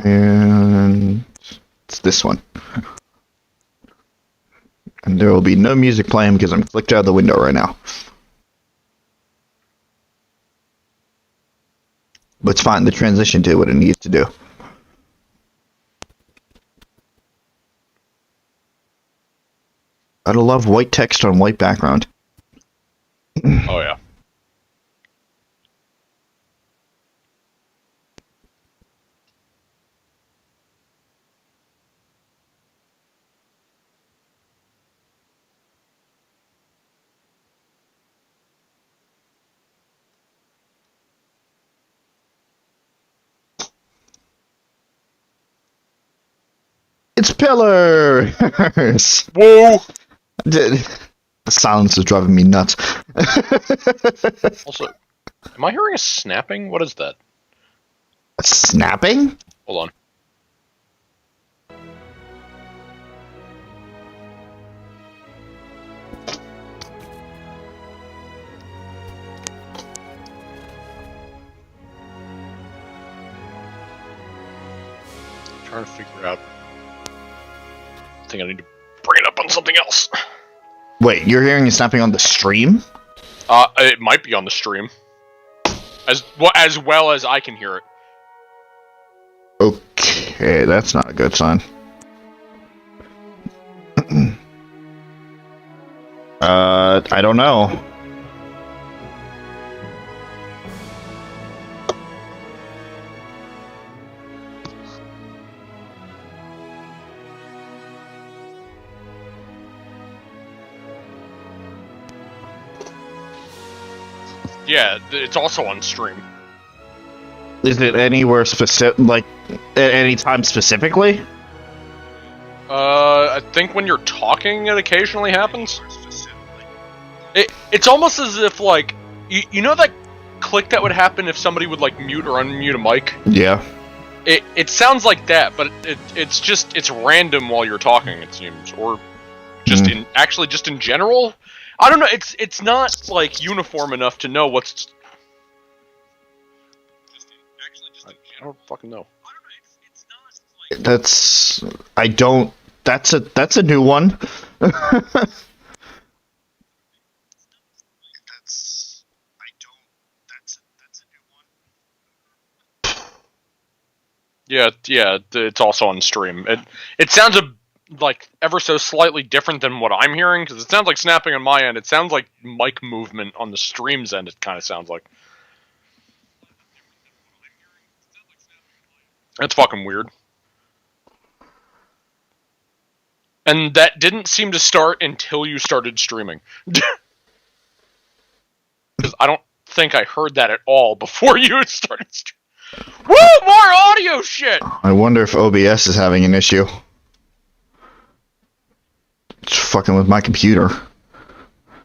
And it's this one. And there will be no music playing because I'm clicked out of the window right now. But it's fine, the transition did what it needs to do. I'd love white text on white background. Oh yeah. It's pillars! Whoa! The silence is driving me nuts. Also, am I hearing a snapping? What is that? Snapping? Hold on. Trying to figure out. I think I need to bring it up on something else. Wait, you're hearing it snapping on the stream? It might be on the stream. As well as I can hear it. Okay, that's not a good sign. I don't know. Yeah, it's also on stream. Is it anywhere specific, like, at any time specifically? I think when you're talking, it occasionally happens. It's almost as if, like, you know that click that would happen if somebody would, like, mute or unmute a mic? Yeah. It sounds like that, but it's random while you're talking, it seems, or just just in general. I don't know. It's not like uniform enough to know what's. I don't fucking know. That's a new one. Yeah, it's also on stream. It sounds like ever so slightly different than what I'm hearing, because it sounds like snapping on my end. It sounds like mic movement on the stream's end. It kind of sounds like. That's fucking weird. And that didn't seem to start until you started streaming. Because I don't think I heard that at all before you started streaming. Woo! More audio shit! I wonder if OBS is having an issue. It's fucking with my computer.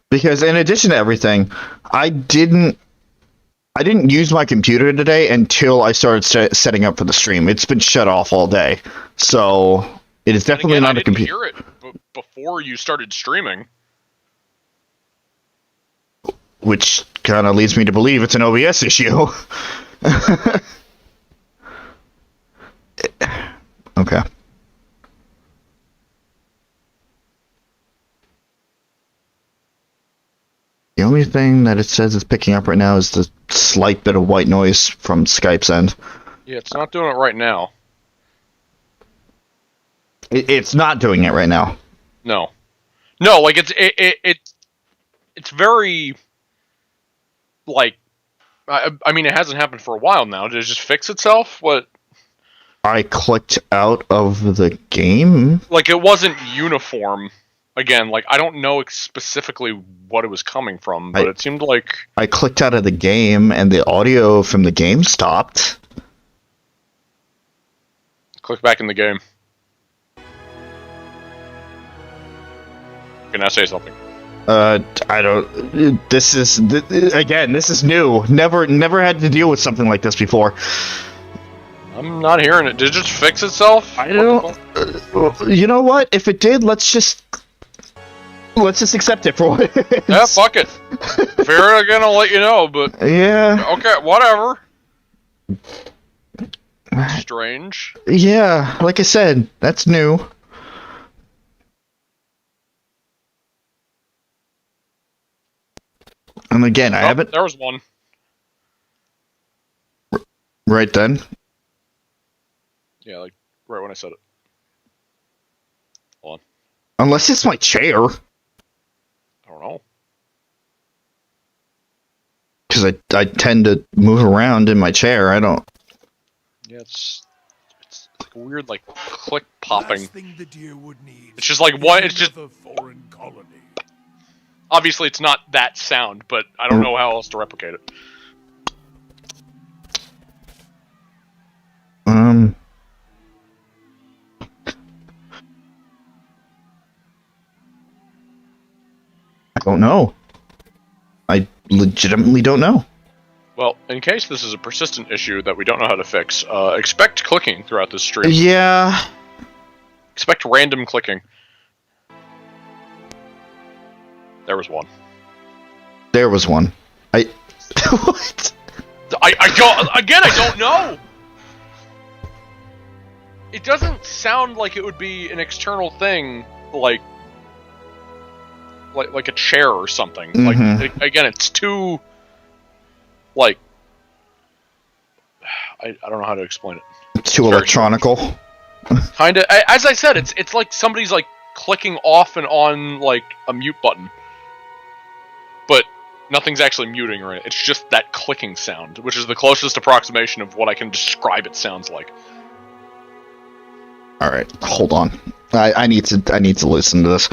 Because in addition to everything, I didn't use my computer today until I started setting up for the stream. It's been shut off all day. So, it is definitely not a computer. I didn't hear it before you started streaming. Which kind of leads me to believe it's an OBS issue. Okay. The only thing that it says it's picking up right now is the slight bit of white noise from Skype's end. Yeah, it's not doing it right now. It's not doing it right now. No, like it's very like I mean it hasn't happened for a while now. Did it just fix itself? What? I clicked out of the game. Like it wasn't uniform. Again, like I don't know specifically what it was coming from, but it seemed like I clicked out of the game and the audio from the game stopped. Click back in the game. Can I say something? I don't. This is new. Never had to deal with something like this before. I'm not hearing it. Did it just fix itself? I don't. You know what? If it did, let's just accept it for what it is. Yeah, fuck it. If you're gonna let you know, but yeah. Okay, whatever. Strange. Yeah, like I said, that's new. And again, I haven't There was one. right then. Yeah, like right when I said it. Hold on. Unless it's my chair, I don't know. because I tend to move around in my chair. I don't. Yeah, it's like a weird like click popping. Last thing the deer would need. It's just like one. It's just another foreign colony. obviously it's not that sound, but I don't know how else to replicate it. I don't know. I legitimately don't know. Well, in case this is a persistent issue that we don't know how to fix, expect clicking throughout this stream. Yeah. Expect random clicking. There was one. There was one. What? I don't. Again, I don't know. It doesn't sound like it would be an external thing, like a chair or something. Mhm. Like again, it's too like I don't know how to explain it. It's too electronical. Kinda. As I said, it's like somebody's like clicking off and on like a mute button, but nothing's actually muting or anything. It's just that clicking sound, which is the closest approximation of what I can describe it sounds like. All right, hold on. I need to listen to this.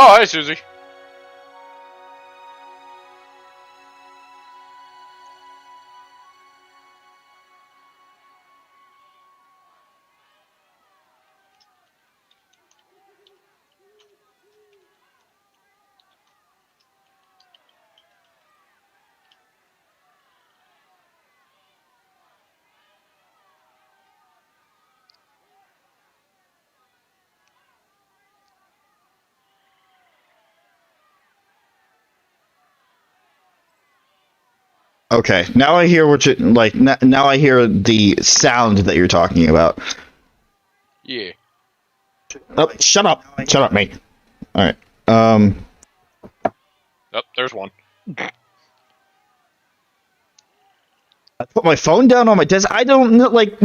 Oh, hi, Suzie. Okay, now I hear what you like. Now I hear the sound that you're talking about. Yeah. Oh, shut up, mate. All right. Oh, there's one. I put my phone down on my desk. I don't know, like.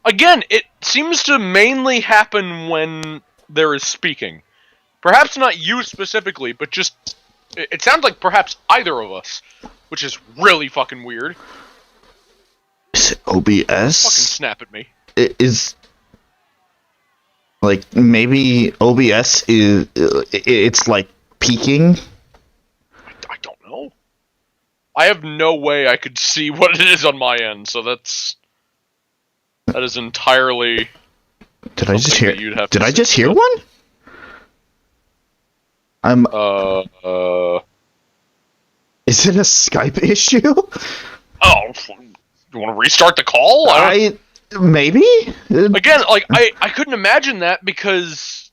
Again, it seems to mainly happen when there is speaking. Perhaps not you specifically, but just it sounds like perhaps either of us, which is really fucking weird. Is it OBS? Fucking snap at me. It is. Like maybe OBS is it's like peaking. I don't know. I have no way I could see what it is on my end, so that is entirely. Did I just hear? Did I just hear about. one? I'm. Is it a Skype issue? Oh, you want to restart the call? Maybe. Again, like I couldn't imagine that because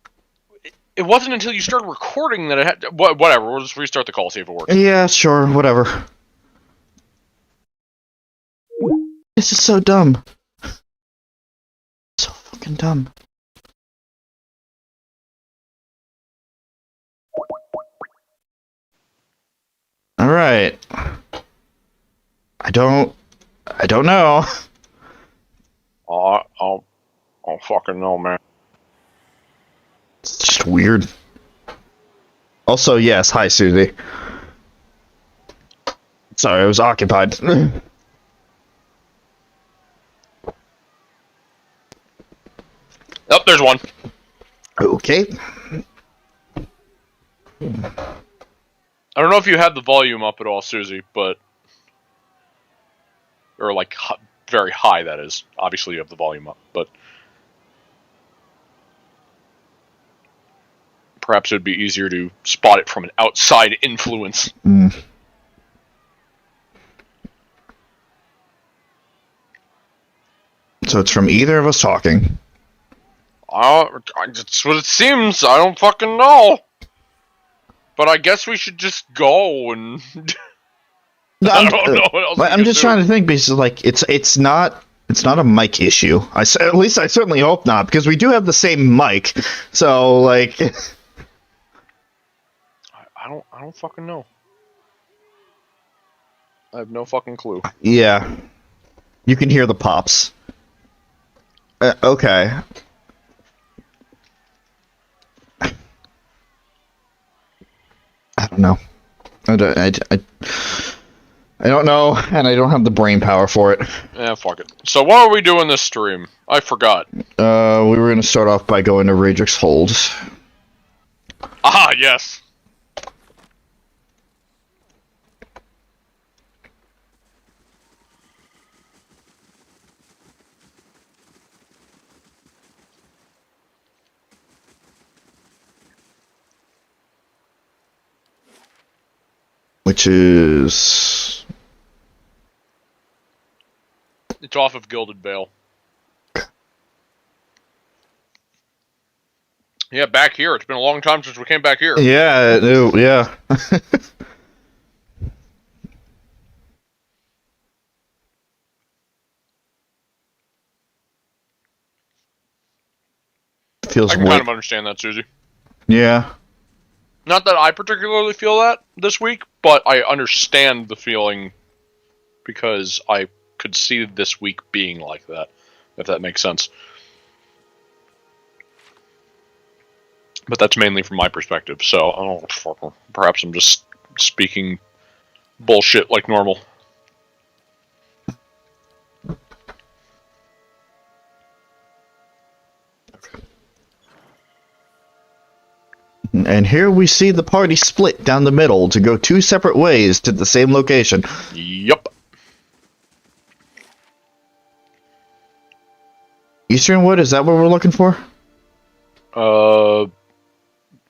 it wasn't until you started recording that it had. Whatever. We'll just restart the call, see if it works. Yeah, sure, whatever. This is so dumb. So fucking dumb. All right. I don't know. I don't fucking know, man. It's just weird. Also, yes, hi, Suzie. Sorry, I was occupied. Oh, there's one. Okay. I don't know if you had the volume up at all, Suzie, but or like very high. That is obviously you have the volume up, but perhaps it would be easier to spot it from an outside influence. Mm. So it's from either of us talking. That's what it seems. I don't fucking know. But I guess we should just go and... I don't know what else I'm just trying to think, because like it's not a mic issue. At least I certainly hope not, because we do have the same mic. So like, I don't fucking know. I have no fucking clue. Yeah, you can hear the pops. Okay. I don't know. I don't know, and I don't have the brain power for it. Yeah, fuck it. So what are we doing this stream? I forgot. We were gonna start off by going to Raedric's hold. Ah, yes. Which is... It's off of Gilded Vale. Yeah, back here. It's been a long time since we came back here. Yeah, yeah. Feels I can weird. kind of understand that, Suzie. Yeah. Not that I particularly feel that this week, but I understand the feeling because I could see this week being like that, if that makes sense. But that's mainly from my perspective, so I don't fucking... Perhaps I'm just speaking bullshit like normal. And here we see the party split down the middle to go two separate ways to the same location. Yup. Eastern Wood, is that what we're looking for?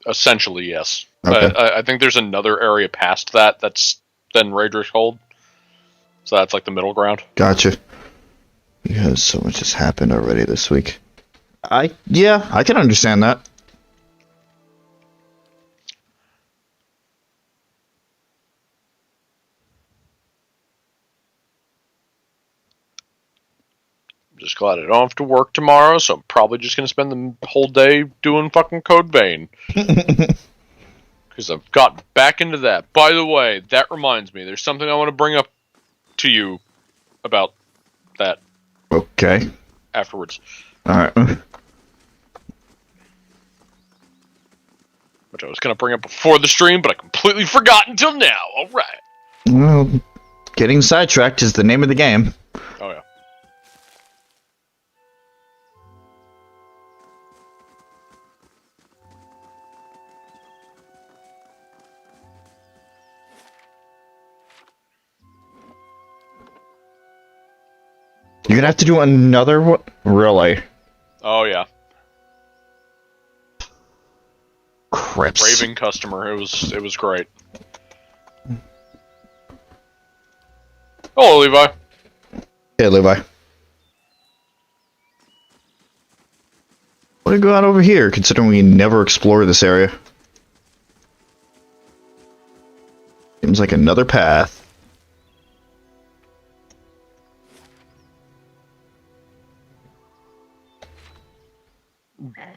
Essentially, yes. Okay. I think there's another area past that that's then Raedric's hold. So that's like the middle ground. Gotcha. Because so much has happened already this week. Yeah, I can understand that. Just glad I don't have to work tomorrow, so I'm probably just going to spend the whole day doing fucking Code Vein. Because I've got back into that. By the way, that reminds me, there's something I want to bring up to you about that Okay. afterwards. Alright. Which I was going to bring up before the stream, but I completely forgot until now. Alright. Well, getting sidetracked is the name of the game. Oh, yeah. You're gonna have to do another one? Really? Oh, yeah. Crips. Raving customer. It was great. Hello, Levi. Hey, Levi. What do we go out over here, considering we never explore this area? Seems like another path.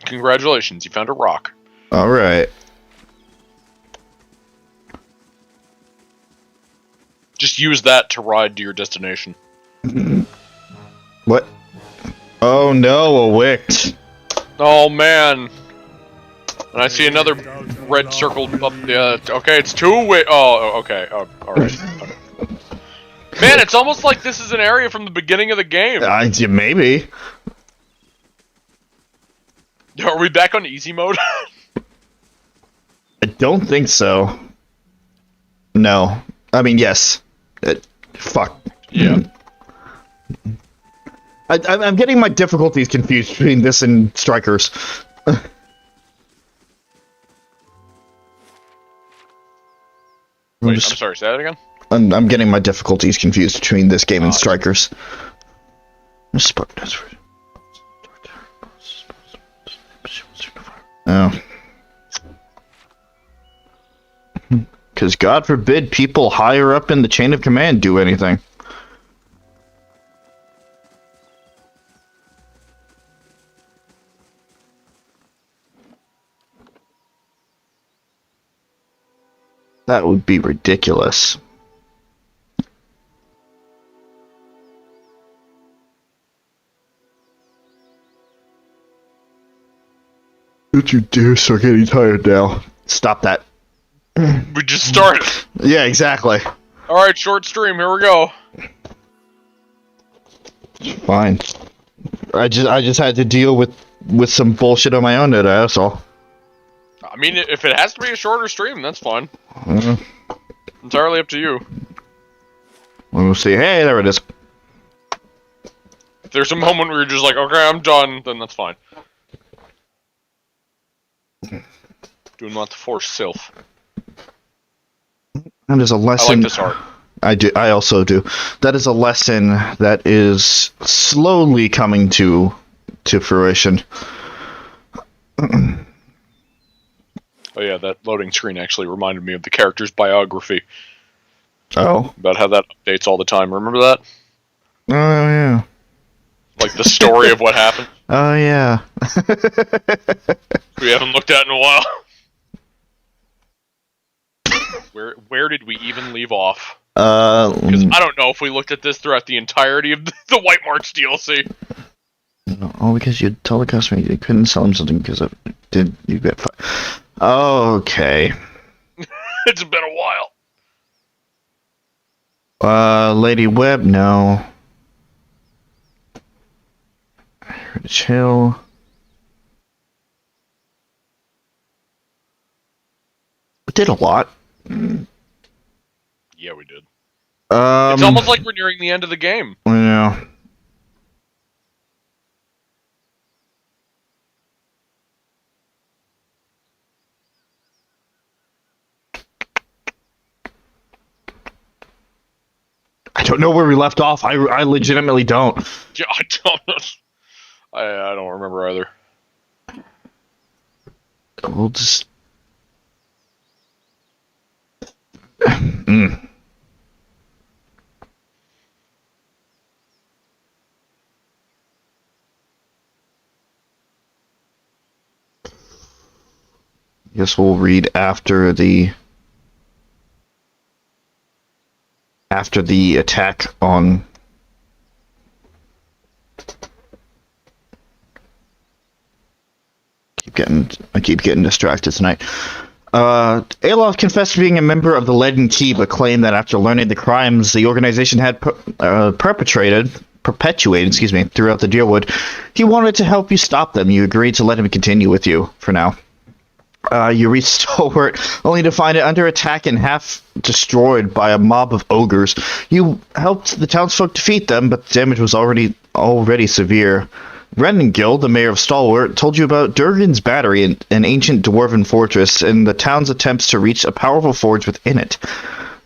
Congratulations, you found a rock. Alright. Just use that to ride to your destination. What? Oh no, a wicked. Oh man. And I see another red circle up the okay, it's two okay. Oh, alright. Okay. Man, it's almost like this is an area from the beginning of the game. Yeah, maybe. Are we back on easy mode? I don't think so. No. I mean, yes. Fuck. Yeah. I'm getting my difficulties confused between this and Strikers. Wait, I'm just- sorry, say that again? I'm getting my difficulties confused between this game and Strikers. Oh. Because God forbid people higher up in the chain of command do anything. That would be ridiculous. Don't you dare start getting tired now. Stop that. We just started. Yeah, exactly. Alright, short stream, here we go. Fine. I just had to deal with some bullshit on my own today, that's all. I mean, if it has to be a shorter stream, that's fine. Entirely up to you. We'll see. Hey, there it is. If there's a moment where you're just like, okay, I'm done, then that's fine. Do not to force self. That is a I lesson. like this art. I do. I also do. That is a lesson that is slowly coming to fruition. Oh yeah, that loading screen actually reminded me of the character's biography. Oh. About how that updates all the time. Remember that? Oh yeah. Like the story of what happened. Oh yeah. We haven't looked at in a while. Where did we even leave off? Because I don't know if we looked at this throughout the entirety of the White March DLC. Oh, because you told the customer you couldn't sell him something because of did you get okay. It's been a while. Lady Webb, no. Chill. We did a lot. Yeah, we did. It's almost like we're nearing the end of the game. Yeah. I don't know where we left off. I legitimately don't. Yeah, I don't. I don't remember either. We'll just. Guess we'll read after the attack on. I keep getting distracted tonight. Aloth confessed to being a member of the Leaden Key, but claimed that after learning the crimes the organization had perpetuated throughout the Deerwood, he wanted to help you stop them. You agreed to let him continue with you for now. You reached Stalwart, only to find it under attack and half destroyed by a mob of ogres. You helped the townsfolk defeat them, but the damage was already severe. Renengild, the mayor of Stalwart, told you about Durgan's Battery, an ancient dwarven fortress, and the town's attempts to reach a powerful forge within it.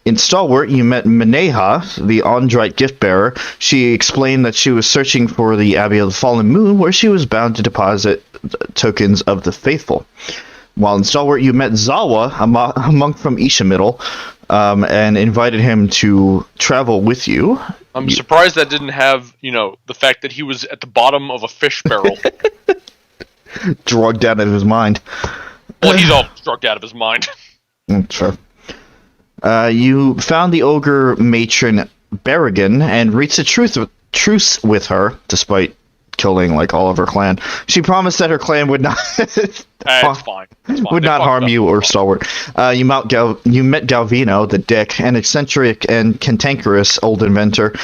In Stalwart, you met Meneha, the Ondrite gift-bearer. She explained that she was searching for the Abbey of the Fallen Moon, where she was bound to deposit tokens of the faithful. While in Stalwart, you met Zawa, a monk from Ishamiddle, and invited him to travel with you. I'm surprised that didn't have, the fact that he was at the bottom of a fish barrel. Drugged out of his mind. Well, he's all drugged out of his mind. Sure. You found the ogre matron Berrigan and reached a truce with her, despite killing all of her clan. She promised that her clan would not It's fine. would not harm you or Stalwart. You met Galvino, the dick, an eccentric and cantankerous old inventor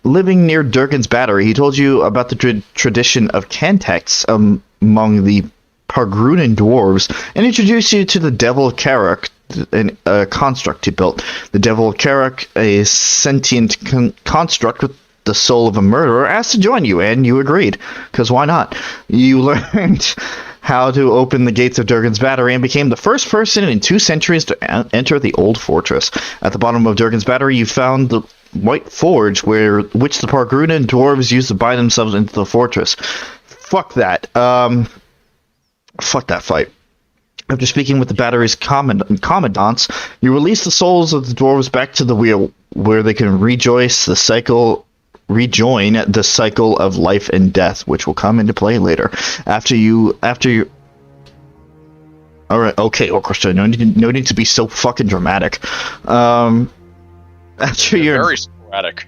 living near Durgan's Battery. He told you about the tradition of Cantex among the Pargrunan dwarves and introduced you to the Devil Carrack, a construct he built. The Devil Carrack, a sentient construct with the soul of a murderer, asked to join you, and you agreed, because why not? You learned how to open the gates of Durgan's Battery and became the first person in 2 centuries to enter the old fortress. At the bottom of Durgan's Battery, you found the White Forge, which the Pargruna and dwarves used to bind themselves into the fortress. Fuck that. Fuck that fight. After speaking with the battery's commandants, you release the souls of the dwarves back to the wheel, where they can rejoin the cycle of life and death, which will come into play later. After you. All right, okay, Orchestra. No need to be so fucking dramatic. After you're very sporadic.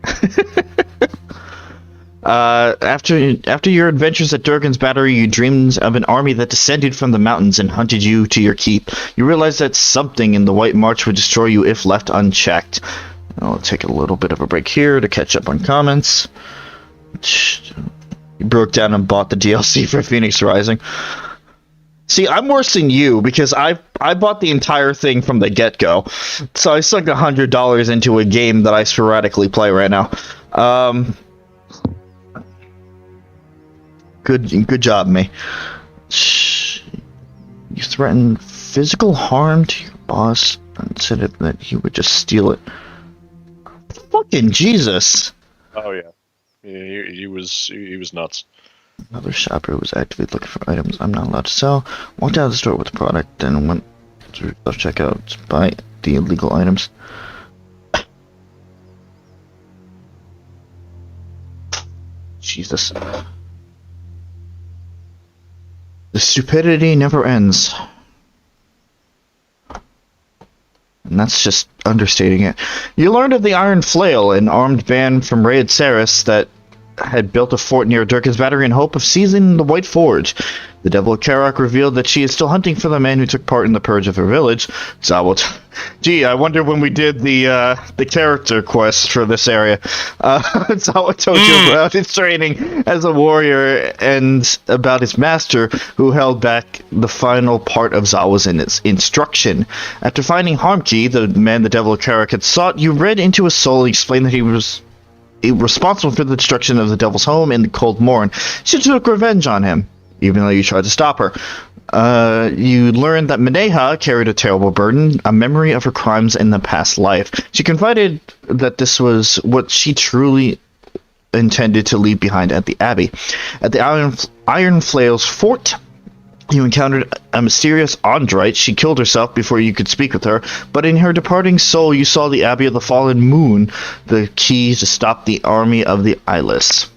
After your adventures at Durgan's Battery, you dreamed of an army that descended from the mountains and hunted you to your keep. You realized that something in the White March would destroy you if left unchecked. I'll take a little bit of a break here to catch up on comments. You broke down and bought the DLC for Phoenix Rising. See, I'm worse than you because I bought the entire thing from the get-go. So I sunk $100 into a game that I sporadically play right now. Good job, me. You threatened physical harm to your boss and said that he would just steal it. Fucking Jesus! Oh yeah, he was nuts. Another shopper was actively looking for items I'm not allowed to sell. Walked out of the store with the product, then went through self-checkout to buy the illegal items. Jesus. The stupidity never ends. And that's just understating it. You learned of the Iron Flail, an armed band from Raid Saris that had built a fort near Durgan's Battery in hope of seizing the White Forge. The Devil of Karak revealed that she is still hunting for the man who took part in the purge of her village. Gee, I wonder when we did the character quest for this area. Zawa told you about his training as a warrior and about his master, who held back the final part of Zawa's instruction. After finding Harmkey, the man the Devil of Karak had sought, you read into his soul and explained that he was responsible for the destruction of the Devil's home in the Cold Morn. She took revenge on him, even though you tried to stop her. You learned that Maneha carried a terrible burden, a memory of her crimes in the past life. She confided that this was what she truly intended to leave behind at the Abbey. At the Iron Flail's fort, you encountered a mysterious Andrite. She killed herself before you could speak with her, but in her departing soul you saw the Abbey of the Fallen Moon, the key to stop the army of the Eyeless.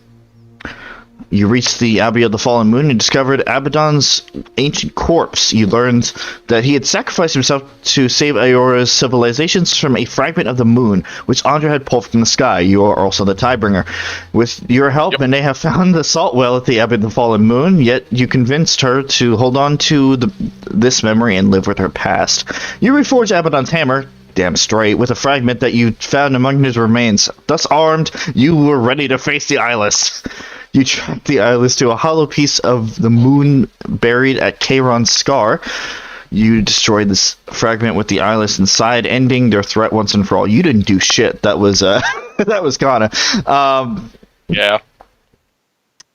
You reached the Abbey of the Fallen Moon and discovered Abaddon's ancient corpse. You learned that he had sacrificed himself to save Aora's civilizations from a fragment of the moon, which Andra had pulled from the sky. You are also the Tiebringer. With your help, Mene have found the salt well at the Abbey of the Fallen Moon, yet you convinced her to hold on to this memory and live with her past. You reforged Abaddon's hammer, damn straight, with a fragment that you found among his remains. Thus armed, you were ready to face the Eyeless. You tracked the Eyeless to a hollow piece of the moon buried at Kairon's Scar. You destroyed this fragment with the Eyeless inside, ending their threat once and for all. You didn't do shit. That was that was Kana. Yeah.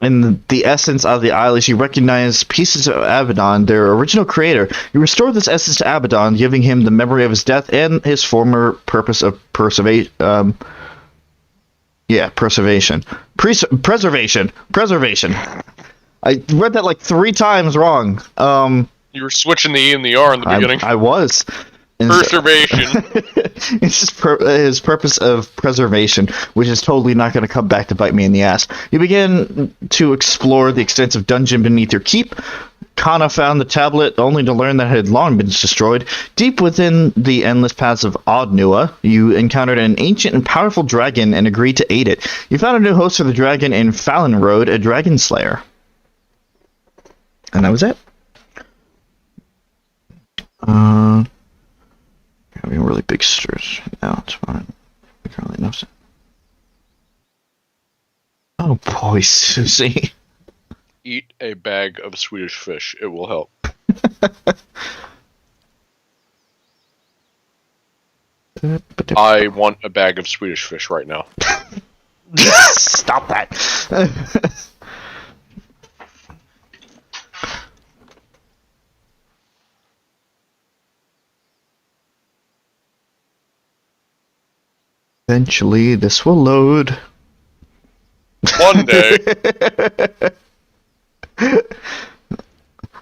In the essence of the Eyeless, you recognize pieces of Abaddon, their original creator. You restored this essence to Abaddon, giving him the memory of his death and his former purpose of preservation. Preservation. I read that like 3 times wrong. You were switching the E and the R in the beginning. I was. Preservation. It's just his purpose of preservation, which is totally not going to come back to bite me in the ass. You begin to explore the extensive dungeon beneath your keep. Kana found the tablet only to learn that it had long been destroyed. Deep within the endless paths of Oddnua, you encountered an ancient and powerful dragon and agreed to aid it. You found a new host for the dragon in Fallon Road, a dragon slayer. And that was it. Having a really big stretch now. It's fine. I currently knows it. Oh boy, Suzie. Eat a bag of Swedish fish. It will help. I want a bag of Swedish fish right now. Stop that. Eventually, this will load. One day.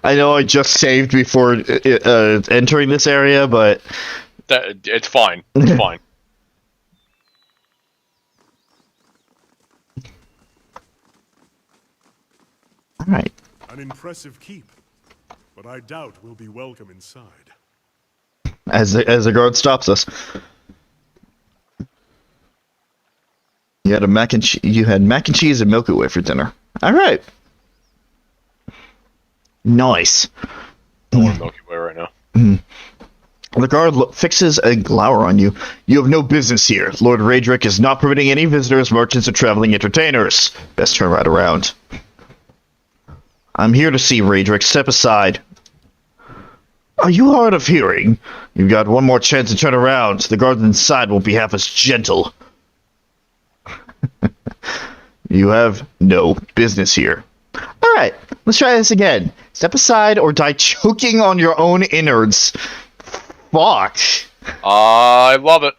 I know I just saved before entering this area, but It's fine. It's fine. Alright. An impressive keep, but I doubt we'll be welcome inside. As the guard stops us. You had mac and cheese and Milky Way for dinner. Alright. Nice. I want a Milky Way right now. The guard fixes a glower on you. You have no business here. Lord Raedric is not permitting any visitors, merchants, or traveling entertainers. Best turn right around. I'm here to see Raedric. Step aside. Are you hard of hearing? You've got one more chance to turn around. The guards inside won't be half as gentle. You have no business here. Alright, let's try this again. Step aside or die choking on your own innards. Fuck. I love it.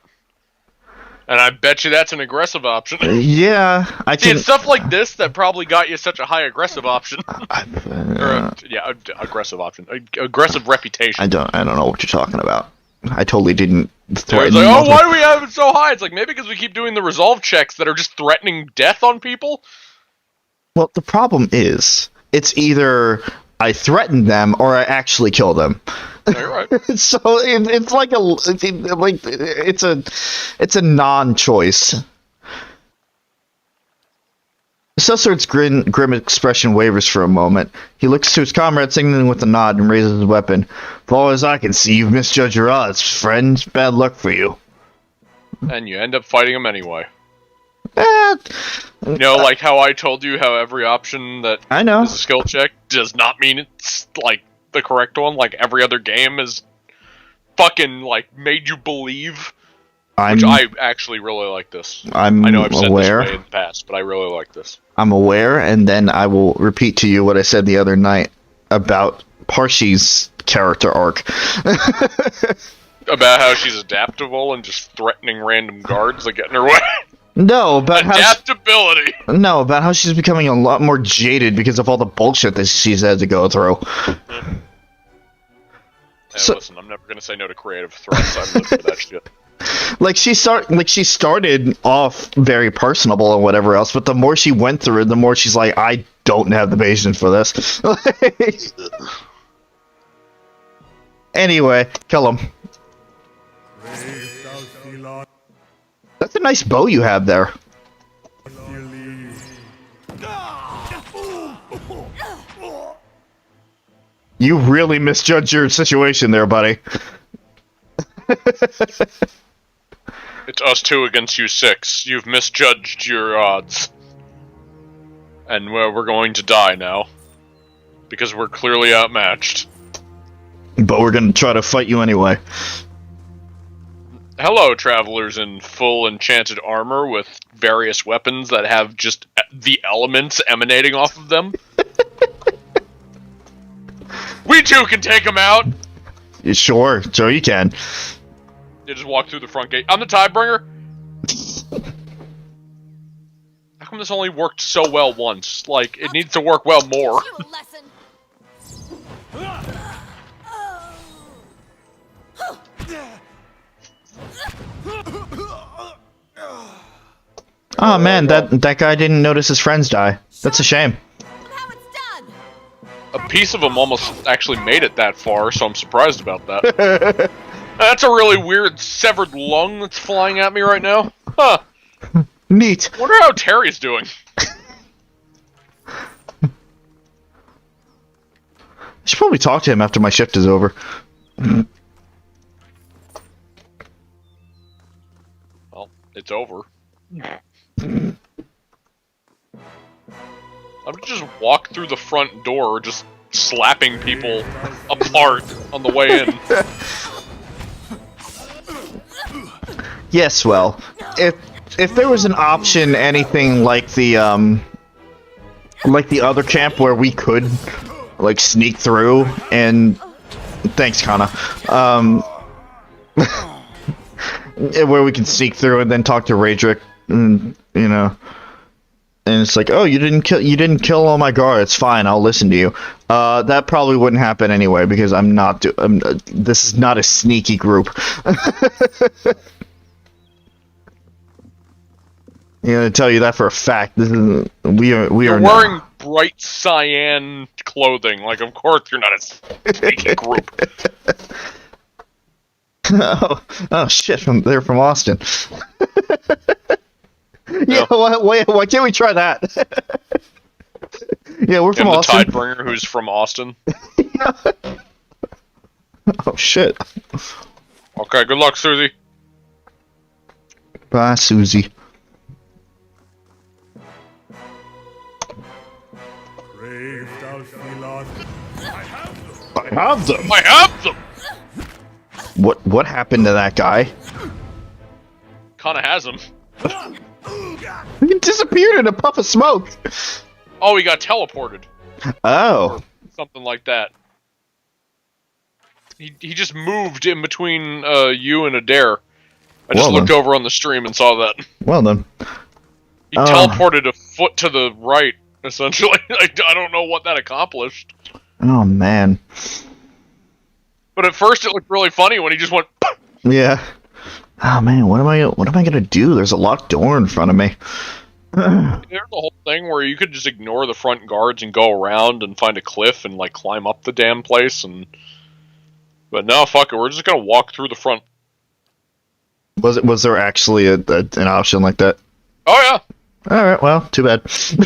And I bet you that's an aggressive option. Yeah, I See, can... it's stuff like this that probably got you such a high aggressive option. Aggressive option. Aggressive reputation. I don't know what you're talking about. I totally didn't It's threaten like, oh, nothing. why do we have it so high? It's like, maybe because we keep doing the resolve checks that are just threatening death on people? Well, the problem is, it's either I threaten them or I actually kill them. No, you're right. So it's like it's a non-choice. Sussard's grim expression wavers for a moment. He looks to his comrade, signaling with a nod, and raises his weapon. Far as I can see, you've misjudged your odds, friend. Bad luck for you. And you end up fighting him anyway. Eh, You know, like how I told you how every option that I know. is a skill check does not mean it's, like, the correct one. Like, every other game is fucking, like, made you believe. Which I actually really like this. I know I've said aware. this way in the past, but I really like this. I'm aware, and then I will repeat to you what I said the other night about Parshi's character arc. About how she's adaptable and just threatening random guards that get in her way. No, about Adaptability! about how she's becoming a lot more jaded because of all the bullshit that she's had to go through. Hey, So- listen, I'm never gonna say no to creative threats. I live for that shit. Like she started off very personable and whatever else, but the more she went through it, the more she's like, I don't have the patience for this. Anyway, kill him. That's a nice bow you have there. You really misjudged your situation there, buddy. It's us 2 against you 6. You've misjudged your odds. And we're going to die now. Because we're clearly outmatched. But we're gonna try to fight you anyway. Hello, travelers in full enchanted armor with various weapons that have just the elements emanating off of them. We too can take them out! Sure you can. You just walk through the front gate. I'm the Tidebringer! How come this only worked so well once? Like, it needs to work well more. Oh man, that guy didn't notice his friends die. That's a shame. A piece of them almost actually made it that far, so I'm surprised about that. That's a really weird severed lung that's flying at me right now. Huh. Neat. Wonder how Terry's doing. I should probably talk to him after my shift is over. Well, it's over. I'm gonna just walk through the front door, just slapping people apart on the way in. Yes, well, if there was an option, anything like the other camp where we could like sneak through and thanks, Kana. where we can sneak through and then talk to Raedric, and you know, and it's like, oh, you didn't kill all my guards. Fine, I'll listen to you. That probably wouldn't happen anyway because this is not a sneaky group. I'm gonna tell you that for a fact. We are You're not. wearing bright cyan clothing. Like, of course you're not a sneaky group. Oh shit! They're from Austin. Yeah, why can't we try that? Yeah, we're from Austin. The Tidebringer who's from Austin. Yeah. Oh shit. Okay, good luck, Suzie. Bye, Suzie. I have them. I have them. What happened to that guy? Kinda has him. He disappeared in a puff of smoke. Oh, he got teleported. Oh. Or something like that. He just moved in between you and Adair. I just looked over on the stream and saw that. Well then. He teleported a foot to the right, essentially. I don't know what that accomplished. Oh man. But at first it looked really funny when he just went. Yeah. Oh man, what am I gonna do? There's a locked door in front of me. There's the whole thing where you could just ignore the front guards and go around and find a cliff and like climb up the damn place but no, fuck it, we're just gonna walk through the front. Was there actually an option like that? Oh yeah. All right, well, too bad.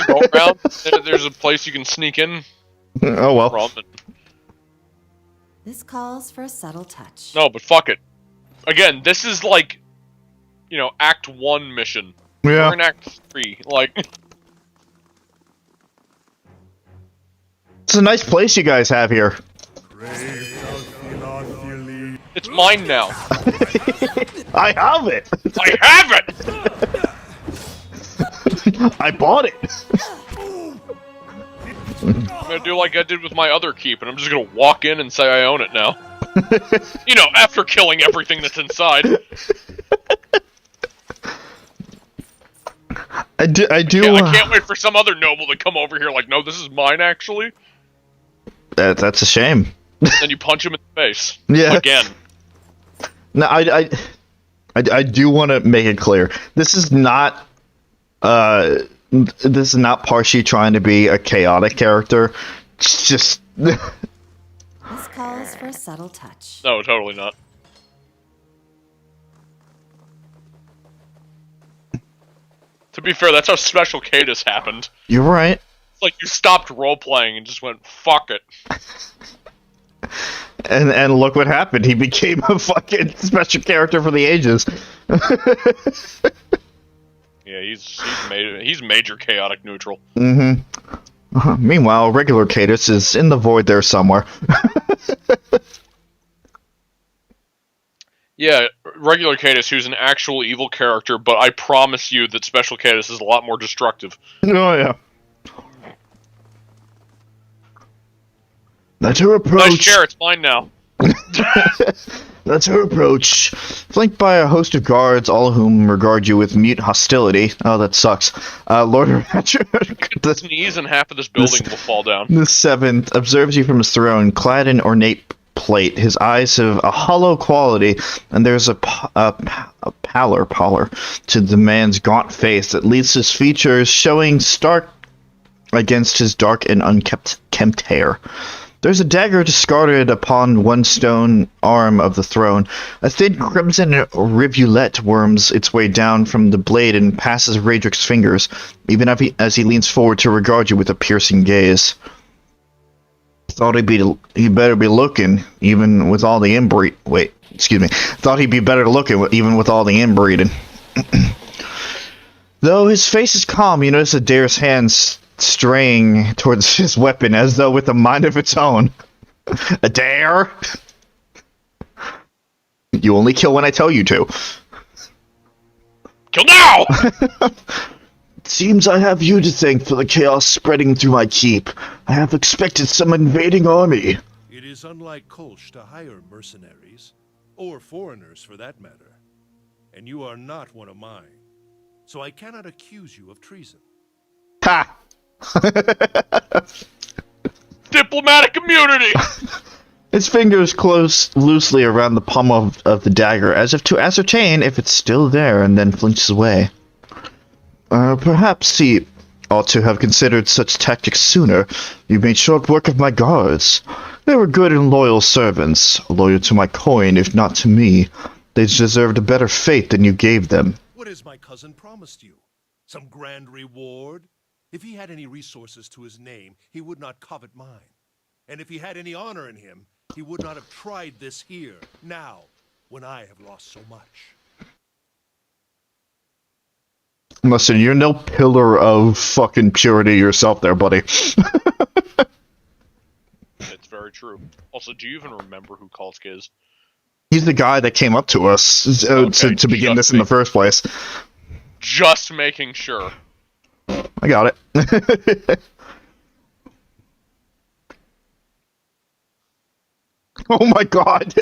Go around. There's a place you can sneak in. Oh well. From This calls for a subtle touch. No, but fuck it. Again, this is like, Act 1 mission. Yeah. We're in Act 3. Like, it's a nice place you guys have here. it's mine now. I have it. I have it. I bought it. I'm gonna do like I did with my other keep, and I'm just gonna walk in and say I own it now. After killing everything that's inside. I do. I can't wait for some other noble to come over here like, no, this is mine actually. That's a shame. Then you punch him in the face. Yeah. Again. No, I do want to make it clear. This is not Parshi trying to be a chaotic character. It's just. This calls for a subtle touch. No, totally not. To be fair, that's how Special Cadus happened. You're right. It's like you stopped role-playing and just went, fuck it. And look what happened. He became a fucking special character for the ages. Yeah, he's major chaotic neutral. Mm-hmm. Meanwhile, regular Cadus is in the void there somewhere. Yeah, regular Cadus, who's an actual evil character, but I promise you that Special Cadus is a lot more destructive. Oh, yeah. That's her approach. Nice chair, it's mine now. That's her approach. Flanked by a host of guards, all of whom regard you with mute hostility. Oh, that sucks. Lord Raedric, sneeze and half of this building will fall down. The seventh observes you from his throne, clad in ornate plate. His eyes have a hollow quality, and there's a pallor to the man's gaunt face that leaves his features showing stark against his dark and unkempt hair. There's a dagger discarded upon one stone arm of the throne. A thin crimson rivulet worms its way down from the blade and passes Raedric's fingers, even as he leans forward to regard you with a piercing gaze. Thought he'd better be looking, even with all the inbreed. Wait, excuse me. Thought he'd be better looking, even with all the inbreeding. Though his face is calm, you notice Adair's hands straying towards his weapon as though with a mind of its own. Adair! You only kill when I tell you to. Kill now! It seems I have you to thank for the chaos spreading through my keep. I have expected some invading army. It is unlike Kolsch to hire mercenaries, or foreigners for that matter. and you are not one of mine. So I cannot accuse you of treason. Ha! Diplomatic immunity! His fingers close loosely around the pommel of the dagger, as if to ascertain if it's still there, and then flinches away. Perhaps he ought to have considered such tactics sooner. You made short work of my guards. They were good and loyal servants, loyal to my coin, if not to me. They deserved a better fate than you gave them. What has my cousin promised you? Some grand reward? If he had any resources to his name, he would not covet mine. And if he had any honor in him, he would not have tried this here, now, when I have lost so much. Listen, you're no pillar of fucking purity yourself there, buddy. It's very true. Also, do you even remember who Kalsk is? He's the guy that came up to us to begin this in the first place. Just making sure. I got it. Oh my god.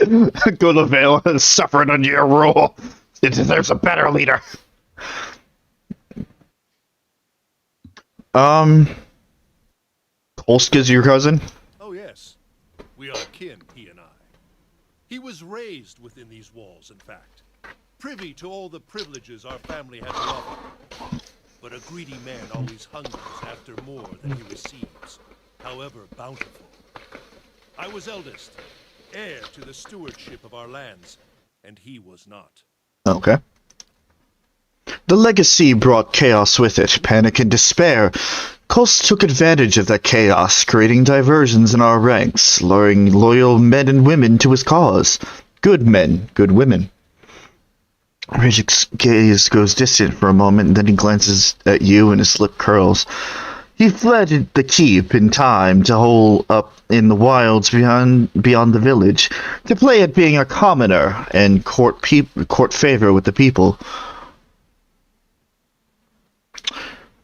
Good Avail has suffered under your rule. It deserves a better leader. Kolsk is your cousin? Oh yes, we are kin, he and I. He was raised within these walls, in fact, privy to all the privileges our family had to offer. But a greedy man always hungers after more than he receives, however bountiful. I was eldest, heir to the stewardship of our lands, and he was not. Okay. The legacy brought chaos with it, panic and despair. Kolsk took advantage of that chaos, creating diversions in our ranks, luring loyal men and women to his cause. Good men, good women. Raedric's gaze goes distant for a moment, and then he glances at you and his lip curls. He fled the keep in time to hole up in the wilds beyond the village, to play at being a commoner and court favor with the people.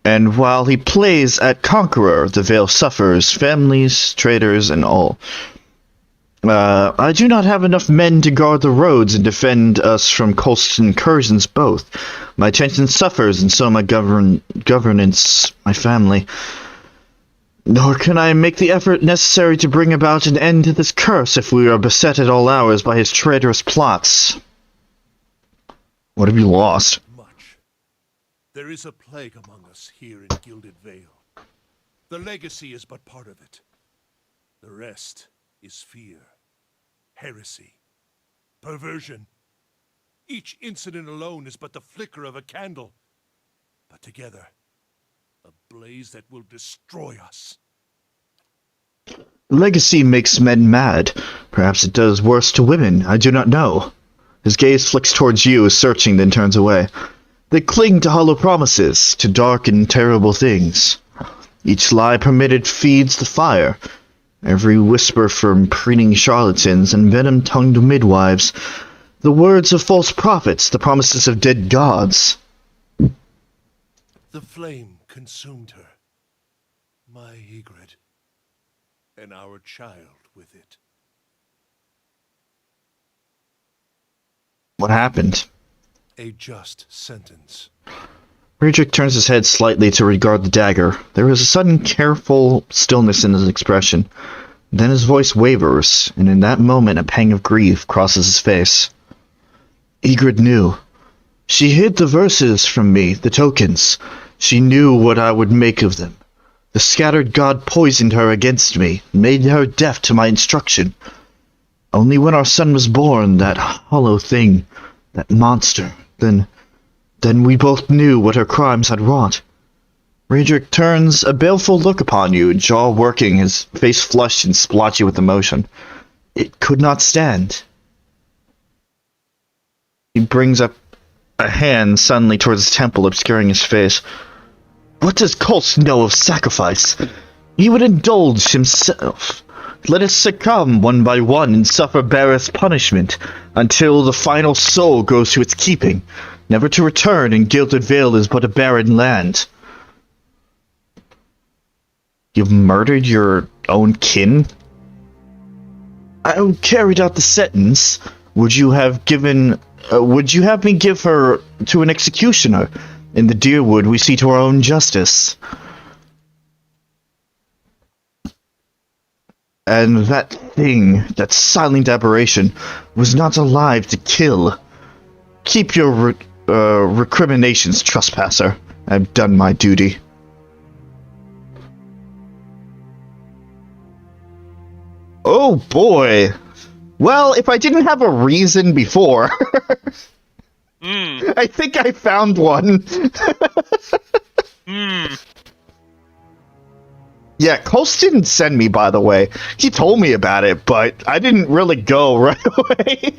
And while he plays at conqueror, the Vale suffers, families, traders, and all. I do not have enough men to guard the roads and defend us from Kolsk's incursions both. My attention suffers, and so my governance, my family. Nor can I make the effort necessary to bring about an end to this curse if we are beset at all hours by his traitorous plots. What have you lost? Much. There is a plague among us here in Gilded Vale. The legacy is but part of it. The rest is fear, heresy, perversion. Each incident alone is but the flicker of a candle, but together, a blaze that will destroy us. Legacy makes men mad. Perhaps it does worse to women. I do not know. His gaze flicks towards you, searching, then turns away. They cling to hollow promises, to dark and terrible things. Each lie permitted feeds the fire. Every whisper from preening charlatans and venom-tongued midwives. The words of false prophets, the promises of dead gods. The flame consumed her, my Ygritte, and our child with it. What happened? A just sentence. Raedric turns his head slightly to regard the dagger. There is a sudden careful stillness in his expression. Then his voice wavers, and in that moment a pang of grief crosses his face. Ygritte knew. She hid the verses from me, the tokens. She knew what I would make of them. The scattered god poisoned her against me, made her deaf to my instruction. Only when our son was born, that hollow thing, that monster, then we both knew what her crimes had wrought. Raedric turns a baleful look upon you, jaw working, his face flushed and splotchy with emotion. It could not stand. He brings up a hand suddenly towards his temple, obscuring his face. What does Kolsk know of sacrifice? He would indulge himself. Let us succumb one by one and suffer barest punishment, until the final soul goes to its keeping, never to return, and Gilded Vale is but a barren land. You've murdered your own kin? I carried out the sentence. Would you have given Would you have me give her to an executioner? In the Deerwood, we see to our own justice. And that thing, that silent aberration, was not alive to kill. Keep your recriminations, trespasser. I've done my duty. Oh boy. Well, if I didn't have a reason before, I think I found one. Yeah, Coast didn't send me, by the way. He told me about it, but I didn't really go right away.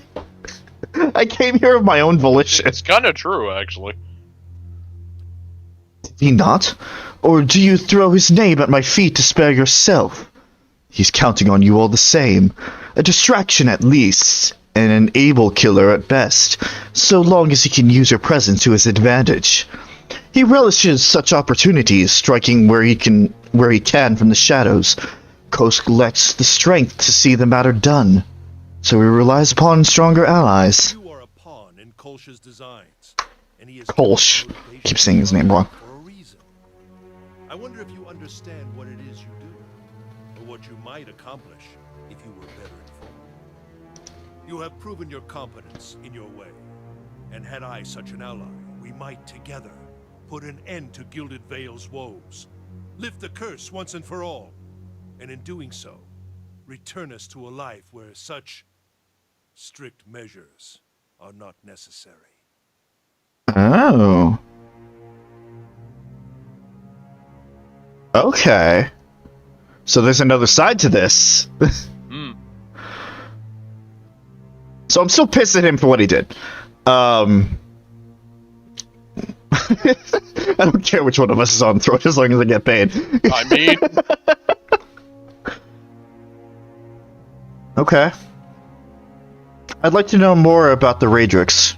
I came here of my own volition. It's kind of true, actually. Did he not? Or do you throw his name at my feet to spare yourself? He's counting on you all the same. A distraction at least, and an able killer at best, so long as he can use your presence to his advantage. He relishes such opportunities, striking where he can from the shadows. Kosk lacks the strength to see the matter done, so he relies upon stronger allies. You are a pawn in Kolsch's designs, and he is Kolsch. Keep saying his name wrong. for a reason. I wonder if you understand what it is you do, or what you might accomplish if you were better informed. You have proven your competence in your way, and had I such an ally, we might together put an end to Gilded Vale's woes, lift the curse once and for all, and in doing so, return us to a life where such strict measures are not necessary. Oh. Okay. So there's another side to this. So I'm still pissed at him for what he did. I don't care which one of us is on throat as long as I get paid. I mean, Okay. I'd like to know more about the Raedrics.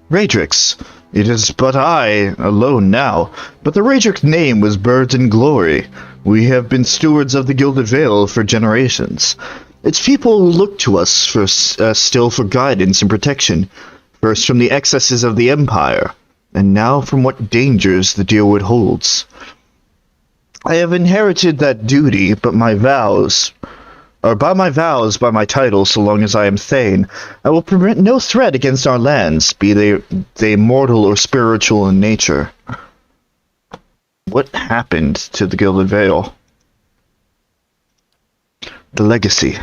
Raedrics. It is but I alone now, but the Raedric name was birthed in glory. We have been stewards of the Gilded Vale for generations. Its people look to us for still for guidance and protection, first from the excesses of the Empire, and now from what dangers the Deerwood holds. I have inherited that duty, but by my title, so long as I am Thane, I will permit no threat against our lands, be they mortal or spiritual in nature. What happened to the Gilded Vale? The legacy.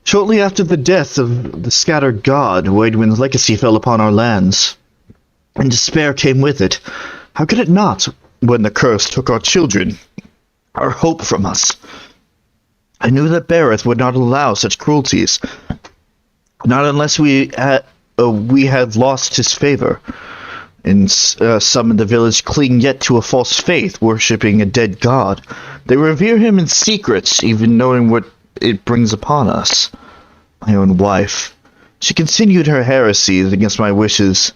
Shortly after the death of the scattered god, Waidwin's legacy fell upon our lands, and despair came with it. How could it not, when the curse took our children, our hope from us? I knew that Bareth would not allow such cruelties, not unless we had lost his favor. And some in the village cling yet to a false faith, worshipping a dead god. They revere him in secret, even knowing what it brings upon us. My own wife. She continued her heresies against my wishes,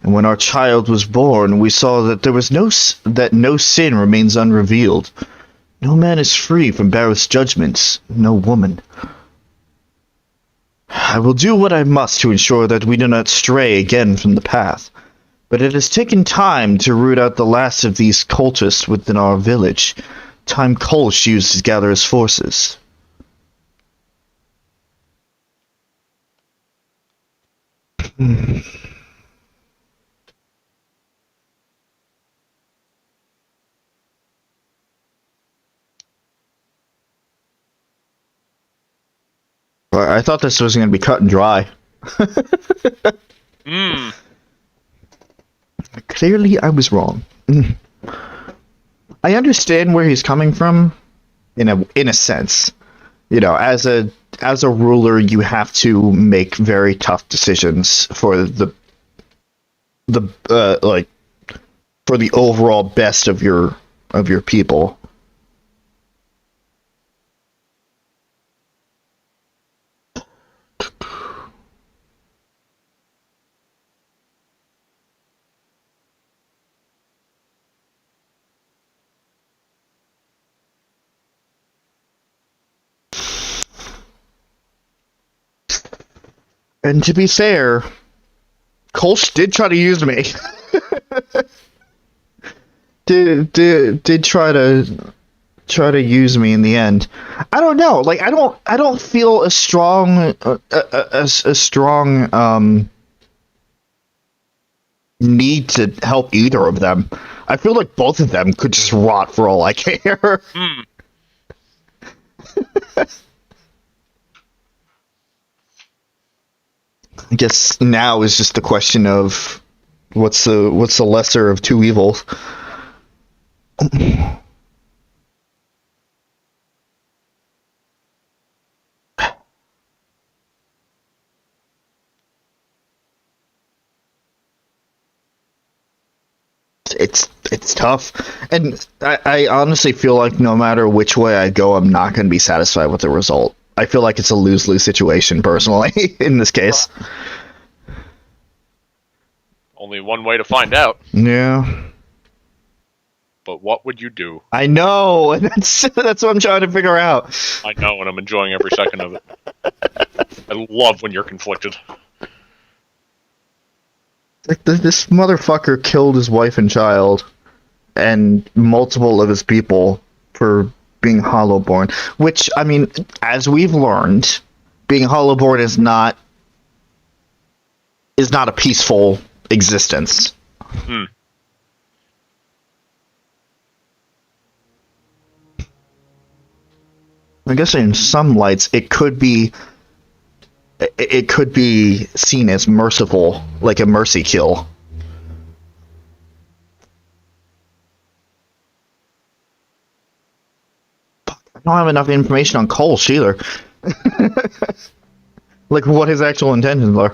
and when our child was born, we saw that no sin remains unrevealed. No man is free from Bareth's judgments, no woman. I will do what I must to ensure that we do not stray again from the path, but it has taken time to root out the last of these cultists within our village, time Kolsch used to gather his forces. I thought this was going to be cut and dry. Clearly, I was wrong. I understand where he's coming from, in a sense. You know, as a ruler, you have to make very tough decisions for the overall best of your people. And to be fair, Kolsch did try to use me. did try to use me in the end. I don't know. Like I don't feel a strong need to help either of them. I feel like both of them could just rot for all I care. I guess now is just the question of what's the lesser of two evils. It's tough, and I honestly feel like no matter which way I go, I'm not going to be satisfied with the result. I feel like it's a lose-lose situation, personally, in this case. Only one way to find out. Yeah. But what would you do? I know, and that's what I'm trying to figure out. I know, and I'm enjoying every second of it. I love when you're conflicted. Like this motherfucker killed his wife and child, and multiple of his people for being Hollowborn. Which, I mean, as we've learned, being Hollowborn is not a peaceful existence. I guess in some lights it could be seen as merciful, like a mercy kill. I don't have enough information on Kolsch either. Like what his actual intentions are.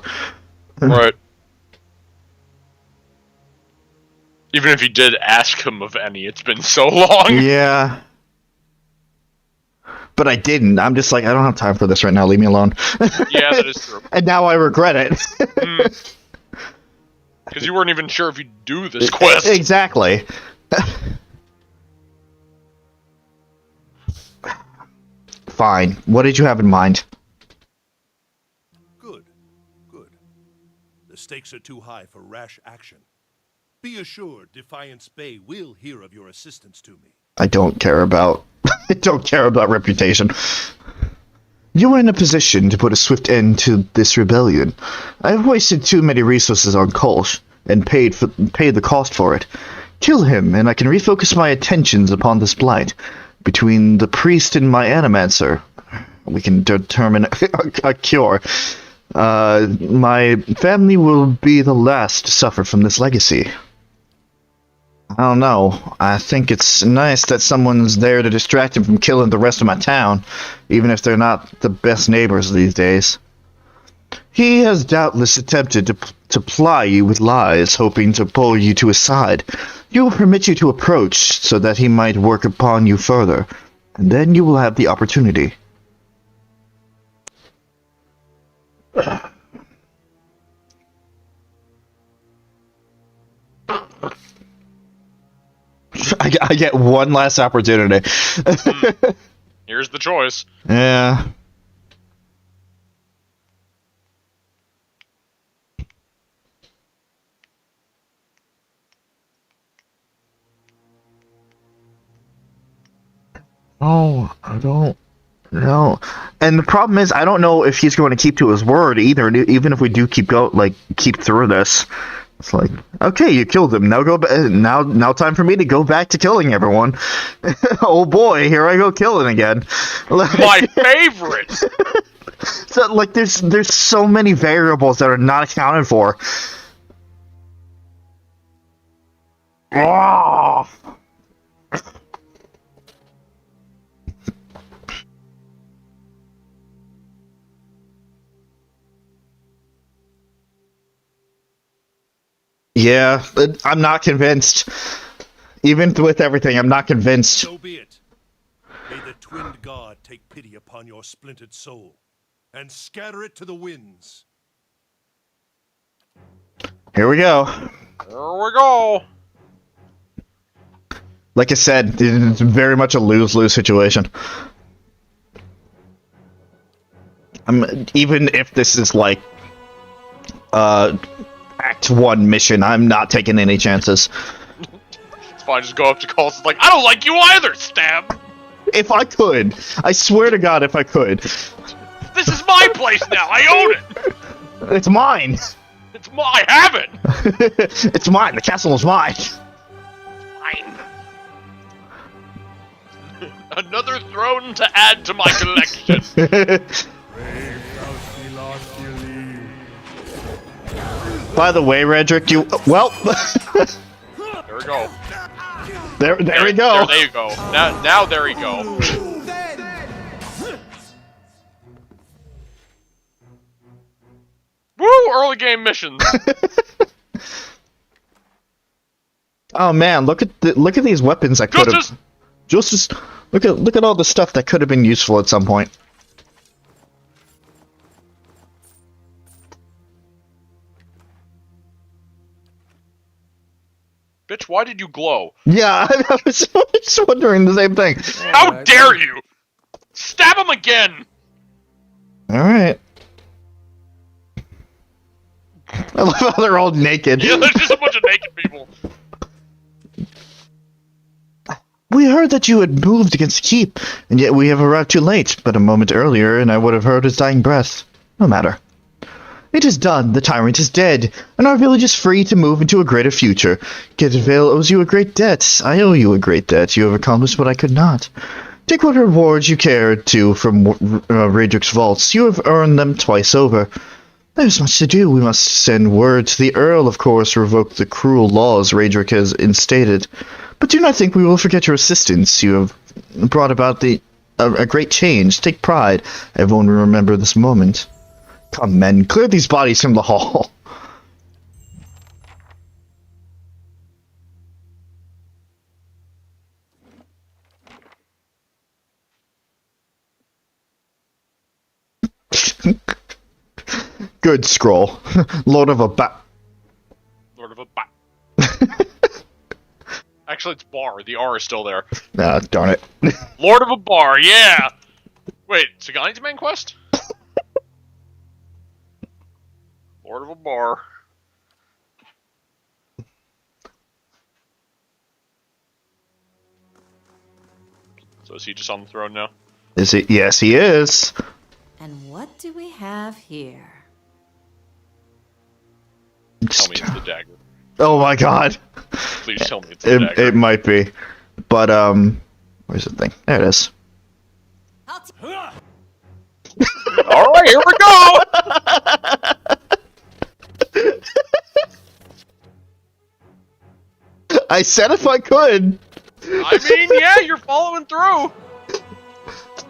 Right. Even if you did ask him of any, it's been so long. Yeah. But I didn't. I'm just like, I don't have time for this right now. Leave me alone. Yeah, that is true. And now I regret it. Because you weren't even sure if you'd do this quest. Exactly. Fine. What did you have in mind? Good. The stakes are too high for rash action. Be assured Defiance Bay will hear of your assistance to me. I don't care about reputation. You are in a position to put a swift end to this rebellion. I have wasted too many resources on Kolsch and paid the cost for it. Kill him, and I can refocus my attentions upon this blight. Between the priest and my animancer, we can determine a cure. My family will be the last to suffer from this legacy. I don't know. I think it's nice that someone's there to distract him from killing the rest of my town, even if they're not the best neighbors these days. He has doubtless attempted to ply you with lies, hoping to pull you to his side. He will permit you to approach so that he might work upon you further, and then you will have the opportunity. I get one last opportunity. Here's the choice. Yeah. Oh, I don't know. And the problem is, I don't know if he's going to keep to his word either. Even if we do keep through this, it's like, okay, you killed him. Now go. Now time for me to go back to killing everyone. Oh boy, here I go killing again. My favorite. So like, there's so many variables that are not accounted for. Oh. Yeah, I'm not convinced. Even with everything, I'm not convinced. So be it. May the twinned god take pity upon your splintered soul, and scatter it to the winds. Here we go. There we go. Like I said, it's very much a lose-lose situation. Even if this is like, Act 1 mission. I'm not taking any chances. It's fine, just go up to Calls. It's like, I don't like you either, stab! If I could. I swear to God, if I could. This is my place now, I own it! It's mine. I have it! It's mine. The castle is mine. Fine. Another throne to add to my collection. By the way, Raedric, you... Well... There we go. There we go. There you go. Now there you go. Woo! Early game missions. Oh man, look at these weapons I could have... Just look at all the stuff that could have been useful at some point. Bitch, why did you glow? Yeah, I was just wondering the same thing. How dare you! Stab him again! Alright. I love how they're all naked. Yeah, there's just a bunch of naked people. We heard that you had moved against the keep, and yet we have arrived too late, but a moment earlier, and I would have heard his dying breath. No matter. It is done, the tyrant is dead, and our village is free to move into a greater future. Gathbin owes you a great debt. I owe you a great debt. You have accomplished what I could not. Take what rewards you cared to from Raedric's vaults. You have earned them twice over. There's much to do. We must send word to the Earl, of course, revoke the cruel laws Raedric has instated. But do not think we will forget your assistance. You have brought about a great change. Take pride. Everyone will remember this moment. Come, men, clear these bodies from the hall. Good scroll. Lord of a Lord of a Actually, it's bar. The R is still there. Ah, darn it. Lord of a bar, yeah! Wait, Sagani's main quest? Lord of a bar. So is he just on the throne now? Is he? Yes, he is. And what do we have here? Tell me it's the dagger. Oh my god. Please tell me it's the dagger. It might be. But, where's the thing? There it is. Alright, here we go! I said if I could. I mean, yeah, you're following through.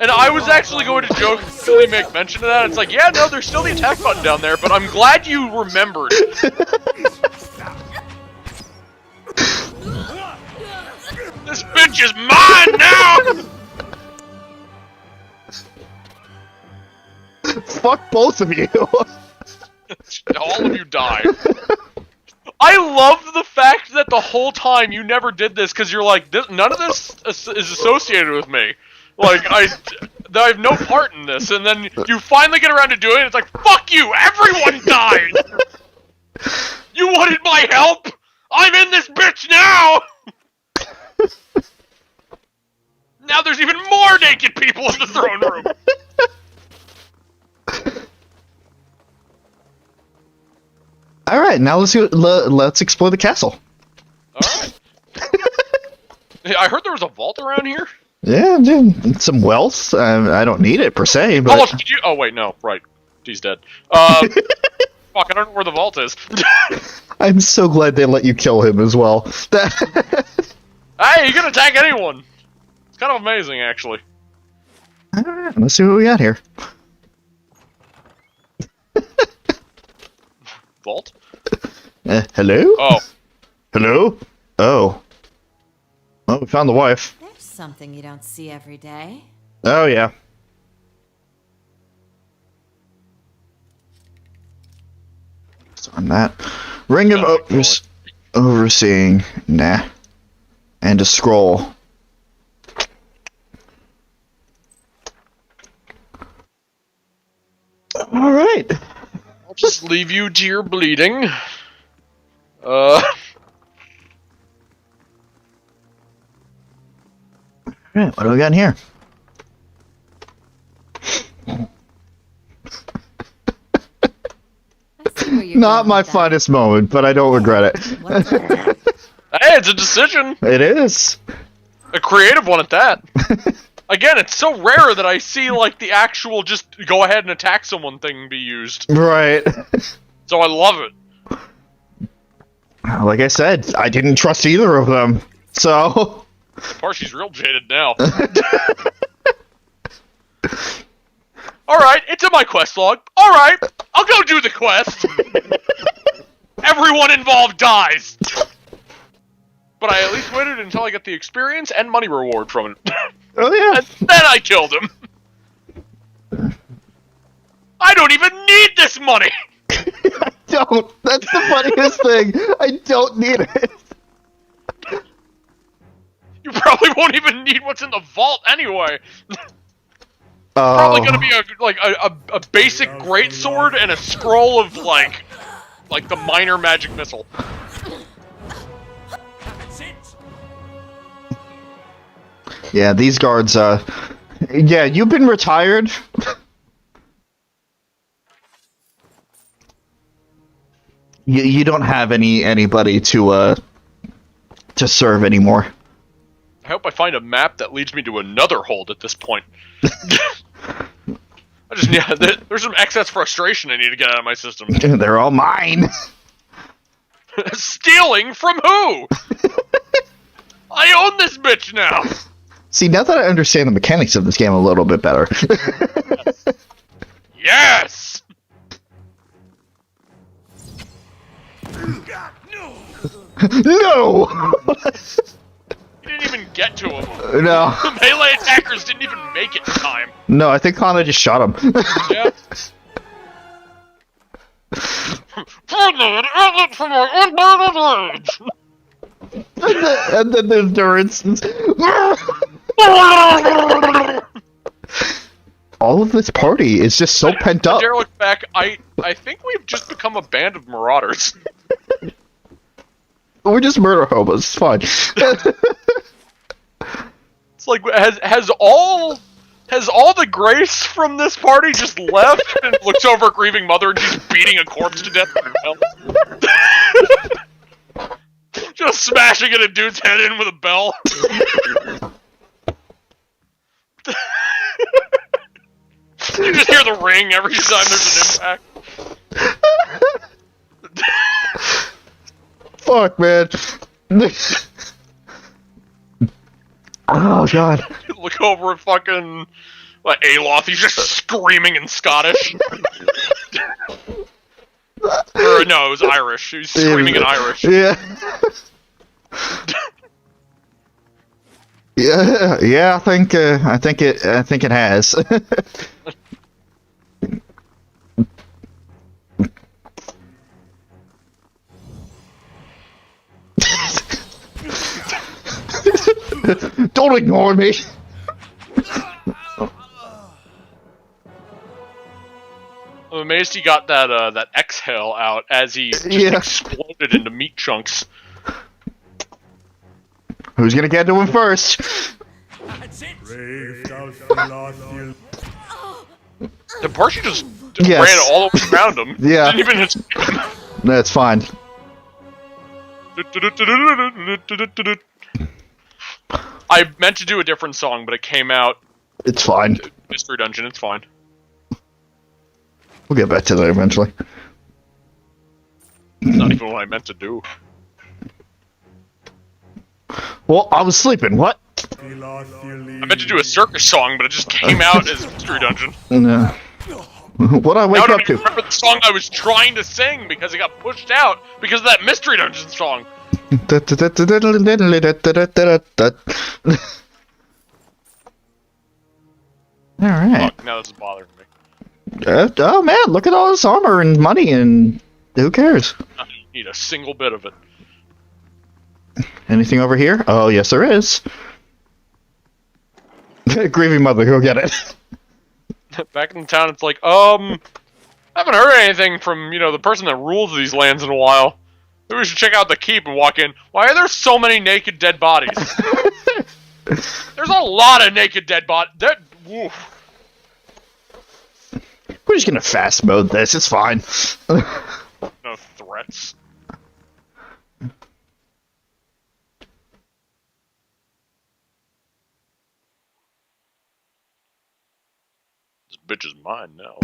And I was actually going to jokingly make mention of that. It's like, yeah, no, there's still the attack button down there, but I'm glad you remembered. This bitch is mine now! Fuck both of you. All of you die. I love the fact that the whole time you never did this because you're like, none of this is associated with me. Like, I have no part in this, and then you finally get around to doing it, it's like, fuck you, everyone died! You wanted my help? I'm in this bitch now! Now there's even more naked people in the throne room! Alright, now let's explore the castle. Alright. I heard there was a vault around here? Yeah, dude, some wealth. I don't need it per se, but... How much did you... Oh, wait, no. Right. He's dead. Fuck, I don't know where the vault is. I'm so glad they let you kill him as well. Hey, he can attack anyone! It's kind of amazing, actually. Alright, let's see what we got here. Vault? Hello? Oh. Hello? Oh. Oh, we found the wife. There's something you don't see every day. Oh, yeah. So on that. Ring of Overseeing. Nah. And a scroll. Alright. I'll just leave you to your bleeding. Alright, what do we got in here? I see where you're Not going my with that. finest moment, but I don't regret it. What's that? Hey, it's a decision. It is. A creative one at that. Again, it's so rare that I see, like, the actual just go ahead and attack someone thing be used. Right. So I love it. Like I said, I didn't trust either of them. So... Parshey's real jaded now. Alright, it's in my quest log. Alright, I'll go do the quest. Everyone involved dies. But I at least waited until I got the experience and money reward from it. Oh yeah. And then I killed him. I don't even need this money! I don't. That's the funniest thing. I don't need it. You probably won't even need what's in the vault anyway. Oh. Probably gonna be a basic greatsword and a scroll of like the minor magic missile. Yeah, these guards, yeah, you've been retired. You don't have anybody to serve anymore. I hope I find a map that leads me to another hold at this point. There's some excess frustration I need to get out of my system. They're all mine. Stealing from who? I own this bitch now. See, now that I understand the mechanics of this game a little bit better. Yes! No! You didn't even get to him. No. The melee attackers didn't even make it in time. No, I think Connor just shot him. Yeah. And then there's Durance. All of this party is just so pent up. Dare look back, I think we've just become a band of marauders. We're just murder hobos. It's fine. It's like has all the grace from this party just left and looks over at Grieving Mother and she's beating a corpse to death with her belt. Just smashing at a dude's head in with a bell. You just hear the ring every time there's an impact. Fuck, man. Oh, God. You look over at fucking like Aloth, he's just screaming in Scottish. Or no, it was Irish. He was screaming in Irish. Yeah. Yeah, I think it has. Don't ignore me. I'm amazed he got that exhale out as he just exploded into meat chunks. Who's gonna get to him first? The Parshi just Yes. ran all the way around him. Yeah. Didn't even hit him. That's fine. I meant to do a different song, but it came out It's fine. Mystery Dungeon. It's fine. We'll get back to that eventually. It's not even what I meant to do. Well, I was sleeping. What? I meant to do a circus song, but it just came out as Mystery Dungeon. No. What'd I wake I don't up even to? remember the song I was trying to sing because it got pushed out because of that Mystery Dungeon song. Alright. Fuck, now this is bothering me. Oh man, look at all this armor and money and who cares? I don't need a single bit of it. Anything over here? Oh yes there is. Grieving Mother, go get it. Back in town, it's like, I haven't heard anything from, the person that rules these lands in a while. Maybe we should check out the keep and walk in. Why are there so many naked dead bodies? There's a lot of naked dead bodies. Woof. We're just gonna fast mode this. It's fine. No threats. This bitch is mine now.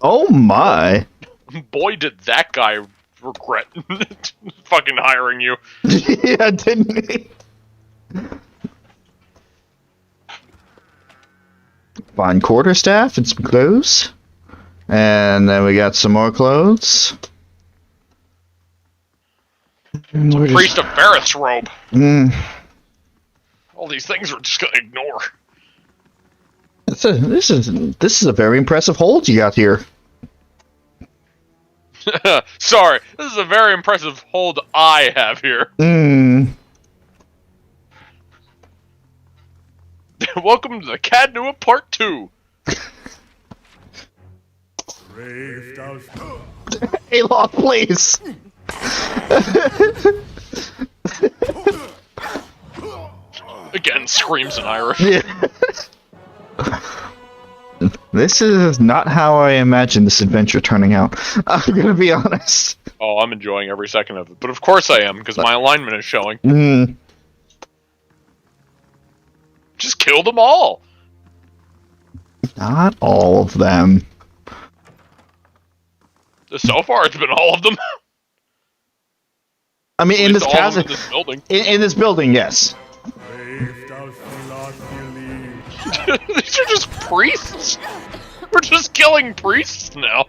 Oh my! Boy, did that guy regret fucking hiring you. Yeah, didn't he? Fine quarterstaff and some clothes. And then we got some more clothes. Priest of Varys robe. Mm. All these things we're just gonna ignore. This is a very impressive hold you got here. Sorry, this is a very impressive hold I have here. Welcome to the Cadnua Part 2. Alof, please. Again, screams in Irish. Yeah. This is not how I imagined this adventure turning out. I'm gonna be honest. Oh, I'm enjoying every second of it. But of course I am, because my alignment is showing. Just kill them all! Not all of them. So far, it's been all of them. I mean, in this All of them castle, in this building. in this building, yes. These are just priests. We're just killing priests now.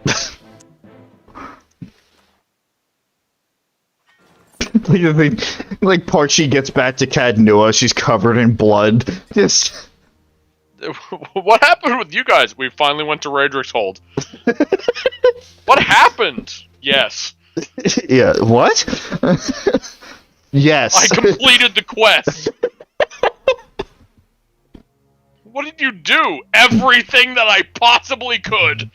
Like Parchi gets back to Cadnua, she's covered in blood. Just What happened with you guys? We finally went to Raedric's hold. What happened? Yes. yeah, what? Yes. I completed the quest. What did you do? Everything that I possibly could.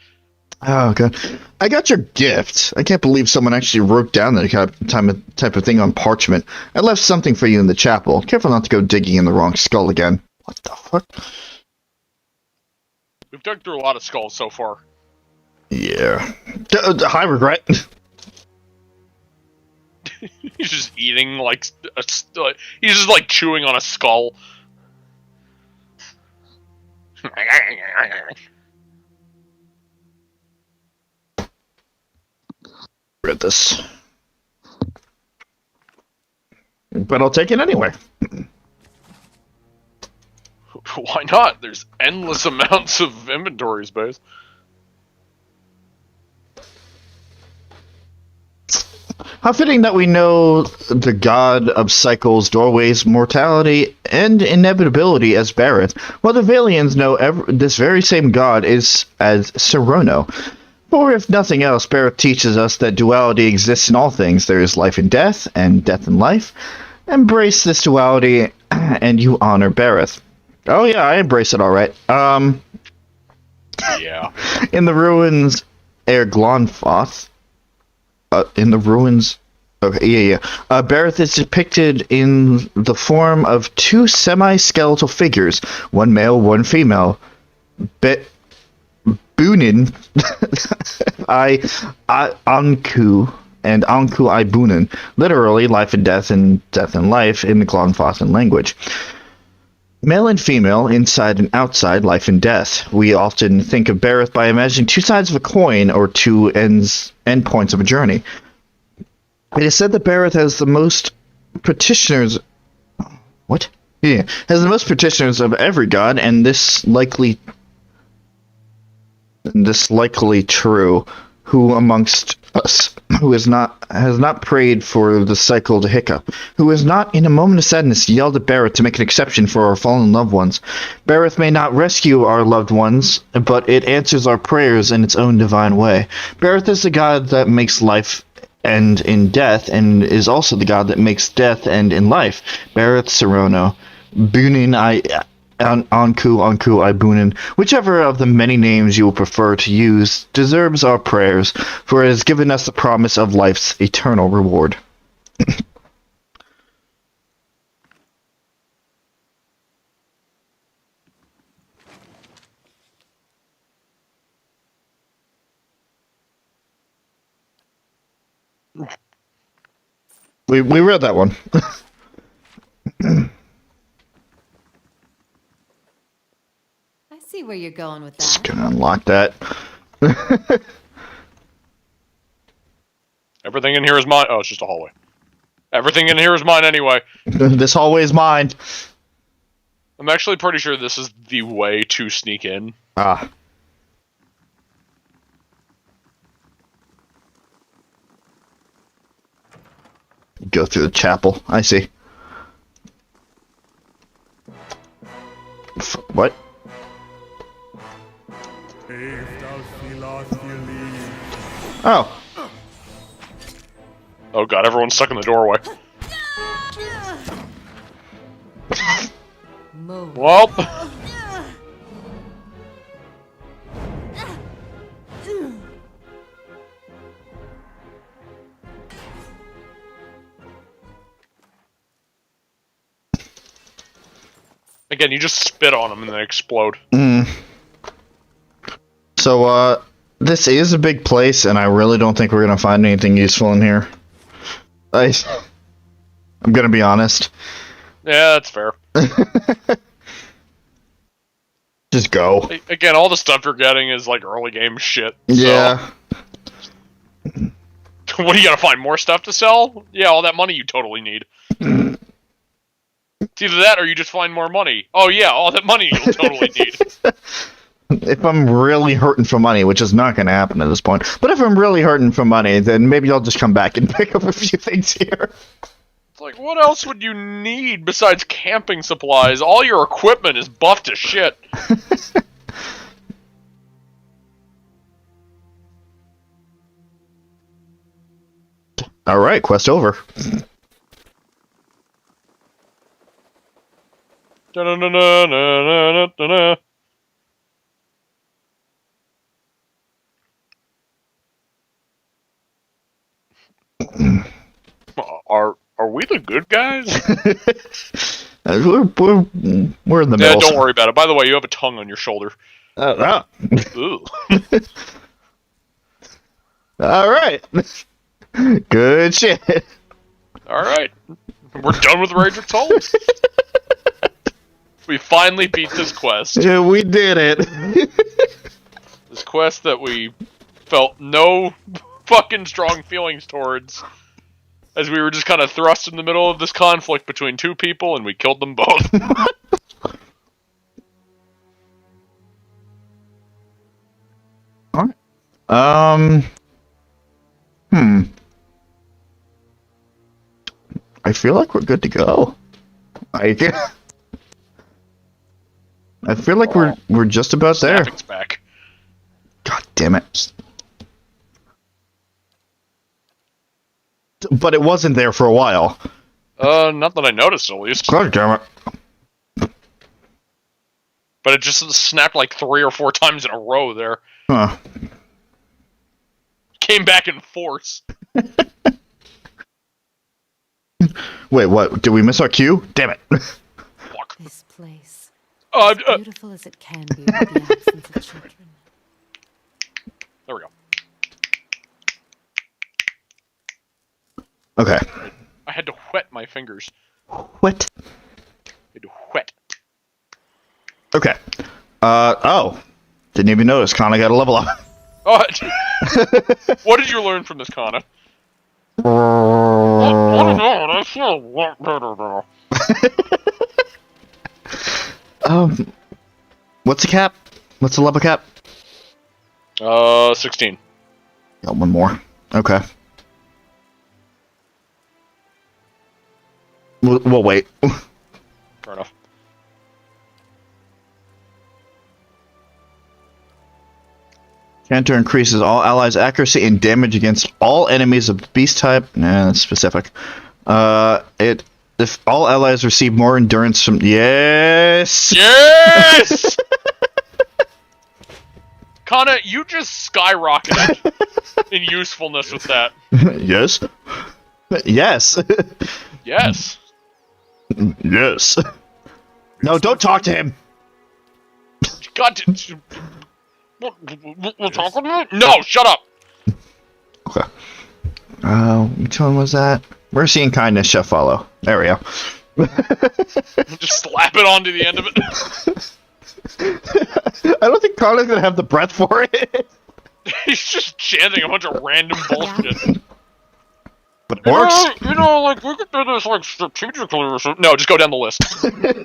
Oh god, I got your gift. I can't believe someone actually wrote down that type of thing on parchment. I left something for you in the chapel. Careful not to go digging in the wrong skull again. What the fuck? We've dug through a lot of skulls so far. Yeah. High regret. He's just eating like he's just like chewing on a skull. Read this. But I'll take it anyway. Why not? There's endless amounts of inventory space. How fitting that we know the god of cycles, doorways, mortality, and inevitability as Bareth, while the Valians know this very same god is as Serono. For if nothing else, Bareth teaches us that duality exists in all things. There is life and death and life. Embrace this duality, and you honor Bareth. Oh yeah, I embrace it all right. Yeah. In the ruins, Glonfoth. In the ruins. Okay, yeah. Bareth is depicted in the form of two semi-skeletal figures, one male, one female. Bunin, Anku, and Anku I Bunin, literally life and death and life in the Glonfothan language. Male and female, inside and outside, life and death. We often think of Bareth by imagining two sides of a coin or two end points of a journey. It is said that Bareth has the most petitioners. What? Yeah, has the most petitioners of every god, and this likely true. Who amongst us has not prayed for the cycle to hiccup? Who has not, in a moment of sadness, yelled at Bareth to make an exception for our fallen loved ones? Bareth may not rescue our loved ones, but it answers our prayers in its own divine way. Bareth is the god that makes life end in death, and is also the god that makes death end in life. Bareth Serono, Bunin Anku, Ibunin, whichever of the many names you will prefer to use, deserves our prayers, for it has given us the promise of life's eternal reward. We read that one. I see where you're going with Just that. gonna unlock that. Everything in here is mine. Oh, it's just a hallway. Everything in here is mine anyway. This hallway is mine. I'm actually pretty sure this is the way to sneak in. Ah. Go through the chapel. I see. What? Oh. Oh god, everyone's stuck in the doorway. Move. Well. Again, you just spit on them and they explode. So, this is a big place, and I really don't think we're gonna find anything useful in here. I'm gonna be honest. Yeah, that's fair. Just go. Again, all the stuff you're getting is like early game shit. Yeah. So. What, are you gonna find more stuff to sell? Yeah, all that money you totally need. It's either that or you just find more money. Oh yeah, all that money you'll totally need. If I'm really hurting for money, which is not going to happen at this point, but if I'm really hurting for money, then maybe I'll just come back and pick up a few things here. It's like, what else would you need besides camping supplies? All your equipment is buffed to shit. Alright, quest over. Da-na-na-na-na-na-na-na. Are we the good guys? we're in the Yeah, middle. don't worry about it. By the way, you have a tongue on your shoulder. Ooh. Alright. Good shit. Alright. We're done with Raedric's Hold. We finally beat this quest. Yeah, we did it. This quest that we felt no fucking strong feelings towards. As we were just kind of thrust in the middle of this conflict between two people, and we killed them both. Alright. I feel like we're good to go. I feel like we're just about there. Snapping's back. God damn it. But it wasn't there for a while. Not that I noticed, at least. God damn it. But it just snapped like 3 or 4 times in a row there. Huh. Came back in force. Wait, what? Did we miss our cue? Damn it. Fuck. This place, Uh, as beautiful as it can be with the absence of children. There we go. Okay. I had to wet my fingers. What? I had to wet. Okay. Oh. Didn't even notice. Kana got a level up. Oh, what did you learn from this, Kana? I don't know, I feel a lot better now. What's the cap? What's the level cap? 16. Got one more. Okay. We'll wait. Fair enough. Canter increases all allies' accuracy and damage against all enemies of beast type. Nah, that's specific. It If all allies receive more endurance from... Yes! Yes! Kana, you just skyrocketed in usefulness with that. Yes? Yes! Yes. Yes. No, don't talk to him! God, we're talking to me? No, shut up! Okay. Which one was that? Mercy and kindness shall follow. There we go. Just slap it onto the end of it. I don't think Connor's gonna have the breath for it. He's just chanting a bunch of random bullshit. But it works. You know, like, we could do this, like, strategically or something. No, just go down the list. Okay.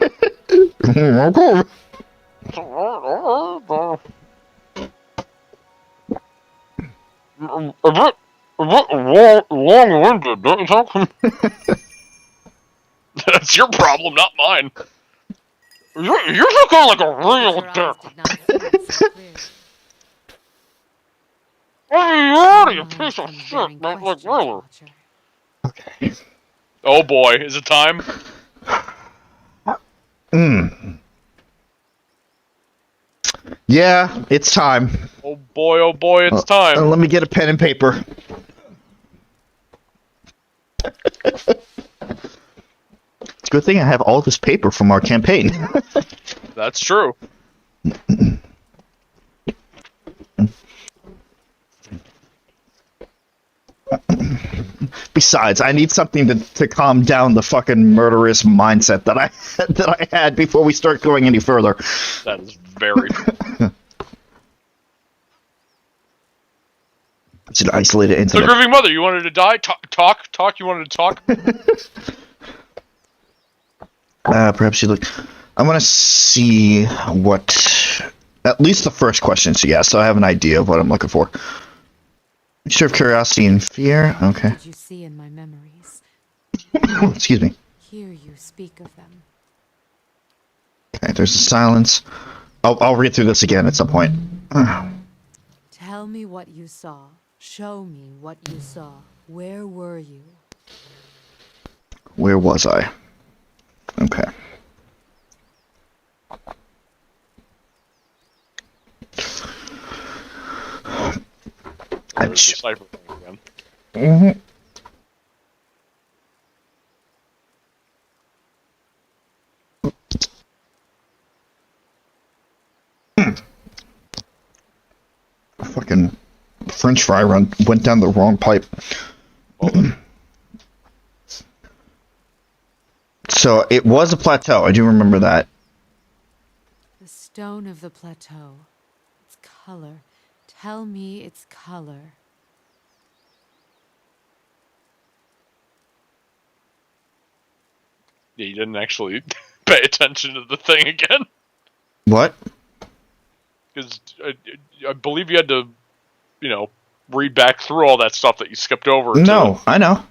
A bit long-winded, don't you think? That's your problem, not mine. You're looking like a real dick. I mean, you're already a piece of shit, but, like, really. Okay. Oh boy, is it time? Yeah, it's time. Oh boy, it's time. Let me get a pen and paper. It's a good thing I have all this paper from our campaign. That's true. Besides, I need something to calm down the fucking murderous mindset that I had before we start going any further. That is very true. It's an isolated So, incident. Grieving Mother, you wanted to die? Talk, you wanted to talk? Perhaps you look... I want to see what... At least the first question she asked, so I have an idea of what I'm looking for. Mixture of curiosity and fear. Okay. Did you see in my memories? Excuse me. Hear you speak of them. Okay, there's a silence. I'll read through this again at some point. Tell me what you saw. Show me what you saw. Where were you? Where was I? Okay. Decipher things again. Fucking French fry run went down the wrong pipe. So it was a plateau. I do remember that. The stone of the plateau. Its color. Tell me its color. Yeah, you didn't actually pay attention to the thing again. What? Because I believe you had to, read back through all that stuff that you skipped over. No, I know.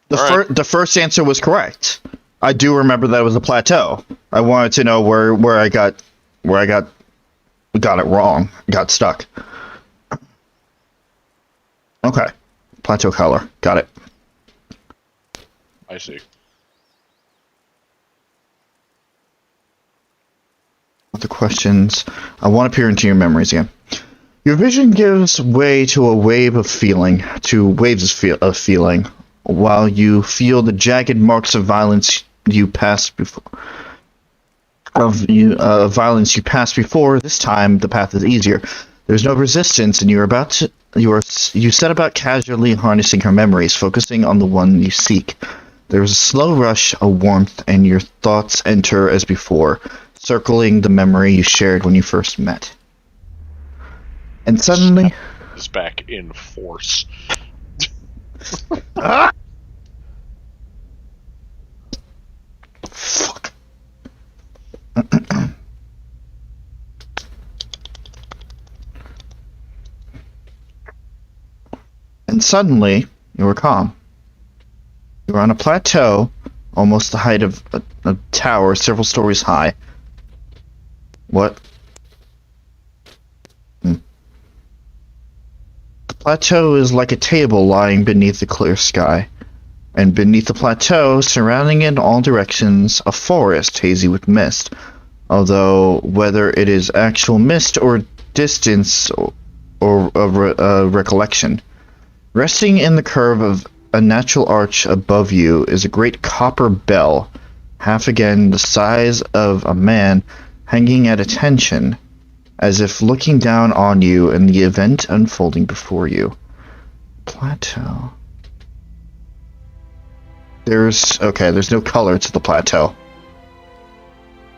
The first answer was correct. I do remember that it was a plateau. I wanted to know where I got it wrong. Got stuck. Okay. Plateau color. Got it. I see. The questions. I want to peer into your memories again. Your vision gives way to waves of feeling, while you feel the jagged marks of violence you passed before. Violence you passed before. This time the path is easier. There's no resistance, and you set about casually harnessing her memories, focusing on the one you seek. There is a slow rush of warmth, and your thoughts enter as before, circling the memory you shared when you first met. And suddenly... is back in force. Fuck. And suddenly, you were calm. You were on a plateau, almost the height of a tower several stories high. What? The plateau is like a table lying beneath the clear sky. And beneath the plateau, surrounding it in all directions, a forest hazy with mist. Although whether it is actual mist or distance or a recollection. Resting in the curve of a natural arch above you is a great copper bell, half again the size of a man, hanging at attention, as if looking down on you and the event unfolding before you. Plateau. There's no color to the plateau.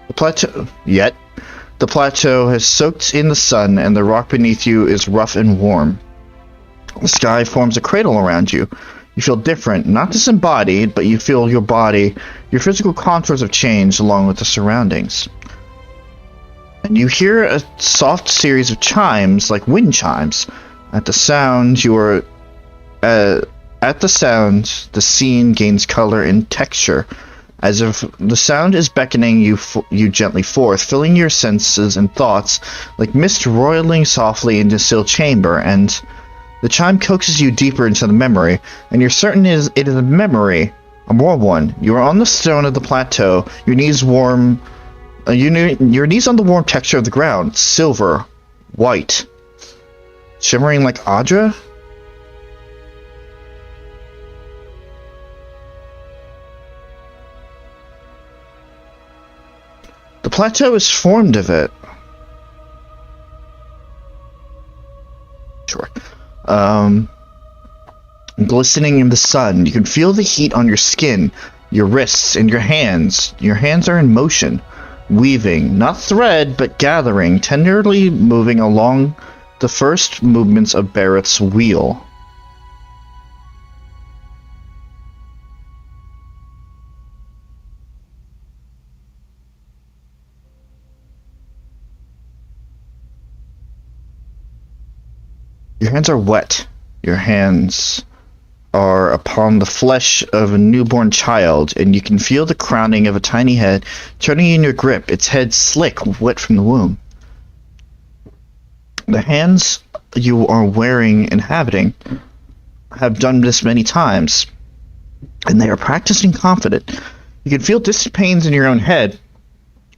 The plateau has soaked in the sun, and the rock beneath you is rough and warm. The sky forms a cradle around you. You feel different, not disembodied, but you feel your body, your physical contours have changed along with the surroundings. And you hear a soft series of chimes, like wind chimes. At the sound, the scene gains color and texture, as if the sound is beckoning you gently forth, filling your senses and thoughts like mist roiling softly into a still chamber, and the chime coaxes you deeper into the memory, and you're certain it is a memory, a warm one. You are on the stone of the plateau, your knees on the warm texture of the ground, silver, white, shimmering like Audra? The plateau is formed of it. Sure. Glistening in the sun. You can feel the heat on your skin, your wrists, and your hands. Your hands are in motion, weaving, not thread, but gathering, tenderly moving along the first movements of Barrett's wheel. Your hands are wet. Your hands are upon the flesh of a newborn child, and you can feel the crowning of a tiny head turning in your grip, its head slick, wet from the womb. The hands you are wearing and inhabiting have done this many times, and they are practiced and confident. You can feel distant pains in your own head.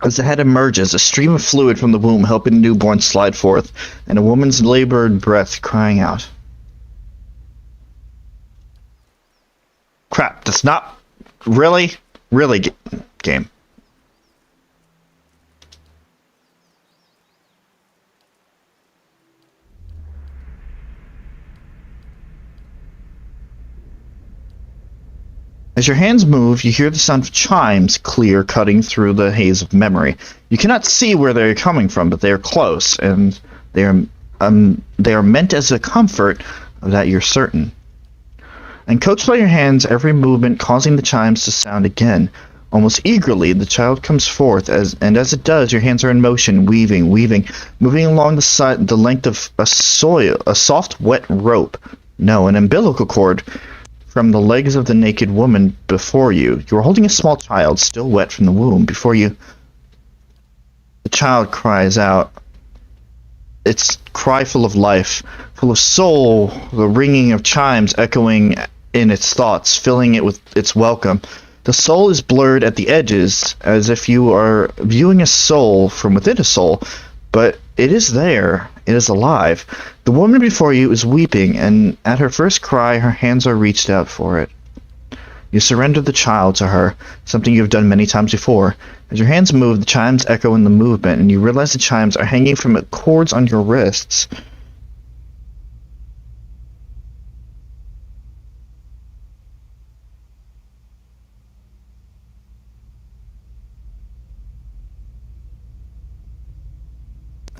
As the head emerges, a stream of fluid from the womb helping the newborn slide forth, and a woman's labored breath crying out. Crap, that's not really game. As your hands move, you hear the sound of chimes clear cutting through the haze of memory. You cannot see where they are coming from, but they are close, and they are meant as a comfort of that you're certain. And coached by your hands, every movement causing the chimes to sound again. Almost eagerly, the child comes forth, as it does, your hands are in motion, weaving, moving along the length of a soft, wet rope. No, an umbilical cord. From the legs of the naked woman before you. You are holding a small child, still wet from the womb. Before you, the child cries out. Its cry full of life, full of soul, the ringing of chimes echoing in its thoughts, filling it with its welcome. The soul is blurred at the edges, as if you are viewing a soul from within a soul, but it is there. It is alive. The woman before you is weeping, and at her first cry, her hands are reached out for it. You surrender the child to her, something you have done many times before. As your hands move, the chimes echo in the movement, and you realize the chimes are hanging from cords on your wrists.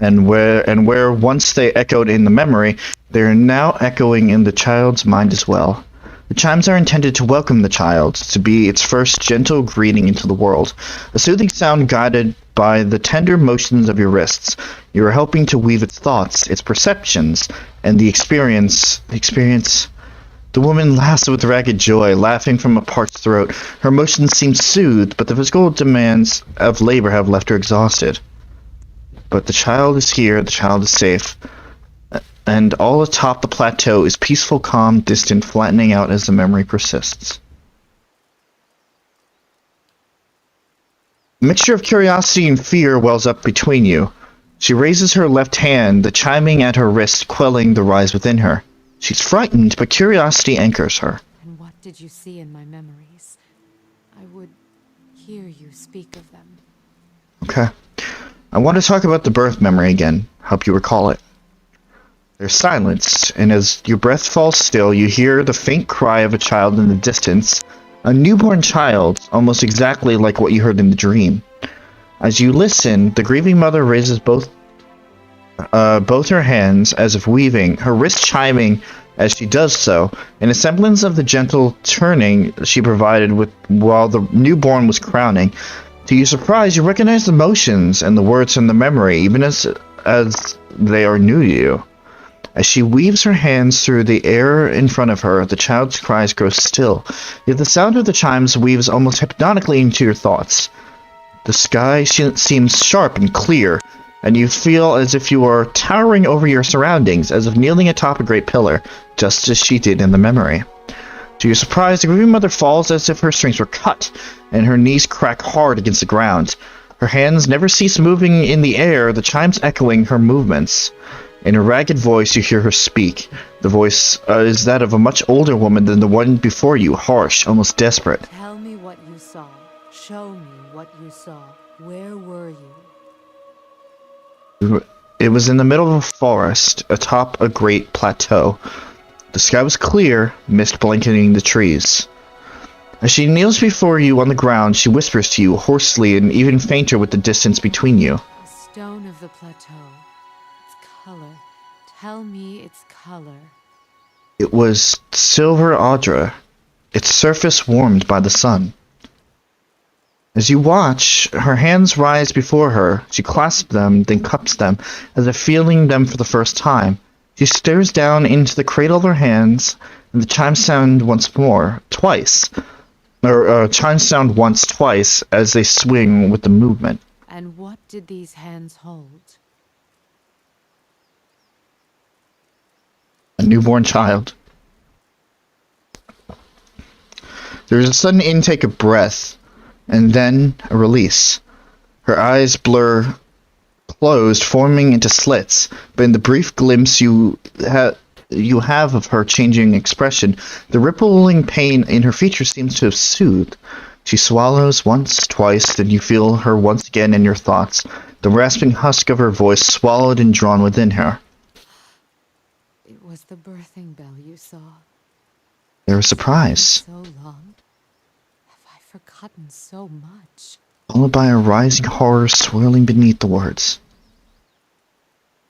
And where once they echoed in the memory, they are now echoing in the child's mind as well. The chimes are intended to welcome the child, to be its first gentle greeting into the world. A soothing sound guided by the tender motions of your wrists. You are helping to weave its thoughts, its perceptions, and the experience. The woman laughs with ragged joy, laughing from a parched throat. Her emotions seem soothed, but the physical demands of labor have left her exhausted. But the child is here, the child is safe, and all atop the plateau is peaceful, calm, distant, flattening out as the memory persists. A mixture of curiosity and fear wells up between you. She raises her left hand, the chiming at her wrist quelling the rise within her. She's frightened, but curiosity anchors her. And what did you see in my memories? I would hear you speak of them. Okay. I want to talk about the birth memory again, help you recall it. There's silence, and as your breath falls still, you hear the faint cry of a child in the distance. A newborn child, almost exactly like what you heard in the dream. As you listen, the grieving mother raises both her hands as if weaving, her wrist chiming as she does so, in a semblance of the gentle turning she provided with while the newborn was crowning. To your surprise, you recognize the motions and the words from the memory, even as they are new to you. As she weaves her hands through the air in front of her, the child's cries grow still, yet the sound of the chimes weaves almost hypnotically into your thoughts. The sky seems sharp and clear, and you feel as if you are towering over your surroundings, as if kneeling atop a great pillar, just as she did in the memory. To your surprise, the grieving mother falls as if her strings were cut, and her knees crack hard against the ground. Her hands never cease moving in the air, the chimes echoing her movements. In a ragged voice, you hear her speak. The voice is that of a much older woman than the one before you, harsh, almost desperate. Tell me what you saw. Show me what you saw. Where were you? It was in the middle of a forest, atop a great plateau. The sky was clear, mist blanketing the trees. As she kneels before you on the ground, she whispers to you, hoarsely and even fainter with the distance between you. The stone of the plateau. Its color. Tell me its color. It was silver Audra, its surface warmed by the sun. As you watch, her hands rise before her. She clasps them, then cups them, as if feeling them for the first time. She stares down into the cradle of her hands, and the chimes sound once more, twice. Chimes sound once, twice, as they swing with the movement. And what did these hands hold? A newborn child. There is a sudden intake of breath, and then a release. Her eyes blur closed, forming into slits, but in the brief glimpse you have of her changing expression, the rippling pain in her features seems to have soothed. She swallows once, twice, then you feel her once again in your thoughts, the rasping husk of her voice swallowed and drawn within her. It was the birthing bell you saw. They were surprised, So long. Have I forgotten so much? followed by a rising horror swirling beneath the words.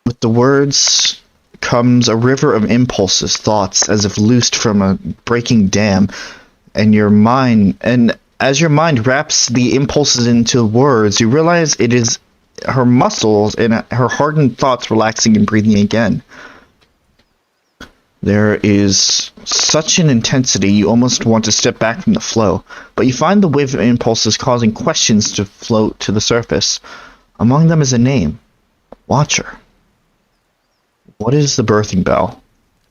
With the words comes a river of impulses, thoughts, as if loosed from a breaking dam, and as your mind wraps the impulses into words, you realize it is her muscles and her hardened thoughts relaxing and breathing again. There is such an intensity you almost want to step back from the flow, but you find the wave of impulses causing questions to float to the surface. Among them is a name, Watcher. What is the birthing bell?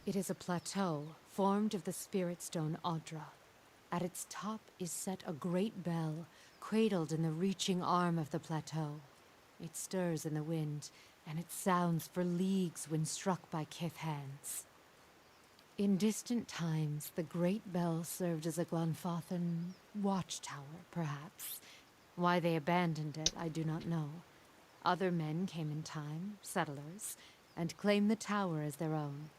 It is a plateau formed of the spirit stone Audra. At its top is set a great bell, cradled in the reaching arm of the plateau. It stirs in the wind, and it sounds for leagues when struck by kith hands. In distant times, the great bell served as a Glanfathan watchtower, perhaps. Why they abandoned it, I do not know. Other men came in time, settlers, and claimed the tower as their own.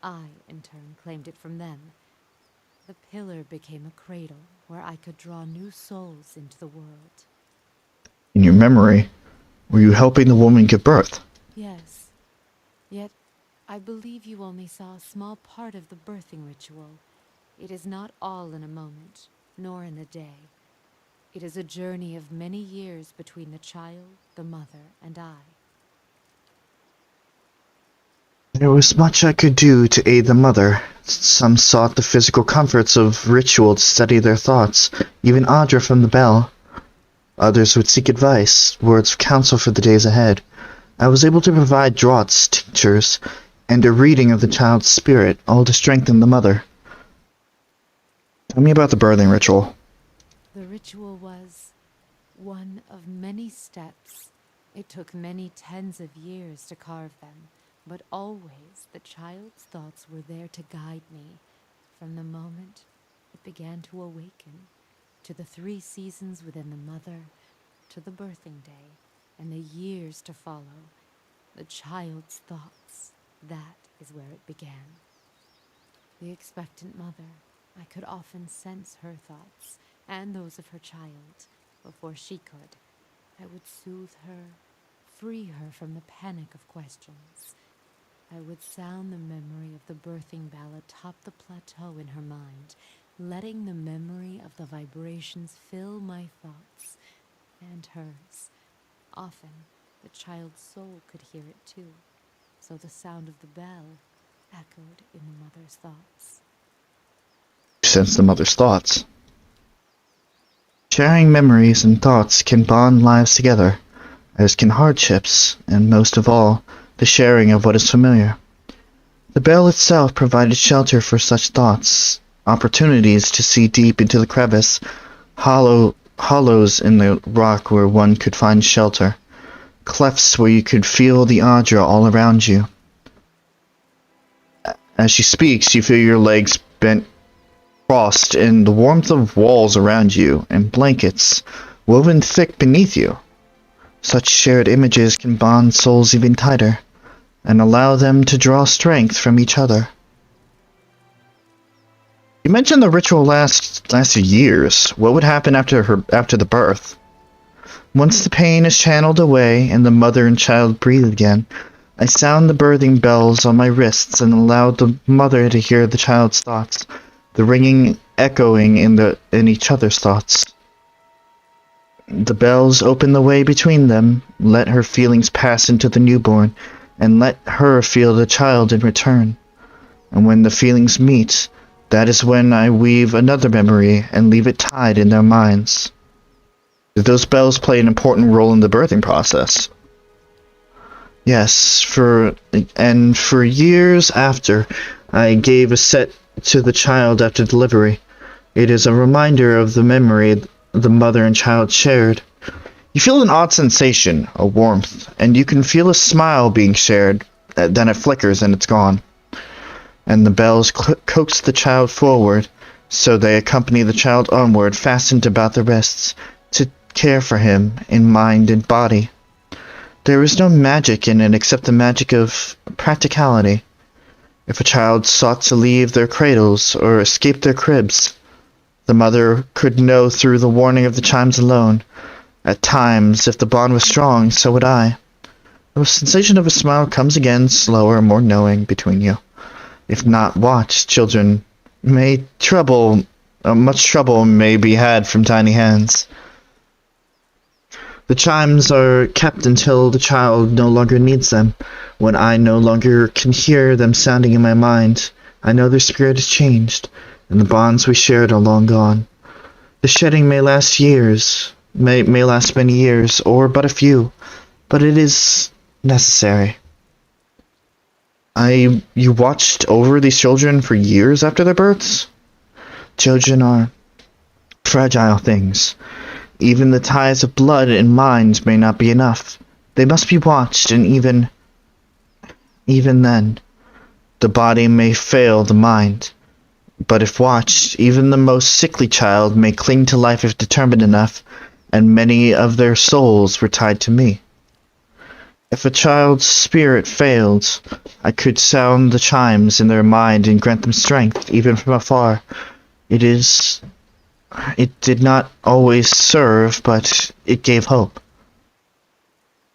I, in turn, claimed it from them. The pillar became a cradle where I could draw new souls into the world. In your memory, were you helping the woman give birth? Yes. Yet, I believe you only saw a small part of the birthing ritual. It is not all in a moment, nor in a day. It is a journey of many years between the child, the mother, and I. There was much I could do to aid the mother. Some sought the physical comforts of ritual to steady their thoughts, even Audra from the bell. Others would seek advice, words of counsel for the days ahead. I was able to provide draughts, tinctures, and a reading of the child's spirit, all to strengthen the mother. Tell me about the birthing ritual. The ritual was One of many steps. It took many tens of years to carve them, but always the child's thoughts were there to guide me, from the moment it began to awaken, to the 3 seasons within the mother, to the birthing day, and the years to follow. The child's thoughts, that is where it began. The expectant mother, I could often sense her thoughts, and those of her child, before she could. I would soothe her, free her from the panic of questions. I would sound the memory of the birthing bell atop the plateau in her mind, letting the memory of the vibrations fill my thoughts and hers. Often, the child's soul could hear it too, so the sound of the bell echoed in the mother's thoughts. Sense the mother's thoughts. Sharing memories and thoughts can bond lives together, as can hardships, and most of all, the sharing of what is familiar. The bell itself provided shelter for such thoughts, opportunities to see deep into the crevice, hollows in the rock where one could find shelter, clefts where you could feel the Audra all around you. As she speaks, you feel your legs bent crossed in the warmth of walls around you and blankets woven thick beneath you. Such shared images can bond souls even tighter and allow them to draw strength from each other. You mentioned the ritual lasted years. What would happen after the birth? Once the pain is channeled away and the mother and child breathe again, I sound the birthing bells on my wrists and allow the mother to hear the child's thoughts, the ringing echoing in each other's thoughts. The bells open the way between them, let her feelings pass into the newborn, and let her feel the child in return. And when the feelings meet, that is when I weave another memory and leave it tied in their minds. Those bells play an important role in the birthing process. Yes, for years after I gave a set to the child after delivery, it is a reminder of the memory the mother and child shared. You feel an odd sensation, a warmth, and you can feel a smile being shared, then it flickers and it's gone. And the bells coax the child forward, so they accompany the child onward, fastened about the wrists, to care for him in mind and body. There is no magic in it except the magic of practicality. If a child sought to leave their cradles or escape their cribs, the mother could know through the warning of the chimes alone. At times, if the bond was strong, so would I. The sensation of a smile comes again, slower, more knowing between you. If not watched, children much trouble may be had from tiny hands. The chimes are kept until the child no longer needs them. When I no longer can hear them sounding in my mind, I know their spirit has changed, and the bonds we shared are long gone. The shedding may last years, may last many years, or but a few, but it is necessary. You watched over these children for years after their births? Children are fragile things. Even the ties of blood and mind may not be enough. They must be watched, and even then, the body may fail the mind. But if watched, even the most sickly child may cling to life if determined enough, and many of their souls were tied to me. If a child's spirit failed, I could sound the chimes in their mind and grant them strength, even from afar. It did not always serve, but it gave hope.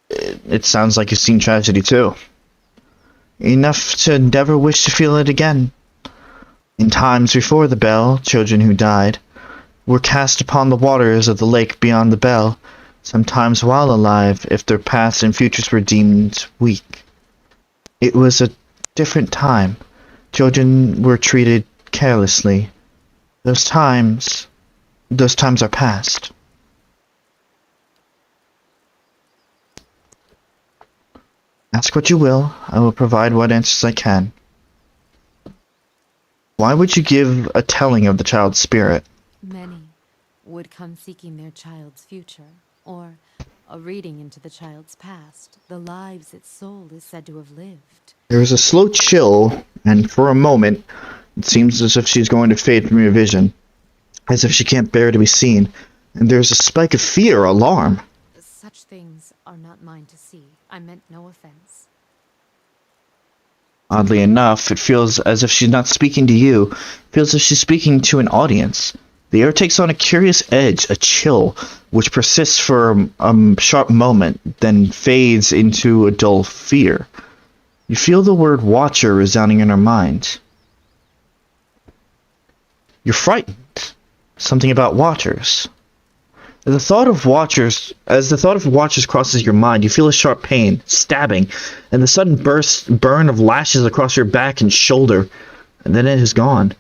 It sounds like you've seen tragedy too. Enough to never wish to feel it again. In times before the bell, children who died were cast upon the waters of the lake beyond the bell, sometimes while alive, if their pasts and futures were deemed weak. It was a different time. Children were treated carelessly. Those times are past. Ask what you will. I will provide what answers I can. Why would you give a telling of the child's spirit? Many would come seeking their child's future, or a reading into the child's past, the lives its soul is said to have lived. There is a slow chill, and for a moment, it seems as if she's going to fade from your vision, as if she can't bear to be seen, and there's a spike of fear or alarm. Such things are not mine to see. I meant no offense. Oddly enough, it feels as if she's not speaking to you. It feels as if she's speaking to an audience. The air takes on a curious edge, a chill, which persists for a sharp moment, then fades into a dull fear. You feel the word Watcher resounding in her mind. You're frightened. Something about Watchers. As the thought of Watchers crosses your mind, you feel a sharp pain, stabbing, and the sudden burn of lashes across your back and shoulder, and then it is gone.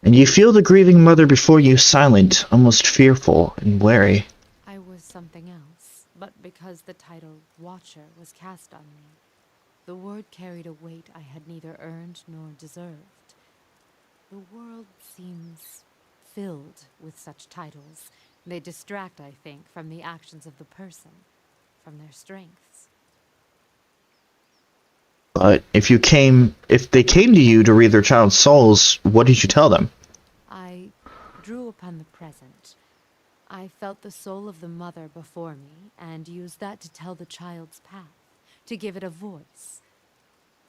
And you feel the grieving mother before you, silent, almost fearful and wary. I was something else, but because the title Watcher was cast on me, the word carried a weight I had neither earned nor deserved. The world seems filled with such titles. They distract, I think, from the actions of the person, from their strengths. But if they came to you to read their child's souls, what did you tell them? I drew upon the present. I felt the soul of the mother before me, and used that to tell the child's path, to give it a voice.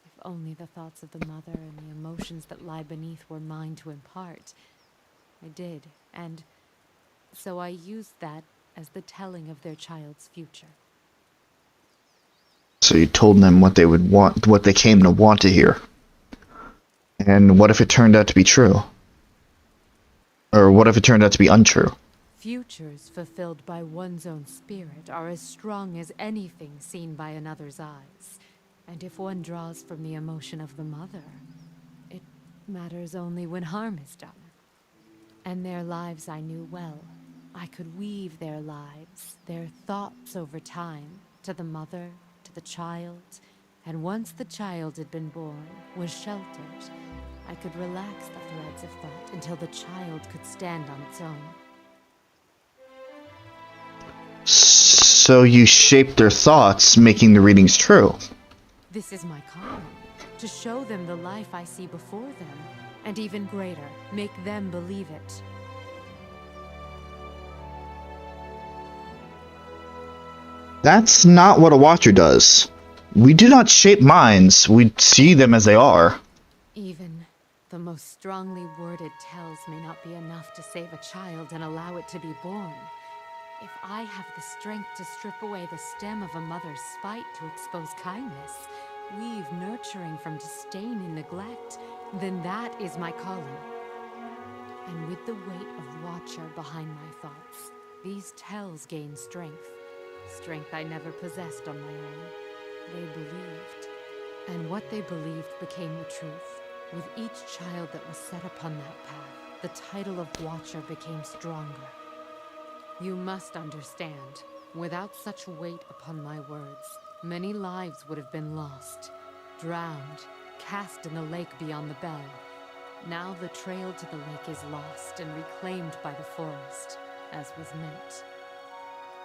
If only the thoughts of the mother and the emotions that lie beneath were mine to impart. I did, and so I used that as the telling of their child's future. So you told them what they would want, what they came to want to hear. And what if it turned out to be true? Or what if it turned out to be untrue? Futures fulfilled by one's own spirit are as strong as anything seen by another's eyes. And if one draws from the emotion of the mother, it matters only when harm is done. And their lives I knew well. I could weave their lives, their thoughts over time, to the mother, to the child, and once the child had been born, was sheltered, I could relax the threads of thought until the child could stand on its own. So you shaped their thoughts, making the readings true. This is my calling, to show them the life I see before them, and even greater, make them believe it. That's not what a Watcher does. We do not shape minds, we see them as they are. Even the most strongly worded tells may not be enough to save a child and allow it to be born. If I have the strength to strip away the stem of a mother's spite to expose kindness, weave nurturing from disdain and neglect, then that is my calling. And with the weight of Watcher behind my thoughts, these tells gain strength. Strength I never possessed on my own. They believed. And what they believed became the truth. With each child that was set upon that path, the title of Watcher became stronger. You must understand, without such weight upon my words, many lives would have been lost, drowned, cast in the lake beyond the bell. Now the trail to the lake is lost and reclaimed by the forest, as was meant.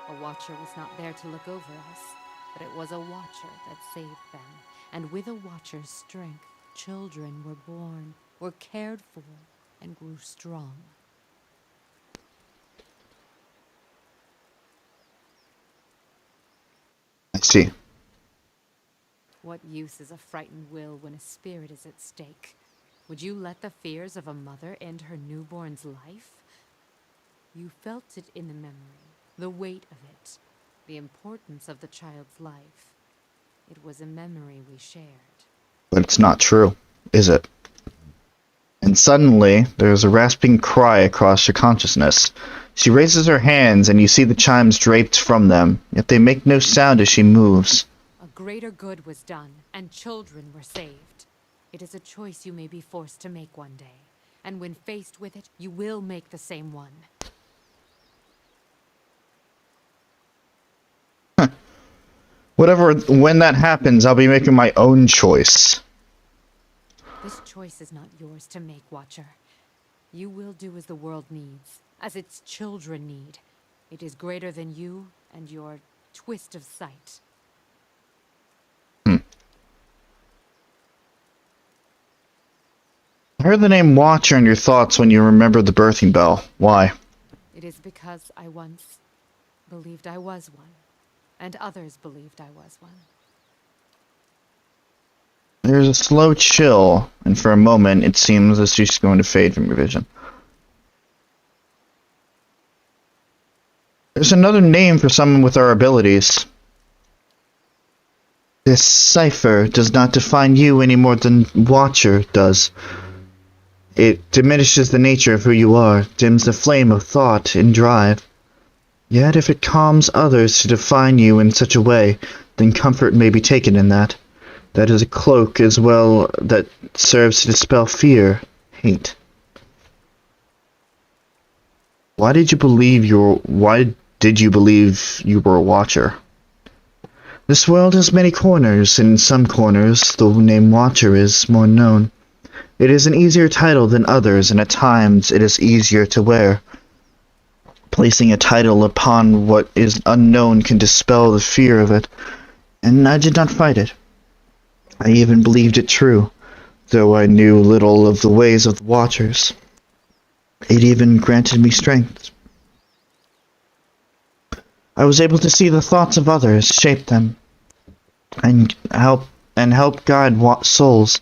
A Watcher was not there to look over us, but it was a Watcher that saved them. And with a Watcher's strength, children were born, were cared for, and grew strong. I see. What use is a frightened will when a spirit is at stake? Would you let the fears of a mother end her newborn's life? You felt it in the memory, the weight of it, the importance of the child's life. It was a memory we shared. But it's not true, is it? And suddenly, there's a rasping cry across your consciousness. She raises her hands, and you see the chimes draped from them, yet they make no sound as she moves. A greater good was done, and children were saved. It is a choice you may be forced to make one day, and when faced with it, you will make the same one. When that happens, I'll be making my own choice. This choice is not yours to make, Watcher. You will do as the world needs, as its children need. It is greater than you, and your twist of sight. I heard the name Watcher in your thoughts when you remembered the birthing bell. Why? It is because I once believed I was one, and others believed I was one. There's a slow chill, and for a moment it seems as she's going to fade from your vision. There's another name for someone with our abilities. This cipher does not define you any more than Watcher does. It diminishes the nature of who you are, dims the flame of thought and drive. Yet if it calms others to define you in such a way, then comfort may be taken in that. That is a cloak as well that serves to dispel fear, hate. Why did you believe you were a Watcher? This world has many corners, and in some corners the name Watcher is more known. It is an easier title than others, and at times it is easier to wear. Placing a title upon what is unknown can dispel the fear of it, and I did not fight it. I even believed it true, though I knew little of the ways of the Watchers. It even granted me strength. I was able to see the thoughts of others, shape them, and help guide souls.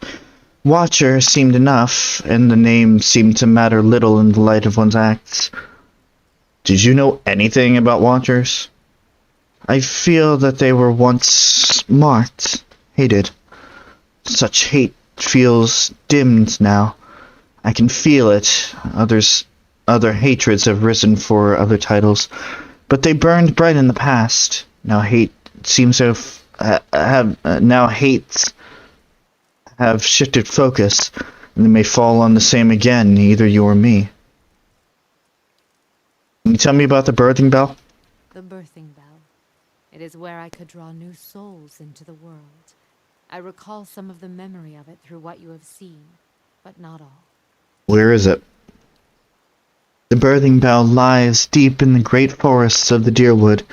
Watcher seemed enough, and the name seemed to matter little in the light of one's acts. Did you know anything about Watchers? I feel that they were once marked, hated. Such hate feels dimmed now. I can feel it. Other hatreds have risen for other titles, but they burned bright in the past. Now hate seems to have shifted focus, and they may fall on the same again, either you or me. Can you tell me about the birthing bell? The birthing bell. It is where I could draw new souls into the world. I recall some of the memory of it through what you have seen, but not all. Where is it? The birthing bell lies deep in the great forests of the Deerwood,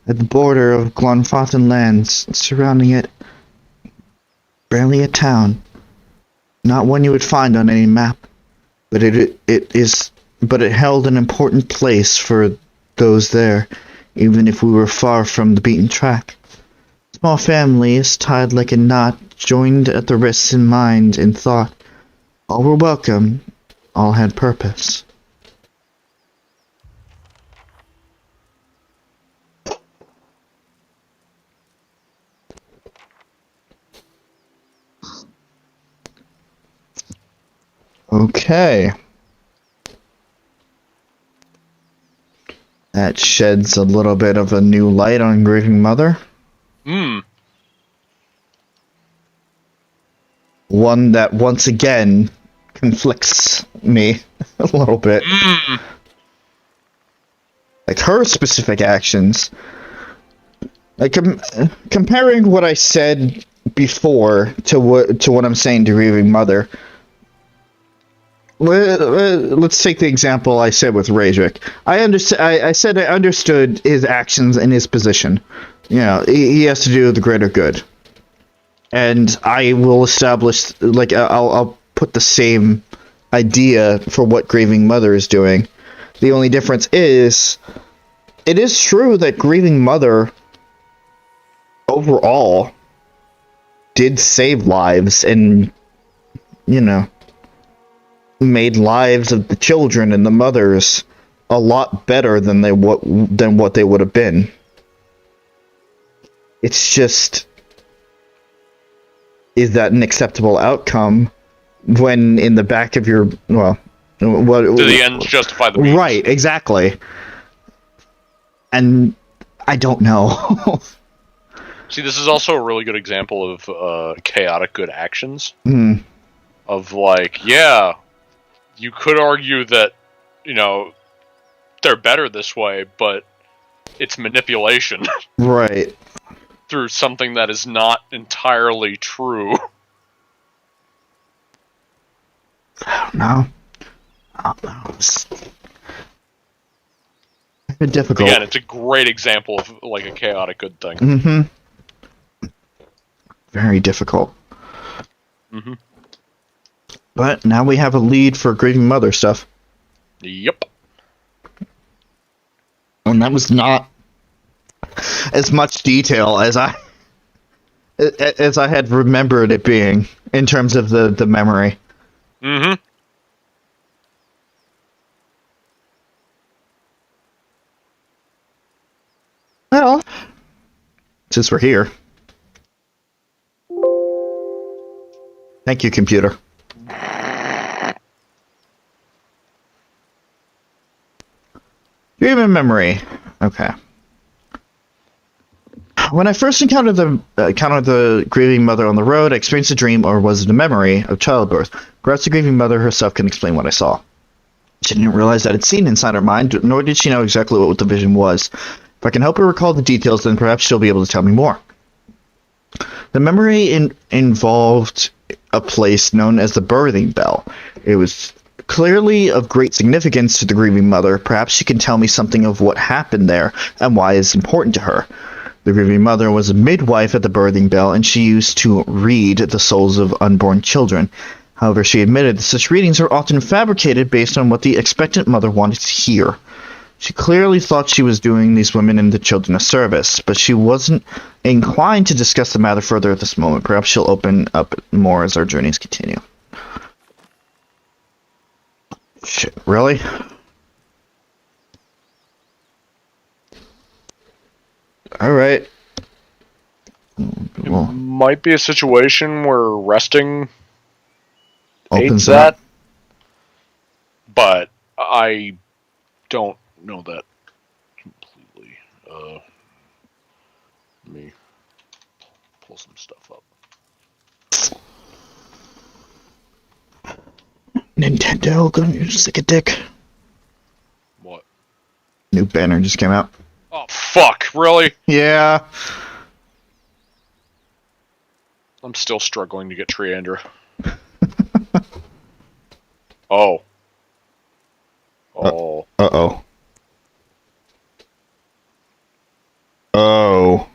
at the border of Glonfothan lands. Surrounding it, barely a town, not one you would find on any map, but it held an important place for those there, even if we were far from the beaten track. Small families, tied like a knot, joined at the wrists in mind and thought. All were welcome, all had purpose. Okay. That sheds a little bit of a new light on Grieving Mother. One that once again conflicts me a little bit. Like her specific actions. Like comparing what I said before to what I'm saying to Grieving Mother. Let's take the example I said with Raedric. I said I understood his actions and his position. You know, he has to do the greater good. And I will establish, like, I'll put the same idea for what Grieving Mother is doing. The only difference is, it is true that Grieving Mother, overall, did save lives and, you know, made lives of the children and the mothers a lot better than what they would have been. It's just, is that an acceptable outcome when in the back of your, well, what do the ends justify the means? Right, exactly. And I don't know. See, this is also a really good example of chaotic good actions. Of like, yeah, you could argue that, you know, they're better this way, but it's manipulation. Right. Through something that is not entirely true. I don't know. Been difficult. Again, it's a great example of like a chaotic good thing. Mm-hmm. Very difficult. Mm-hmm. But now we have a lead for Grieving Mother stuff. Yep. And that was not as much detail as I had remembered it being in terms of the memory. Mm-hmm. Well, since we're here. Thank you, computer. Dream in memory. Okay. When I first encountered the grieving mother on the road, I experienced a dream, or was it a memory, of childbirth. Perhaps the grieving mother herself can explain what I saw. She didn't realize that I'd seen inside her mind, nor did she know exactly what the vision was. If I can help her recall the details, then perhaps she'll be able to tell me more. The memory involved a place known as the Birthing Bell. It was clearly of great significance to the grieving mother. Perhaps she can tell me something of what happened there and why it's important to her. The grieving mother was a midwife at the Birthing Bell, and she used to read the souls of unborn children. However, she admitted that such readings are often fabricated based on what the expectant mother wanted to hear. She clearly thought she was doing these women and the children a service, but she wasn't inclined to discuss the matter further at this moment. Perhaps she'll open up more as our journeys continue. Shit, really? Alright. It might be a situation where resting Opens aids that, but I don't know that completely. Let me pull some stuff up. Nintendo, gonna stick a dick. What? New banner just came out. Oh, fuck, really? Yeah. I'm still struggling to get Triandra. Oh. Oh. Uh-oh. Oh.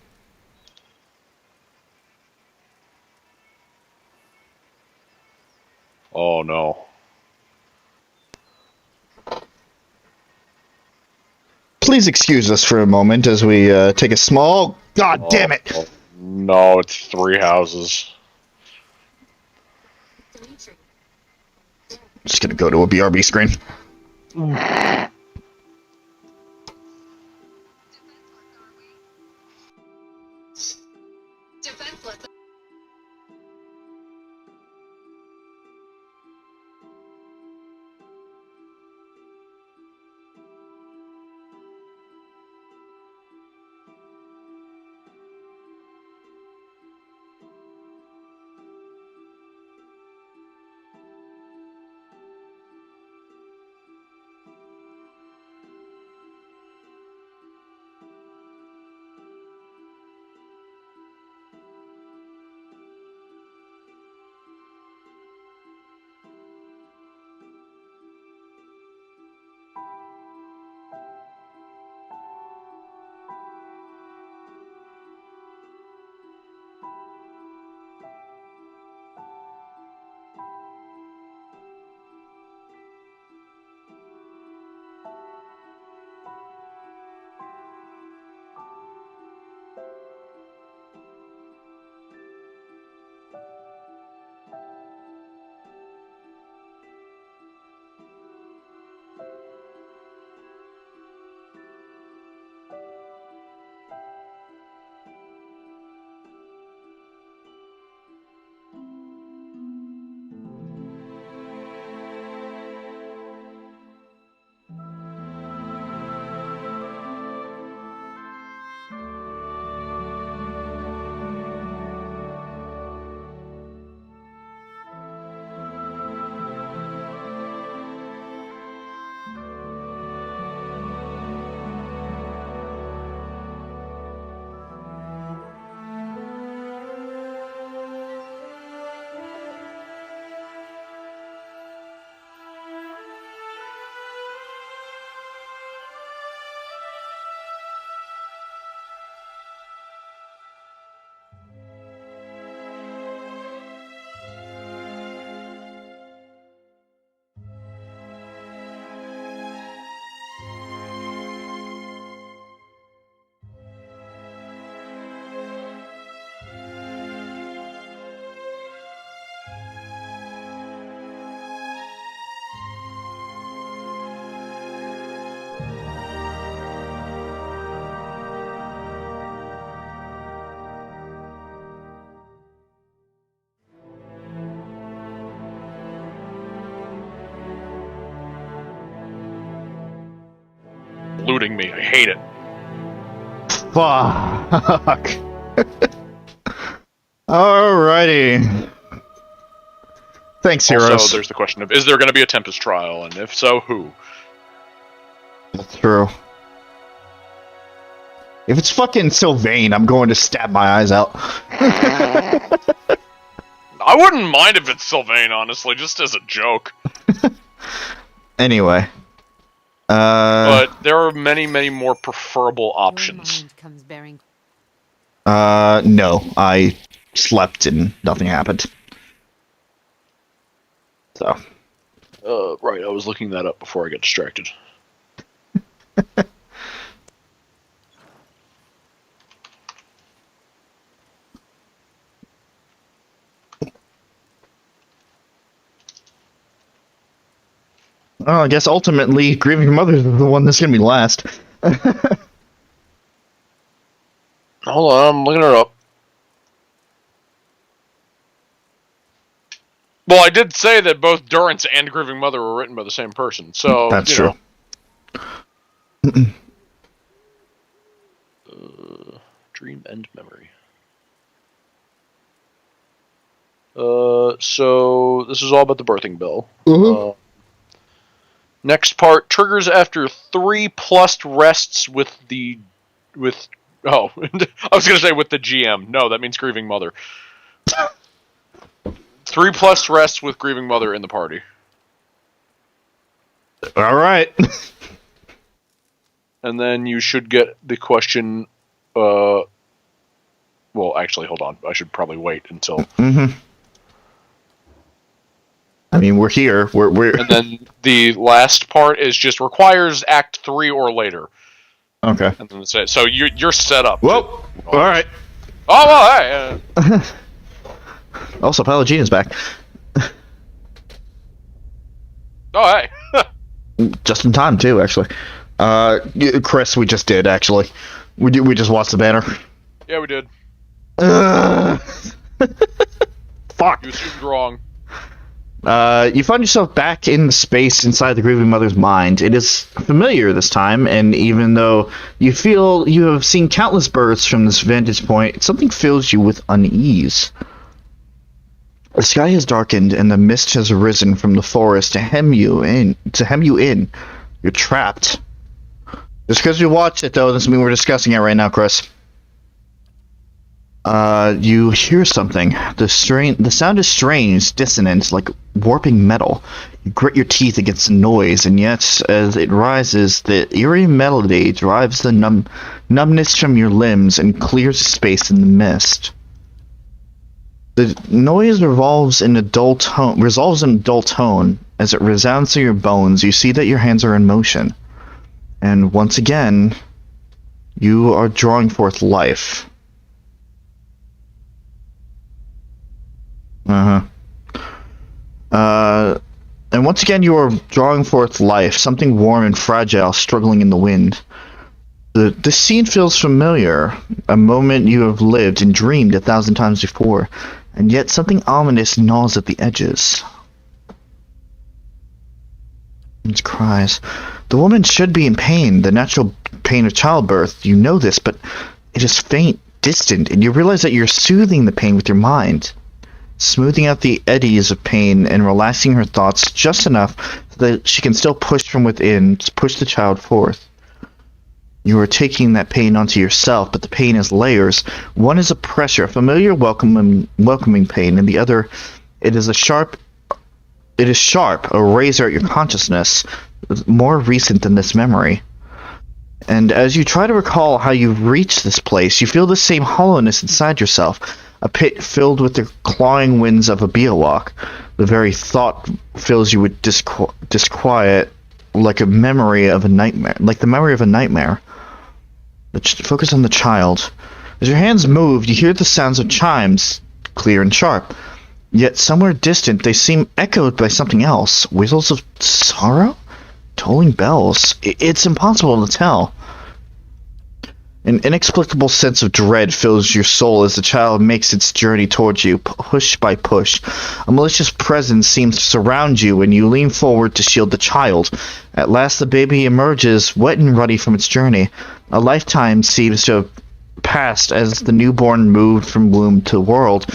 Oh, no. Please excuse us for a moment as we take a small... God damn it! Oh, no, it's 3 houses. Just gonna go to a BRB screen. looting me. I hate it. Fuck. Alrighty. Thanks, heroes. Also, there's the question of, is there going to be a Tempest trial? And if so, who? That's true. If it's fucking Sylvain, I'm going to stab my eyes out. I wouldn't mind if it's Sylvain, honestly, just as a joke. Anyway. But there are many, many more preferable options. Comes bearing... No. I slept and nothing happened. So. Right, I was looking that up before I got distracted. Well, I guess ultimately, Grieving Mother is the one that's gonna be last. Hold on, I'm looking it up. Well, I did say that both Durance and Grieving Mother were written by the same person, so... That's true. Dream and memory. So, this is all about the birthing bell. Mm-hmm. Next part, triggers after 3+ rests with the... Oh, I was going to say with the GM. No, that means Grieving Mother. 3+ rests with Grieving Mother in the party. Alright. And then you should get the question... Well, actually, hold on. I should probably wait until... Mm-hmm. I mean, we're here. We're... And then the last part is just requires Act 3 or later. Okay. And then so you're set up. Whoa! Alright. Oh, well, hey! Also, Pallegina's back. Oh, hey! Just in time, too, actually. Chris, we just did, actually. We just watched the banner. Yeah, we did. Fuck. You assumed wrong. You find yourself back in the space inside the Grieving Mother's mind. It is familiar this time, and even though you feel you have seen countless births from this vantage point, something fills you with unease. The sky has darkened, and the mist has arisen from the forest to hem you in. You're trapped. Just because you watched it, though, doesn't mean we're discussing it right now, Chris. You hear something. The sound is strange, dissonant, like warping metal. You grit your teeth against the noise, and yet, as it rises, the eerie melody drives the numbness from your limbs and clears space in the mist. The noise resolves in a dull tone as it resounds through your bones. You see that your hands are in motion. And once again, you are drawing forth life. And once again you are drawing forth life, something warm and fragile struggling in the wind. This scene feels familiar, a moment you have lived and dreamed 1,000 times before, and yet something ominous gnaws at the edges. It cries. The woman should be in pain, the natural pain of childbirth. You know this, but it is faint, distant, and you realize that you're soothing the pain with your mind, smoothing out the eddies of pain and relaxing her thoughts just enough so that she can still push from within, push the child forth. You are taking that pain onto yourself, but the pain has layers. One is a pressure, a familiar welcoming pain, and the other, it is sharp, a razor at your consciousness, more recent than this memory. And as you try to recall how you reached this place, you feel the same hollowness inside yourself, a pit filled with the clawing winds of a Biowak. The very thought fills you with disquiet, like the memory of a nightmare. Focus on the child. As your hands move, you hear the sounds of chimes, clear and sharp. Yet somewhere distant, they seem echoed by something else. Whistles of sorrow? Tolling bells. It's impossible to tell. An inexplicable sense of dread fills your soul as the child makes its journey towards you, push by push. A malicious presence seems to surround you, and you lean forward to shield the child. At last the baby emerges, wet and ruddy from its journey. A lifetime seems to have passed as the newborn moved from womb to world,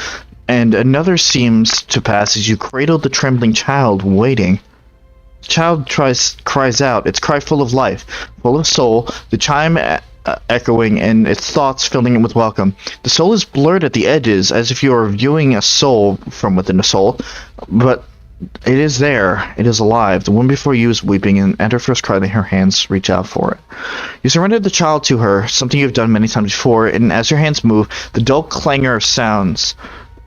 and another seems to pass as you cradle the trembling child, waiting. The child cries out, its cry full of life, full of soul, the chime echoing and its thoughts filling it with welcome. The soul is blurred at the edges, as if you are viewing a soul from within a soul, but it is there. It is alive. The woman before you is weeping, and at her first cry, her hands reach out for it. You surrender the child to her, something you've done many times before, and as your hands move, the dull clangor sounds,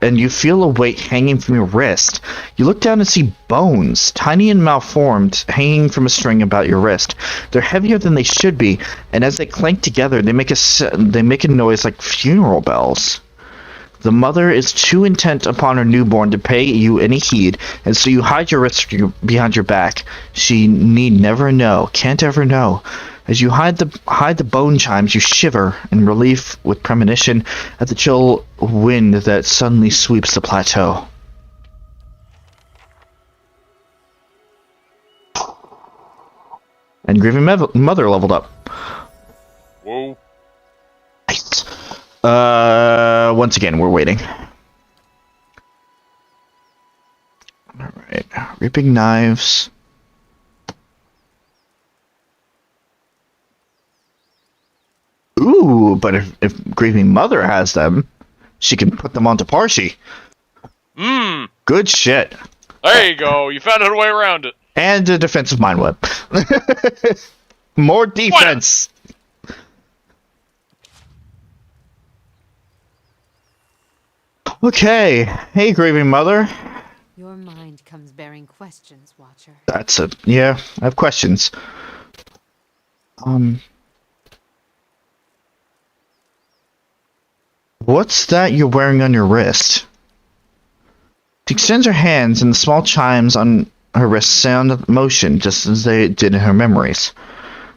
and you feel a weight hanging from your wrist. You look down and see bones, tiny and malformed, hanging from a string about your wrist. They're heavier than they should be, and as they clank together, they make a noise like funeral bells. The mother is too intent upon her newborn to pay you any heed, and so you hide your wrist behind your back. She need never know, can't ever know. As you hide the bone chimes, you shiver in relief with premonition at the chill wind that suddenly sweeps the plateau. And Grieving Mother leveled up. Whoa. Nice. Once again, we're waiting. Alright. Ripping knives. Ooh, but if Grieving Mother has them, she can put them onto Parshi. Good shit. There you go. You found a way around it. And a defensive mind web. More defense. Okay. Hey, Grieving Mother. Your mind comes bearing questions, Watcher. Yeah, I have questions. What's that you're wearing on your wrist? She extends her hands, and the small chimes on her wrist sound motion just as they did in her memories.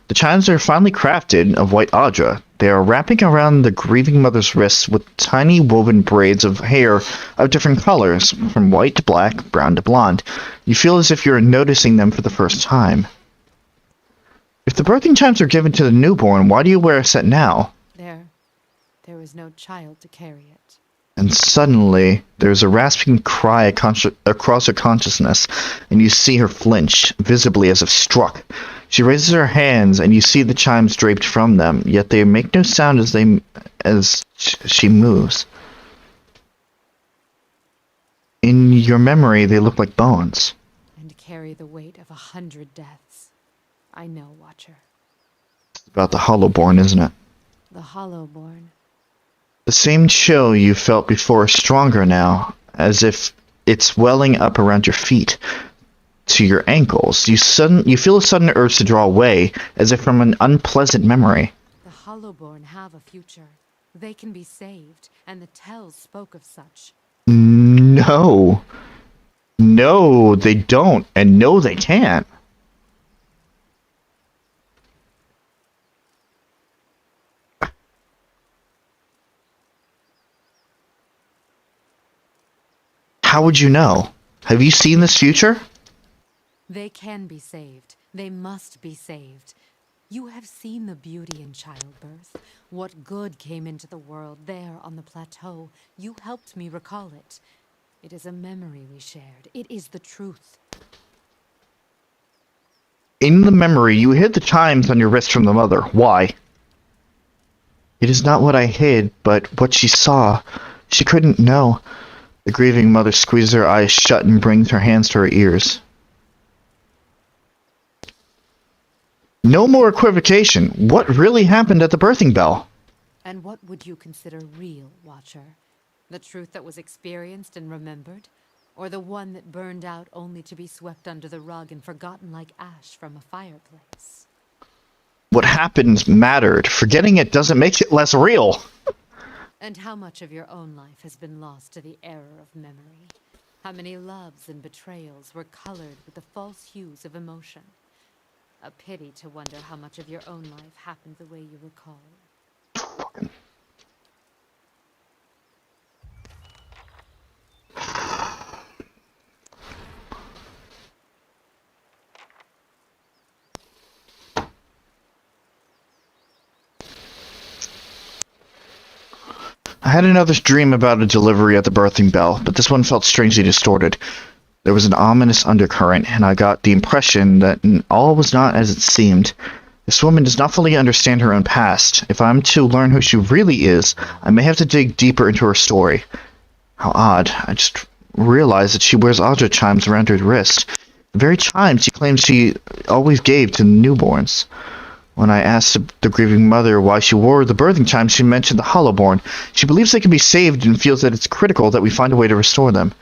The chimes are finely crafted of white Audra. They are wrapping around the Grieving Mother's wrists with tiny woven braids of hair of different colors, from white to black, brown to blonde. You feel as if you're noticing them for the first time. If the birthing chimes are given to the newborn, why do you wear a set now? There was no child to carry it. And suddenly, there's a rasping cry across her consciousness, and you see her flinch, visibly as if struck. She raises her hands, and you see the chimes draped from them, yet they make no sound as she moves. In your memory, they look like bones. And carry the weight of 100 deaths. I know, Watcher. It's about the Hollowborn, isn't it? The Hollowborn. The same chill you felt before is stronger now, as if it's welling up around your feet to your ankles. You feel a sudden urge to draw away, as if from an unpleasant memory. The Hollowborn have a future. They can be saved, and the tells spoke of such. No. No, they don't, and no, they can't. How would you know? Have you seen this future? They can be saved. They must be saved. You have seen the beauty in childbirth. What good came into the world there on the plateau. You helped me recall it. It is a memory we shared. It is the truth. In the memory, you hid the chimes on your wrist from the mother. Why? It is not what I hid, but what she saw. She couldn't know. The Grieving Mother squeezes her eyes shut and brings her hands to her ears. No more equivocation. What really happened at the birthing bell? And what would you consider real, Watcher? The truth that was experienced and remembered? Or the one that burned out only to be swept under the rug and forgotten like ash from a fireplace? What happened mattered. Forgetting it doesn't make it less real. And how much of your own life has been lost to the error of memory? How many loves and betrayals were colored with the false hues of emotion? A pity to wonder how much of your own life happened the way you recall. I had another dream about a delivery at the birthing bell, but this one felt strangely distorted. There was an ominous undercurrent, and I got the impression that all was not as it seemed. This woman does not fully understand her own past. If I'm to learn who she really is, I may have to dig deeper into her story. How odd. I just realized that she wears Audra chimes around her wrist. The very chimes she claims she always gave to the newborns. When I asked the Grieving Mother why she wore the birthing chimes, she mentioned the Hollowborn. She believes they can be saved and feels that it's critical that we find a way to restore them.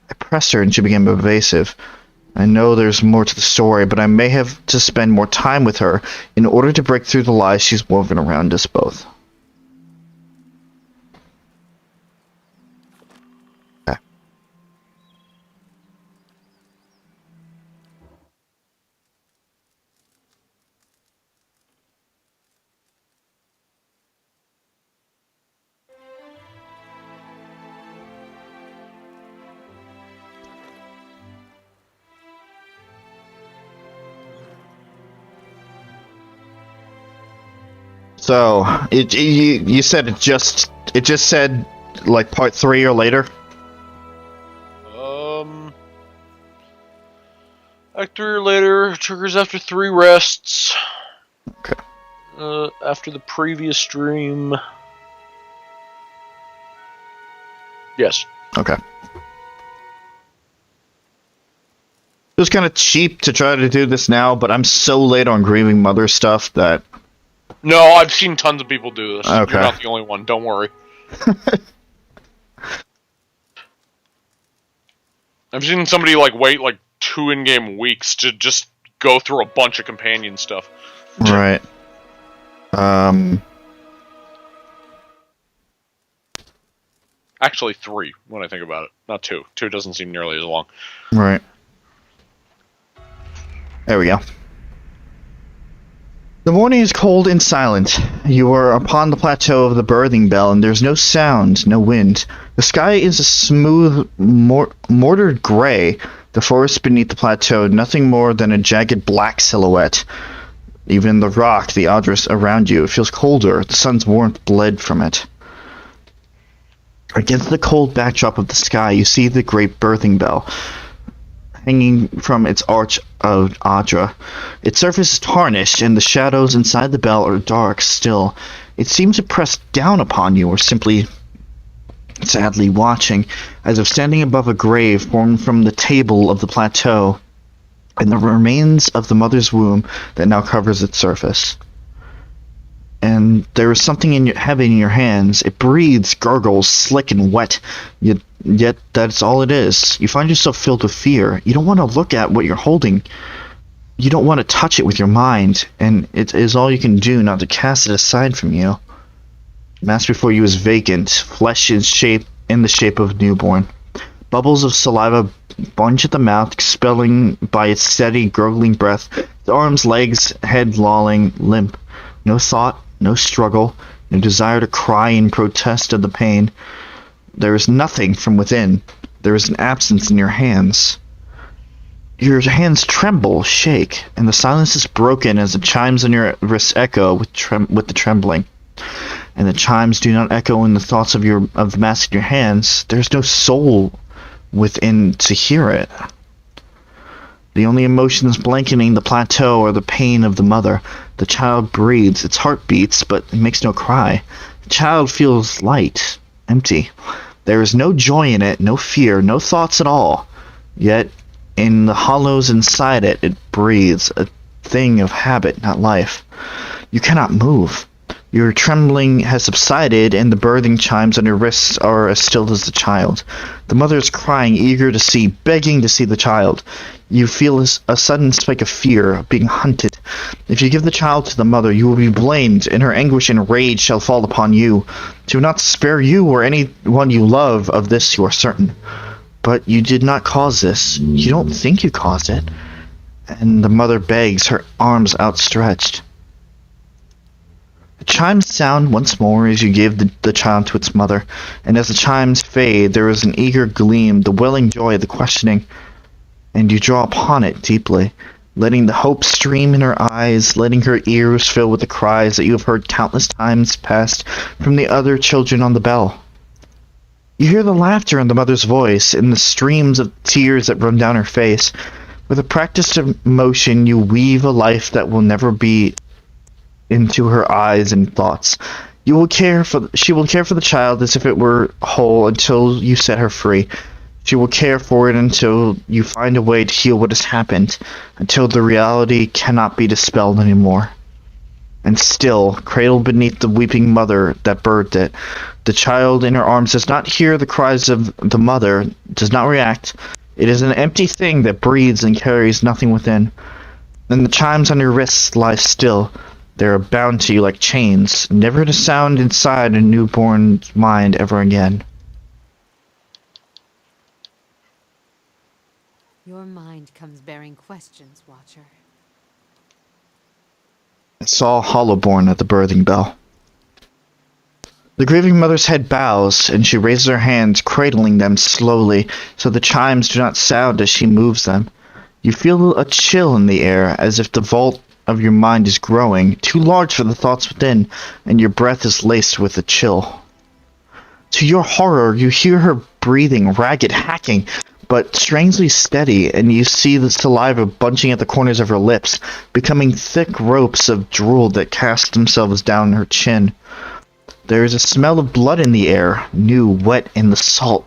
I pressed her and she became evasive. I know there's more to the story, but I may have to spend more time with her in order to break through the lies she's woven around us both. Okay. So, you said it just said like part 3 or later? Act 3 or later, triggers after 3 rests. Okay. After the previous stream. Yes. Okay. It was kind of cheap to try to do this now, but I'm so late on Grieving Mother stuff that... No, I've seen tons of people do this. Okay. You're not the only one, don't worry. I've seen somebody wait 2 in-game weeks to just go through a bunch of companion stuff. Right. Actually 3, when I think about it. Not 2. 2 doesn't seem nearly as long. Right. There we go. The morning is cold and silent. You are upon the plateau of the birthing bell, and there's no sound, no wind. The sky is a smooth, mortared gray. The forest beneath the plateau, nothing more than a jagged black silhouette. Even the rock, the Audras around you, it feels colder. The sun's warmth bled from it. Against the cold backdrop of the sky, you see the great birthing bell, hanging from its arch of Audra. Its surface is tarnished, and the shadows inside the bell are dark still. It seems to press down upon you, or simply sadly watching, as if standing above a grave formed from the table of the plateau, and the remains of the mother's womb that now covers its surface. And there is something heavy in your hands. It breathes, gurgles, slick and wet, yet that's all it is. You find yourself filled with fear. You don't want to look at what you're holding. You don't want to touch it with your mind, and it is all you can do not to cast it aside from you. The mass before you is vacant, flesh in the shape of newborn. Bubbles of saliva bunch at the mouth, expelling by its steady, gurgling breath. The arms, legs, head lolling, limp. No thought, no struggle, no desire to cry in protest of the pain. There is nothing from within. There is an absence in your hands. Your hands tremble, shake, and the silence is broken as the chimes on your wrists echo with the trembling. And the chimes do not echo in the thoughts of the mass in your hands. There's no soul within to hear it. The only emotions blanketing the plateau are the pain of the mother. The child breathes, its heart beats, but it makes no cry. The child feels light, empty. There is no joy in it, no fear, no thoughts at all. Yet, in the hollows inside it, it breathes, a thing of habit, not life. You cannot move. Your trembling has subsided, and the birthing chimes on your wrists are as still as the child. The mother is crying, eager to see, begging to see the child. You feel a sudden spike of fear, of being hunted. If you give the child to the mother, you will be blamed, and her anguish and rage shall fall upon you. She will not spare you or anyone you love of this, you are certain. But you did not cause this. You don't think you caused it. And the mother begs, her arms outstretched. The chimes sound once more as you give the child to its mother, and as the chimes fade, there is an eager gleam, the willing joy, the questioning, and you draw upon it deeply, letting the hope stream in her eyes, letting her ears fill with the cries that you have heard countless times past from the other children on the bell. You hear the laughter in the mother's voice, and the streams of tears that run down her face. With a practiced emotion, you weave a life that will never be into her eyes and thoughts. She will care for the child as if it were whole until you set her free. She will care for it until you find a way to heal what has happened, until the reality cannot be dispelled anymore. And still, cradled beneath the weeping mother that birthed it, the child in her arms does not hear the cries of the mother, does not react. It is an empty thing that breathes and carries nothing within. Then the chimes on your wrists lie still. They are bound to you like chains, never to sound inside a newborn's mind ever again. Your mind comes bearing questions, Watcher. I saw Hollowborn at the birthing bell. The grieving mother's head bows, and she raises her hands, cradling them slowly, so the chimes do not sound as she moves them. You feel a chill in the air, as if the vault of your mind is growing, too large for the thoughts within, and your breath is laced with a chill. To your horror, you hear her breathing, ragged, hacking, but strangely steady, and you see the saliva bunching at the corners of her lips, becoming thick ropes of drool that cast themselves down her chin. There is a smell of blood in the air, new, wet, and the salt,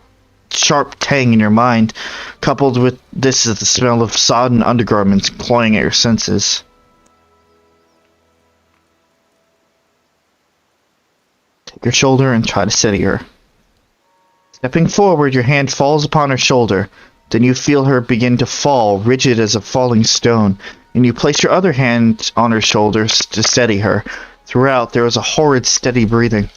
sharp tang in your mind. Coupled with this is the smell of sodden undergarments clawing at your senses. Take her shoulder and try to steady her. Stepping forward, your hand falls upon her shoulder. Then you feel her begin to fall, rigid as a falling stone, and you place your other hand on her shoulders to steady her. Throughout, there is a horrid, steady breathing.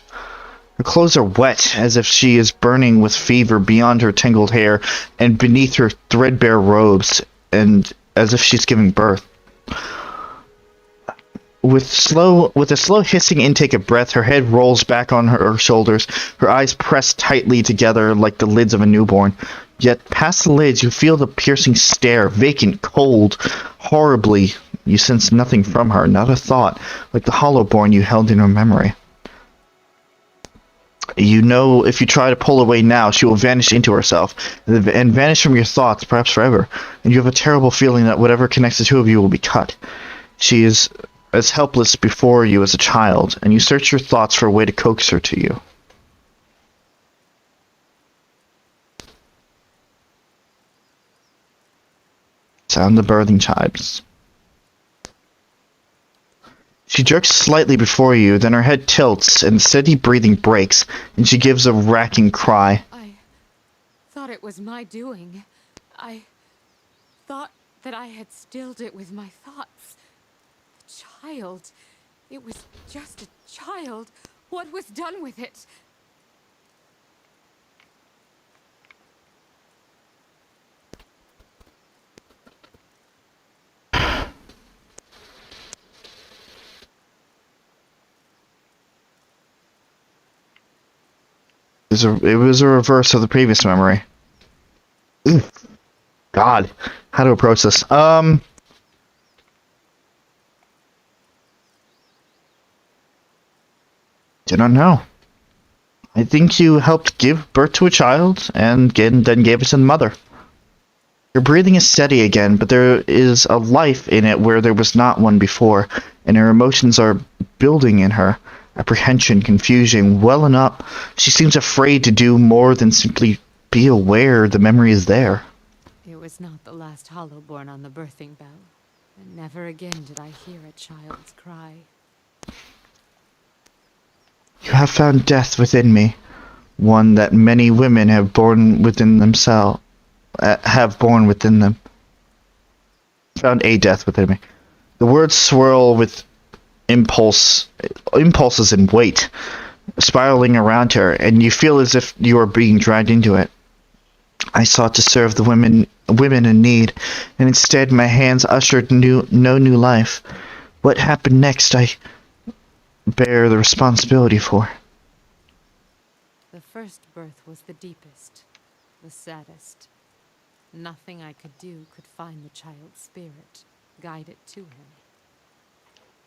Her clothes are wet, as if she is burning with fever beyond her tangled hair, and beneath her threadbare robes, and as if she's giving birth. With a slow hissing intake of breath, her head rolls back on her shoulders, her eyes pressed tightly together like the lids of a newborn. Yet past the lids, you feel the piercing stare, vacant, cold, horribly. You sense nothing from her, not a thought, like the Hollowborn you held in her memory. You know if you try to pull away now, she will vanish into herself, and vanish from your thoughts, perhaps forever, and you have a terrible feeling that whatever connects the two of you will be cut. She is as helpless before you as a child, and you search your thoughts for a way to coax her to you. Sound the birthing chimes. She jerks slightly before you, then her head tilts, and steady breathing breaks, and she gives a racking cry. I thought it was my doing. I thought that I had stilled it with my thoughts. The child. It was just a child. What was done with it? It was a reverse of the previous memory. Oof. God, how to approach this? Do not know. I think you helped give birth to a child, and then gave it to the mother. Your breathing is steady again, but there is a life in it where there was not one before, and her emotions are building in her. Apprehension, confusion, welling up. She seems afraid to do more than simply be aware the memory is there. It was not the last Hollowborn on the birthing bell, and never again did I hear a child's cry. You have found death within me, one that many women have borne within themselves. Found a death within me. The words swirl with impulses and weight, spiraling around her, and you feel as if you are being dragged into it. I sought to serve the women in need, and instead my hands ushered no new life. What happened next? bear the responsibility for. The first birth was the deepest, the saddest. Nothing I could do could find the child's spirit, guide it to him.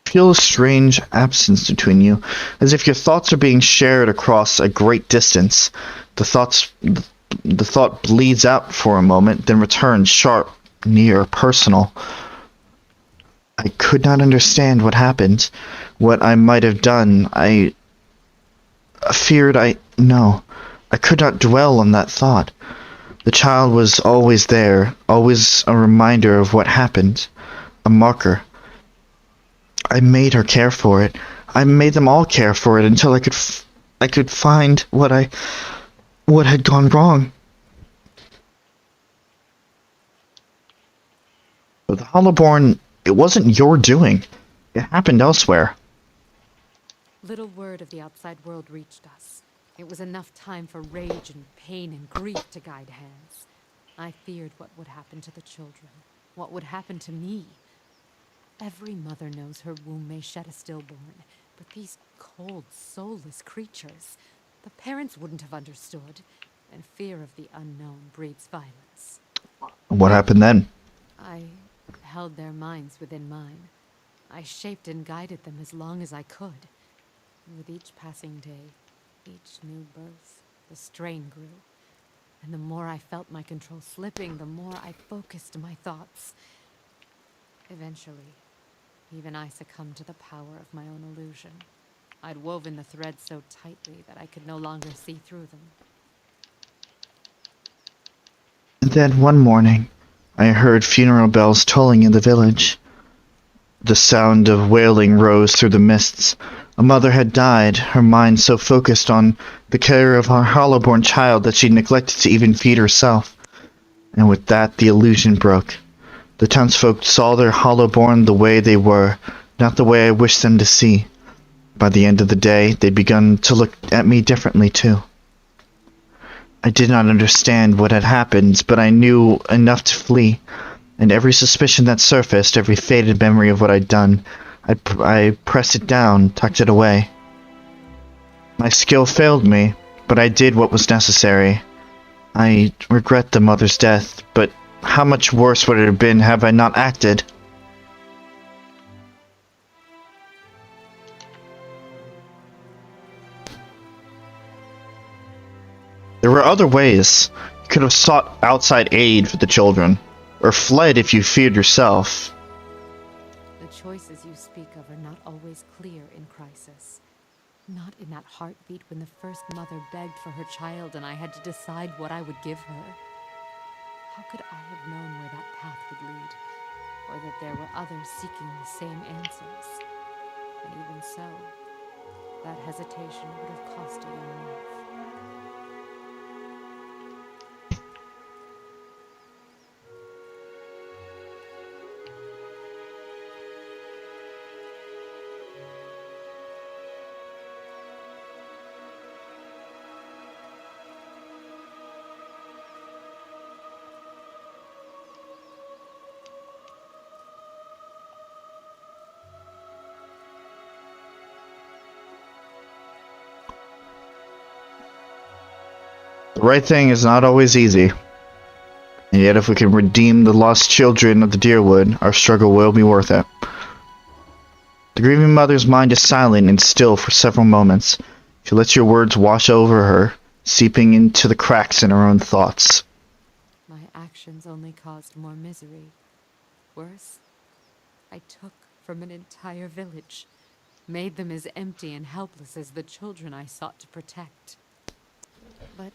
Feel a strange absence between you, as if your thoughts are being shared across a great distance. The thought bleeds out for a moment, then returns sharp, near, personal. I could not understand what happened, what I might have done. I feared no. I could not dwell on that thought. The child was always there, always a reminder of what happened, a marker. I made her care for it. I made them all care for it until I could find what had gone wrong. But the Hollowborn, it wasn't your doing. It happened elsewhere. Little word of the outside world reached us. It was enough time for rage and pain and grief to guide hands. I feared what would happen to the children, what would happen to me. Every mother knows her womb may shed a stillborn, but these cold, soulless creatures, the parents wouldn't have understood, and fear of the unknown breeds violence. What happened then? I held their minds within mine. I shaped and guided them as long as I could. And with each passing day, each new birth, the strain grew. And the more I felt my control slipping, the more I focused my thoughts. Eventually, even I succumbed to the power of my own illusion. I'd woven the threads so tightly that I could no longer see through them. And then one morning, I heard funeral bells tolling in the village. The sound of wailing rose through the mists. A mother had died, her mind so focused on the care of her Hollowborn child that she neglected to even feed herself. And with that, the illusion broke. The townsfolk saw their Hollowborn the way they were, not the way I wished them to see. By the end of the day, they'd begun to look at me differently, too. I did not understand what had happened, but I knew enough to flee, and every suspicion that surfaced, every faded memory of what I'd done, I pressed it down, tucked it away. My skill failed me, but I did what was necessary. I regret the mother's death, but how much worse would it have been had I not acted? There were other ways. You could have sought outside aid for the children, or fled if you feared yourself. The choices you speak of are not always clear in crisis. Not in that heartbeat when the first mother begged for her child and I had to decide what I would give her. How could I have known where that path would lead, or that there were others seeking the same answers? And even so, that hesitation would have cost a young life. The right thing is not always easy. And yet if we can redeem the lost children of the Deerwood, our struggle will be worth it. The Grieving Mother's mind is silent and still for several moments. She lets your words wash over her, seeping into the cracks in her own thoughts. My actions only caused more misery. Worse, I took from an entire village, made them as empty and helpless as the children I sought to protect. But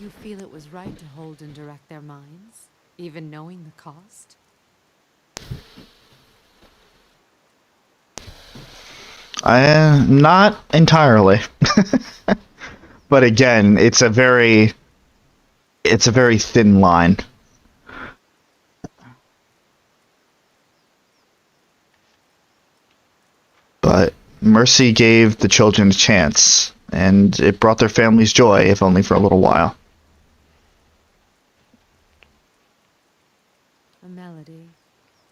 you feel it was right to hold and direct their minds, even knowing the cost? Not entirely. But again, it's a very thin line. But mercy gave the children a chance, and it brought their families joy, if only for a little while. A melody,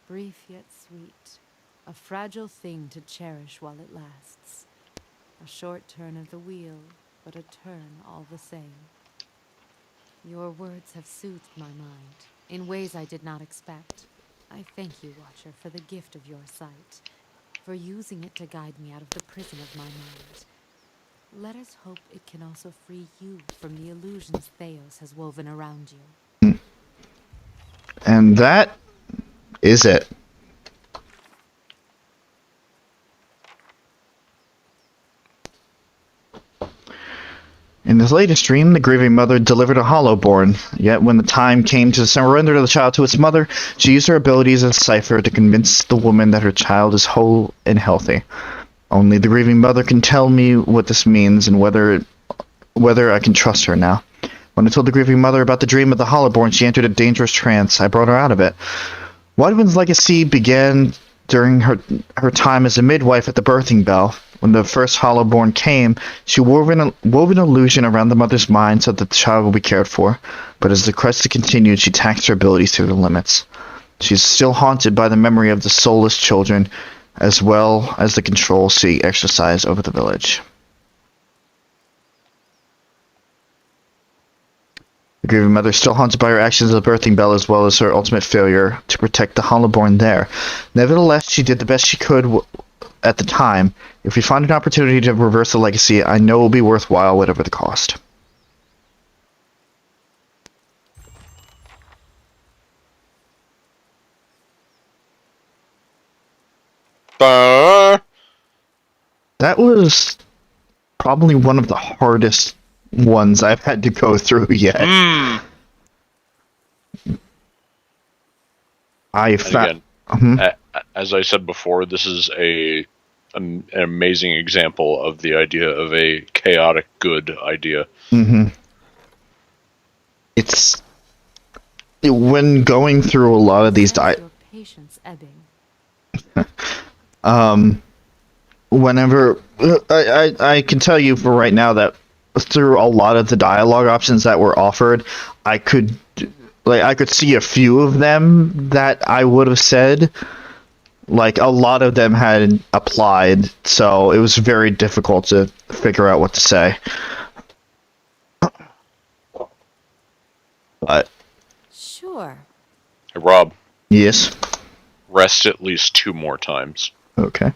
brief yet sweet, a fragile thing to cherish while it lasts. A short turn of the wheel, but a turn all the same. Your words have soothed my mind in ways I did not expect. I thank you, Watcher, for the gift of your sight, for using it to guide me out of the prison of my mind. Let us hope it can also free you from the illusions Theos has woven around you. And that is it. In this latest dream, the Grieving Mother delivered a Hollowborn, yet when the time came to surrender the child to its mother, she used her abilities as a cipher to convince the woman that her child is whole and healthy. Only the Grieving Mother can tell me what this means and whether I can trust her now. When I told the Grieving Mother about the dream of the Hollowborn, she entered a dangerous trance. I brought her out of it. Widewind's legacy began during her time as a midwife at the birthing bell. When the first Hollowborn came, she wove an illusion around the mother's mind so that the child will be cared for. But as the crisis continued, she taxed her abilities to the limits. She is still haunted by the memory of the soulless children, as well as the control she exercised over the village. The Grieving Mother is still haunted by her actions at the birthing bell as well as her ultimate failure to protect the Hollowborn there. Nevertheless, she did the best she could at the time. If we find an opportunity to reverse the legacy, I know it will be worthwhile, whatever the cost. That was probably one of the hardest ones I've had to go through yet. As I said before, this is an amazing example of the idea of a chaotic good idea. It's when going through a lot of these patience ebbing. Whenever I can tell you for right now that through a lot of the dialogue options that were offered, I could see a few of them that I would have said. Like, a lot of them had applied, so it was very difficult to figure out what to say. But Sure. Hey, Rob. Yes? Rest at least 2 more times. Okay.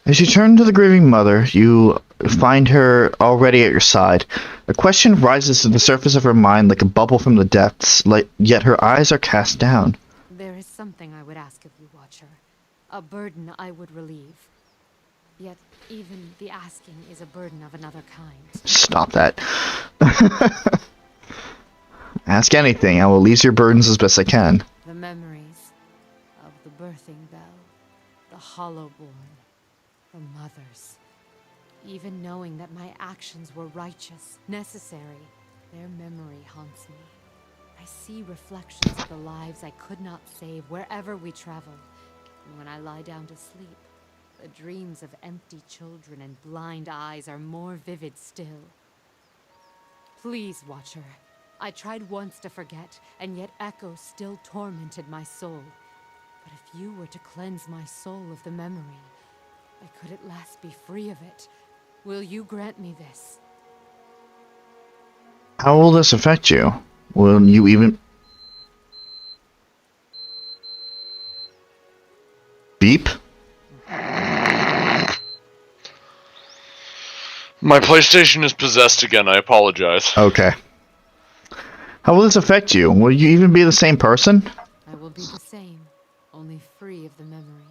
As you turn to the Grieving Mother, you find her already at your side. A question rises to the surface of her mind like a bubble from the depths, yet her eyes are cast down. There is something I would ask of you, Watcher. A burden I would relieve. Yet, even the asking is a burden of another kind. Stop that. Ask anything. I will ease your burdens as best I can. The memories of the birthing bell, the Hollowborn, the mothers. Even knowing that my actions were righteous, necessary, their memory haunts me. I see reflections of the lives I could not save wherever we travel. And when I lie down to sleep, the dreams of empty children and blind eyes are more vivid still. Please, Watcher. I tried once to forget, and yet echoes still tormented my soul. But if you were to cleanse my soul of the memory, I could at last be free of it. Will you grant me this? How will this affect you? Will you even... Beep? My PlayStation is possessed again, I apologize. Okay. How will this affect you? Will you even be the same person? I will be the same, only free of the memory.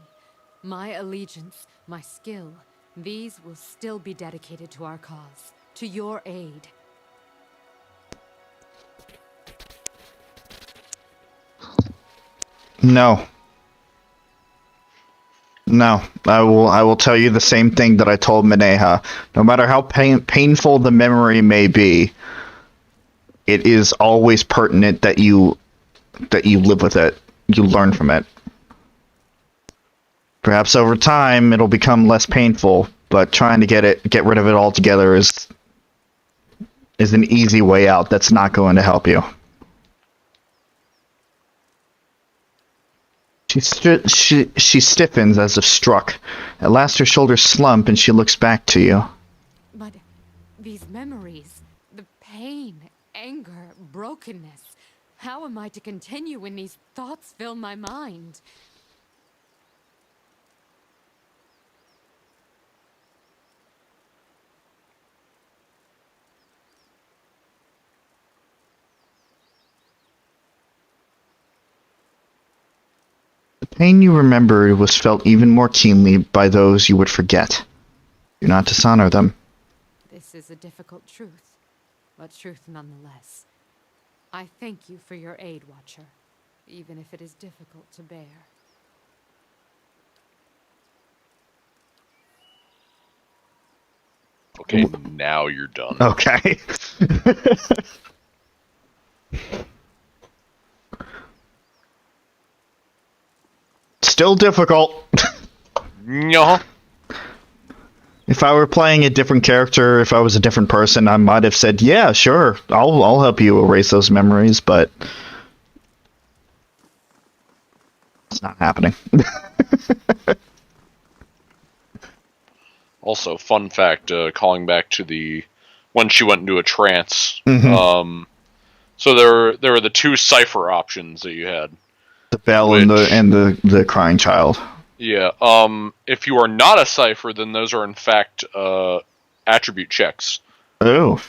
My allegiance, my skill, these will still be dedicated to our cause, to your aid. No. No, I will tell you the same thing that I told Mineha. No matter how painful the memory may be, it is always pertinent that you live with it. You learn from it. Perhaps over time it'll become less painful, but trying to get rid of it altogether is an easy way out that's not going to help you. She stiffens as if struck. At last her shoulders slump and she looks back to you. But these memories, the pain, anger, brokenness, how am I to continue when these thoughts fill my mind? The pain you remembered was felt even more keenly by those you would forget. Do not dishonor them. This is a difficult truth, but truth nonetheless. I thank you for your aid, Watcher, even if it is difficult to bear. Okay, now you're done. Okay. Still difficult. No. If I were playing a different character, if I was a different person, I might have said, "Yeah, sure, I'll help you erase those memories," but it's not happening. Also, fun fact, calling back to when she went into a trance. Mm-hmm. So there were the two cipher options that you had. The bell and the crying child. Yeah. If you are not a cipher, then those are in fact attribute checks. Oh.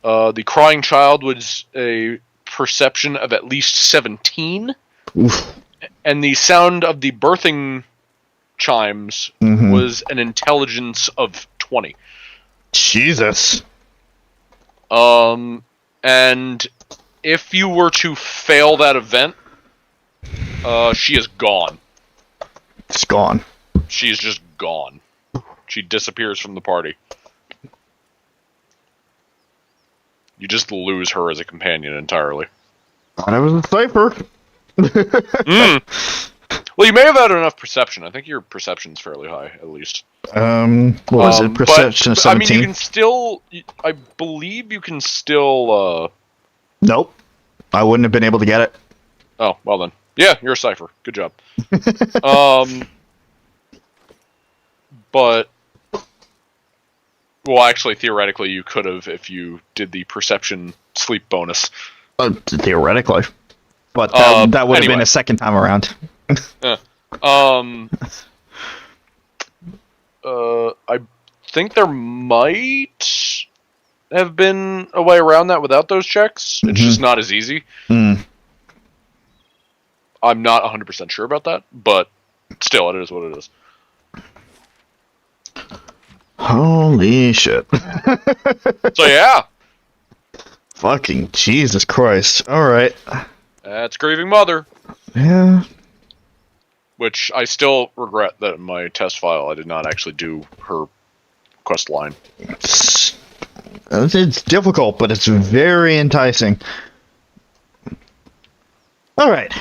The crying child was a perception of at least 17, Oof. and the sound of the birthing chimes was an intelligence of 20. Jesus. And if you were to fail that event, she is gone. It's gone. She's just gone. She disappears from the party. You just lose her as a companion entirely. I was a cipher. Well, you may have had enough perception. I think your perception's fairly high, at least. What was it? Perception of 17? I mean, you can still... I believe you can still... Nope. I wouldn't have been able to get it. Oh, well then. Yeah, you're a cipher. Good job. But... Well, actually, theoretically, you could have if you did the perception sleep bonus. Theoretically. But that would have been a second time around. I think there might have been a way around that without those checks. It's just not as easy. I'm not 100% sure about that, but still, it is what it is. Holy shit. So yeah. Fucking Jesus Christ. Alright. That's Grieving Mother. Yeah. Which I still regret that in my test file I did not actually do her quest line. It's difficult, but it's very enticing. Alright.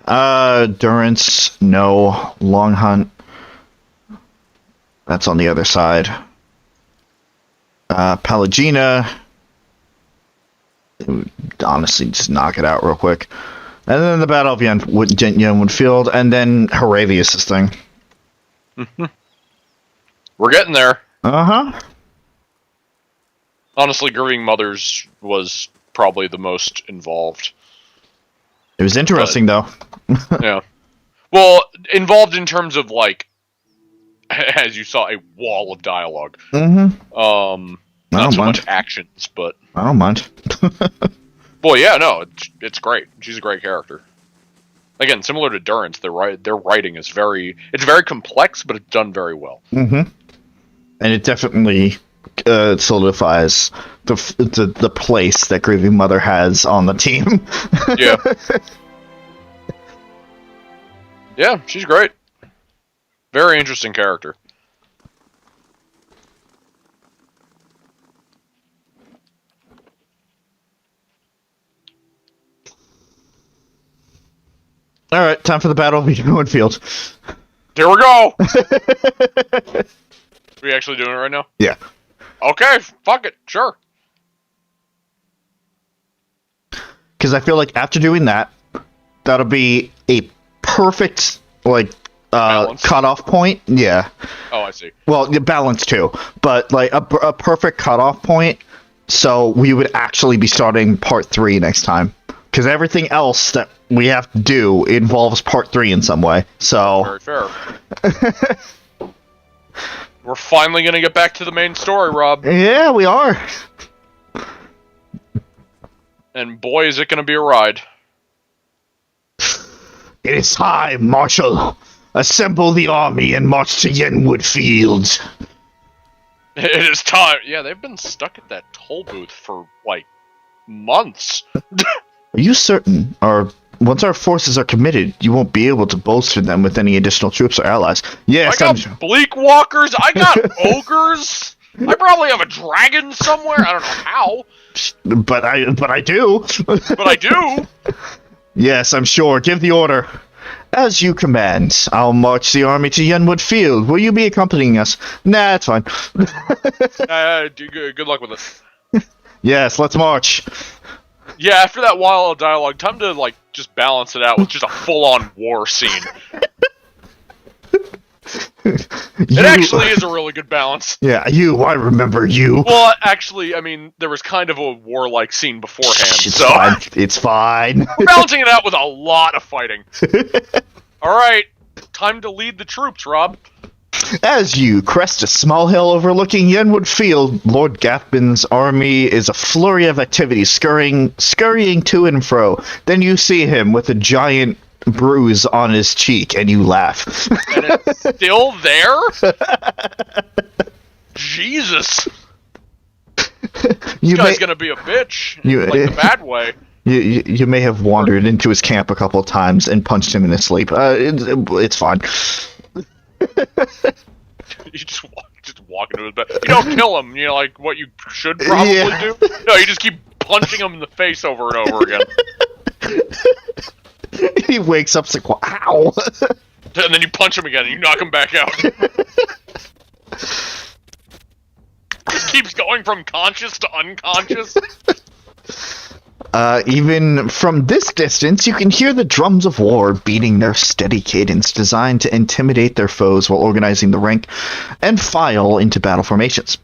Durance, no. Long Hunt. That's on the other side. Pelagina. Honestly, just knock it out real quick. And then the Battle of Yenwood Field, and then Haravius' thing. We're getting there. Uh-huh. Honestly, Grieving Mother's was probably the most involved. It was interesting, though. Yeah. Well, involved in terms of, like, as you saw, a wall of dialogue. Not so much actions, but... I don't mind. Well, yeah, no, it's great. She's a great character. Again, similar to Durance, their writing is very complex, but it's done very well. And it definitely solidifies the place that Grieving Mother has on the team. Yeah. Yeah, she's great. Very interesting character. All right, time for the Battle of Winfield. There we go! Are we actually doing it right now? Yeah. Okay, fuck it, sure. Because I feel like after doing that, that'll be a perfect, like, Balance. cutoff point. Yeah. Oh, I see. Well, the balance too, but like a perfect cutoff point. So we would actually be starting part 3 next time. Because everything else that we have to do involves part 3 in some way. So. Very fair. We're finally gonna get back to the main story, Rob. Yeah, we are. And boy, is it gonna be a ride. It is time, Marshal. Assemble the army and march to Yenwood Field. It is time. Yeah, they've been stuck at that toll booth for, like, months. Are you certain? Or once our forces are committed, you won't be able to bolster them with any additional troops or allies? Yes, I got bleak walkers. I got ogres. I probably have a dragon somewhere. I don't know how, but I do. but I do. Yes, I'm sure. Give the order. As you command, I'll march the army to Yenwood Field. Will you be accompanying us? Nah, it's fine. Good luck with it. Yes, let's march. Yeah, after that while of dialogue, time to, like, just balance it out with just a full-on war scene. It actually is a really good balance. Yeah, I remember you. Well, actually, I mean, there was kind of a warlike scene beforehand, It's so fine. It's fine. we're balancing it out with a lot of fighting. Alright, time to lead the troops, Rob. As you crest a small hill overlooking Yenwood Field, Lord Gathbin's army is a flurry of activity, scurrying to and fro. Then you see him with a giant bruise on his cheek, and you laugh. And it's still there? Jesus. This guy's gonna be a bitch. Like the bad way. You may have wandered into his camp a couple of times and punched him in his sleep. It's fine. You just walk into his bed. You don't kill him, you know, like what you should probably do. No, you just keep punching him in the face over and over again. He wakes up like, ow! And then you punch him again and you knock him back out. Just keeps going from conscious to unconscious. Even from this distance, you can hear the drums of war beating their steady cadence, designed to intimidate their foes while organizing the rank and file into battle formations.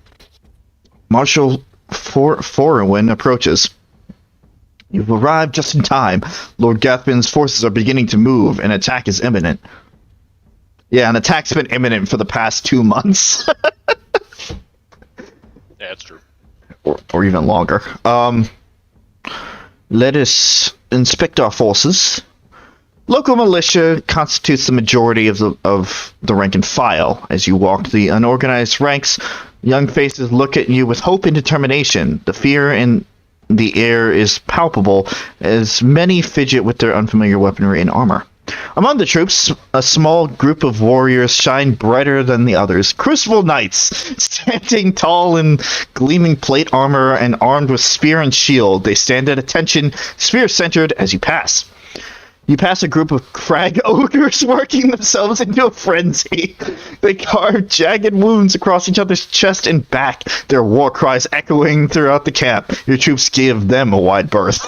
Marshal Forwin approaches. You've arrived just in time. Lord Gathbin's forces are beginning to move. An attack is imminent. Yeah, an attack's been imminent for the past 2 months. Yeah, that's true. Or even longer. Let us inspect our forces. Local militia constitutes the majority of the rank and file. As you walk the unorganized ranks, young faces look at you with hope and determination. The fear in the air is palpable as many fidget with their unfamiliar weaponry and armor. Among the troops, a small group of warriors shine brighter than the others. Crucible Knights, standing tall in gleaming plate armor and armed with spear and shield. They stand at attention, spear centered as you pass. You pass a group of crag ogres working themselves into a frenzy. They carve jagged wounds across each other's chest and back, their war cries echoing throughout the camp. Your troops give them a wide berth.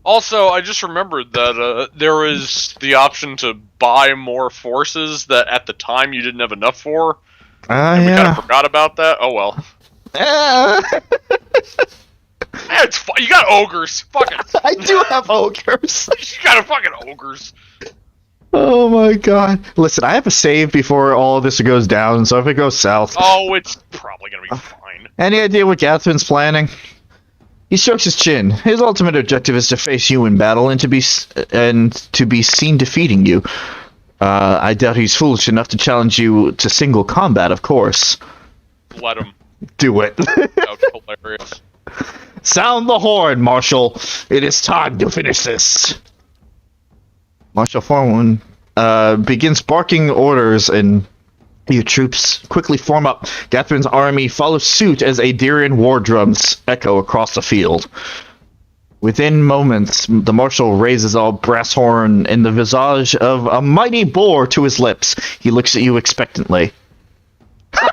Also, I just remembered that there was the option to buy more forces that at the time you didn't have enough for. And we kind of forgot about that. Oh well. It's fun. You got ogres. Fuck it. I do have ogres. You got a fucking ogres. Oh my god. Listen, I have a save before all of this goes down, so if it goes south... Oh, it's probably gonna be fine. Any idea what Gathbin's planning? He strokes his chin. His ultimate objective is to face you in battle and to be seen defeating you. I doubt he's foolish enough to challenge you to single combat, of course. Let him. Do it. That was hilarious. Sound the horn, Marshal. It is time to finish this. Marshal Forwin begins barking orders, and your troops quickly form up. Gathbin's army follows suit as Aedirian war drums echo across the field. Within moments, the marshal raises a brass horn in the visage of a mighty boar to his lips. He looks at you expectantly. I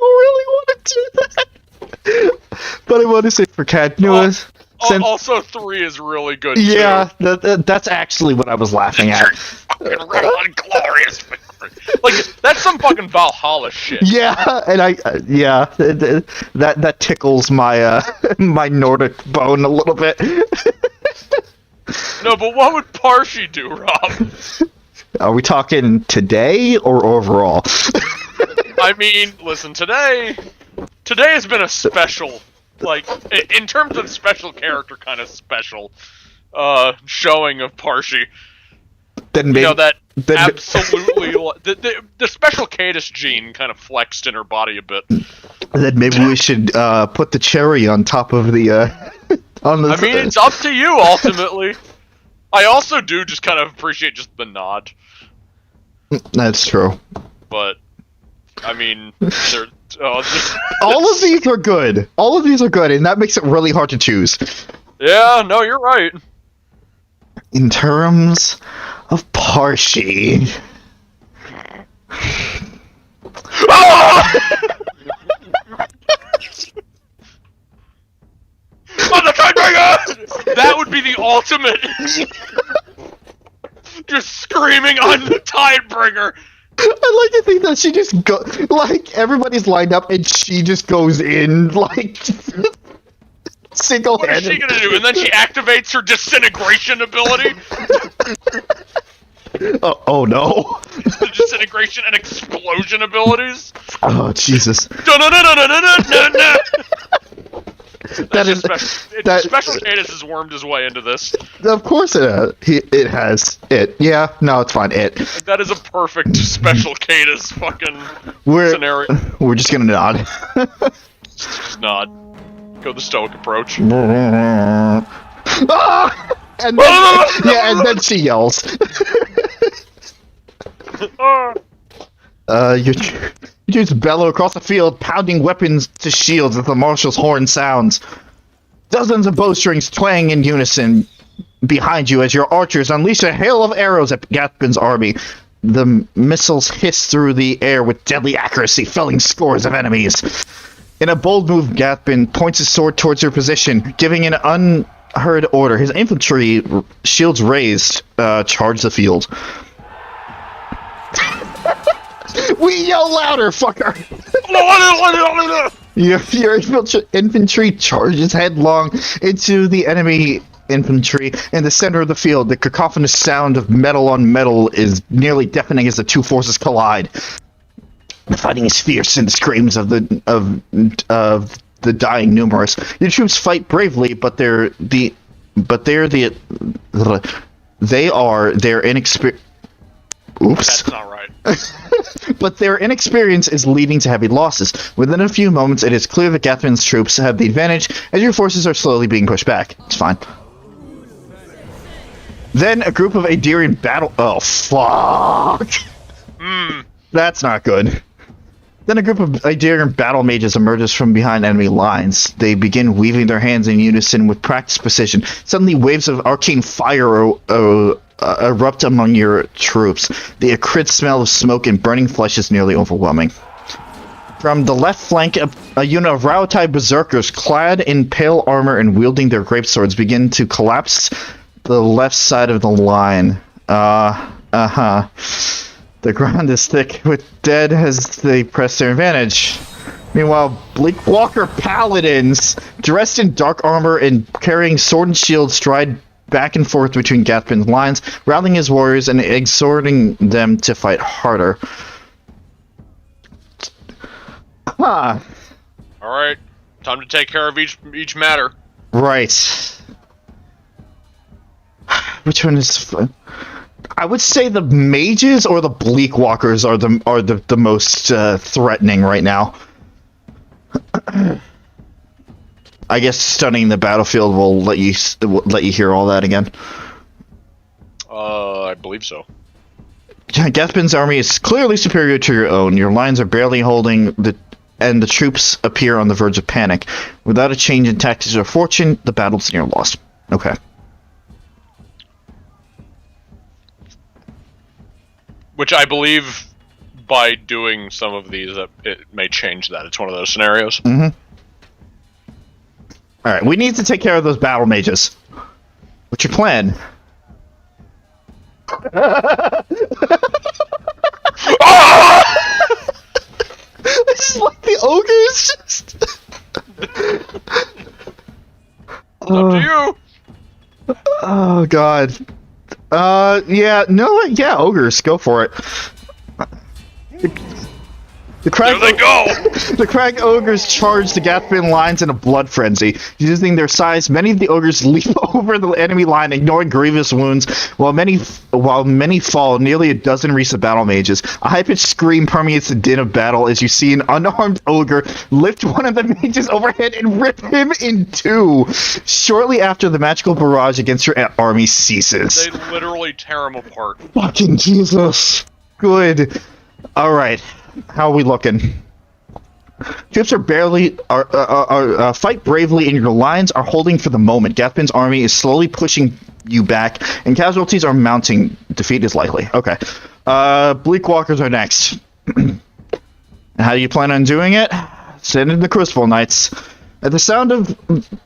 really want to do that, but I want to say for Cat News. Also, 3 is really good. Yeah, too. that's actually what I was laughing at. Fucking Ron glorious. Like that's some fucking Valhalla shit. Yeah, and that tickles my my Nordic bone a little bit. No, but what would Parshi do, Rob? Are we talking today or overall? I mean, listen, today has been a special, like, in terms of special character kind of special, showing of Parshi. Then maybe, you know, that absolutely, the special Cadus gene kind of flexed in her body a bit. Then maybe we should put the cherry on top of the, on the... I mean, it's up to you, ultimately. I also do just kind of appreciate just the nod. That's true. But, I mean, they're... all of these are good. All of these are good, and that makes it really hard to choose. Yeah, no, you're right. In terms of Parshi... That would be the ultimate. Just screaming on the Tidebringer. I like to think that she just go like everybody's lined up and she just goes in like single-handed. What is she gonna do? And then she activates her disintegration ability. Oh no! The disintegration and explosion abilities. Oh Jesus! That is special Cadus has wormed his way into this. Of course it has. Yeah, no, it's fine. That is a perfect special Cadus fucking scenario. We're just gonna nod. Just nod. Go the stoic approach. Ah! And then she yells. Your troops bellow across the field, pounding weapons to shields as the marshal's horn sounds. Dozens of bowstrings twang in unison behind you as your archers unleash a hail of arrows at Gathbin's army. The missiles hiss through the air with deadly accuracy, felling scores of enemies. In a bold move, Gathbin points his sword towards your position, giving an unheard order. His infantry, shields raised, charge the field. We yell louder, fucker! Your infantry charges headlong into the enemy infantry in the center of the field. The cacophonous sound of metal on metal is nearly deafening as the two forces collide. The fighting is fierce and the screams of the dying numerous. Your troops fight bravely, but they are their inexperienced. Oops. That's not right. But their inexperience is leading to heavy losses. Within a few moments, it is clear that Gathbin's troops have the advantage, as your forces are slowly being pushed back. It's fine. Then a group of Aedirian battle... Oh, fuck! That's not good. Then a group of Aedirian battle mages emerges from behind enemy lines. They begin weaving their hands in unison with practiced precision. Suddenly, waves of arcane fire erupt among your troops. The acrid smell of smoke and burning flesh is nearly overwhelming. From the left flank, a unit of Rautai berserkers, clad in pale armor and wielding their grape swords, begin to collapse the left side of the line. The ground is thick with dead as they press their advantage. Meanwhile, Bleakwalker paladins, dressed in dark armor and carrying sword and shield, stride back and forth between Gathbin's lines, rallying his warriors and exhorting them to fight harder. Alright, time to take care of each matter. Right. Which one is fun? I would say the mages or the Bleakwalkers are the most threatening right now. I guess stunning the battlefield will let you hear all that again. I believe so. Gathbin's army is clearly superior to your own. Your lines are barely holding, and the troops appear on the verge of panic. Without a change in tactics or fortune, the battle's near lost. Okay. Which I believe, by doing some of these, it may change that. It's one of those scenarios. Mm-hmm. Alright, we need to take care of those battle mages. What's your plan? This is like the ogres just... Up to you! Oh, God. Yeah, ogres, go for it. The There they go! The crag ogres charge the Gathbin lines in a blood frenzy. Using their size, many of the ogres leap over the enemy line, ignoring grievous wounds, while many fall. Nearly a dozen reach the battle mages. A high-pitched scream permeates the din of battle as you see an unarmed ogre lift one of the mages overhead and rip him in two. Shortly after, the magical barrage against your army ceases. They literally tear him apart. Fucking Jesus. Good. Alright. How are we looking? Troops fight bravely, and your lines are holding for the moment. Gathbin's army is slowly pushing you back, and casualties are mounting. Defeat is likely. Okay. Bleakwalkers are next. How do you plan on doing it? Send in the Crucible Knights. At the sound of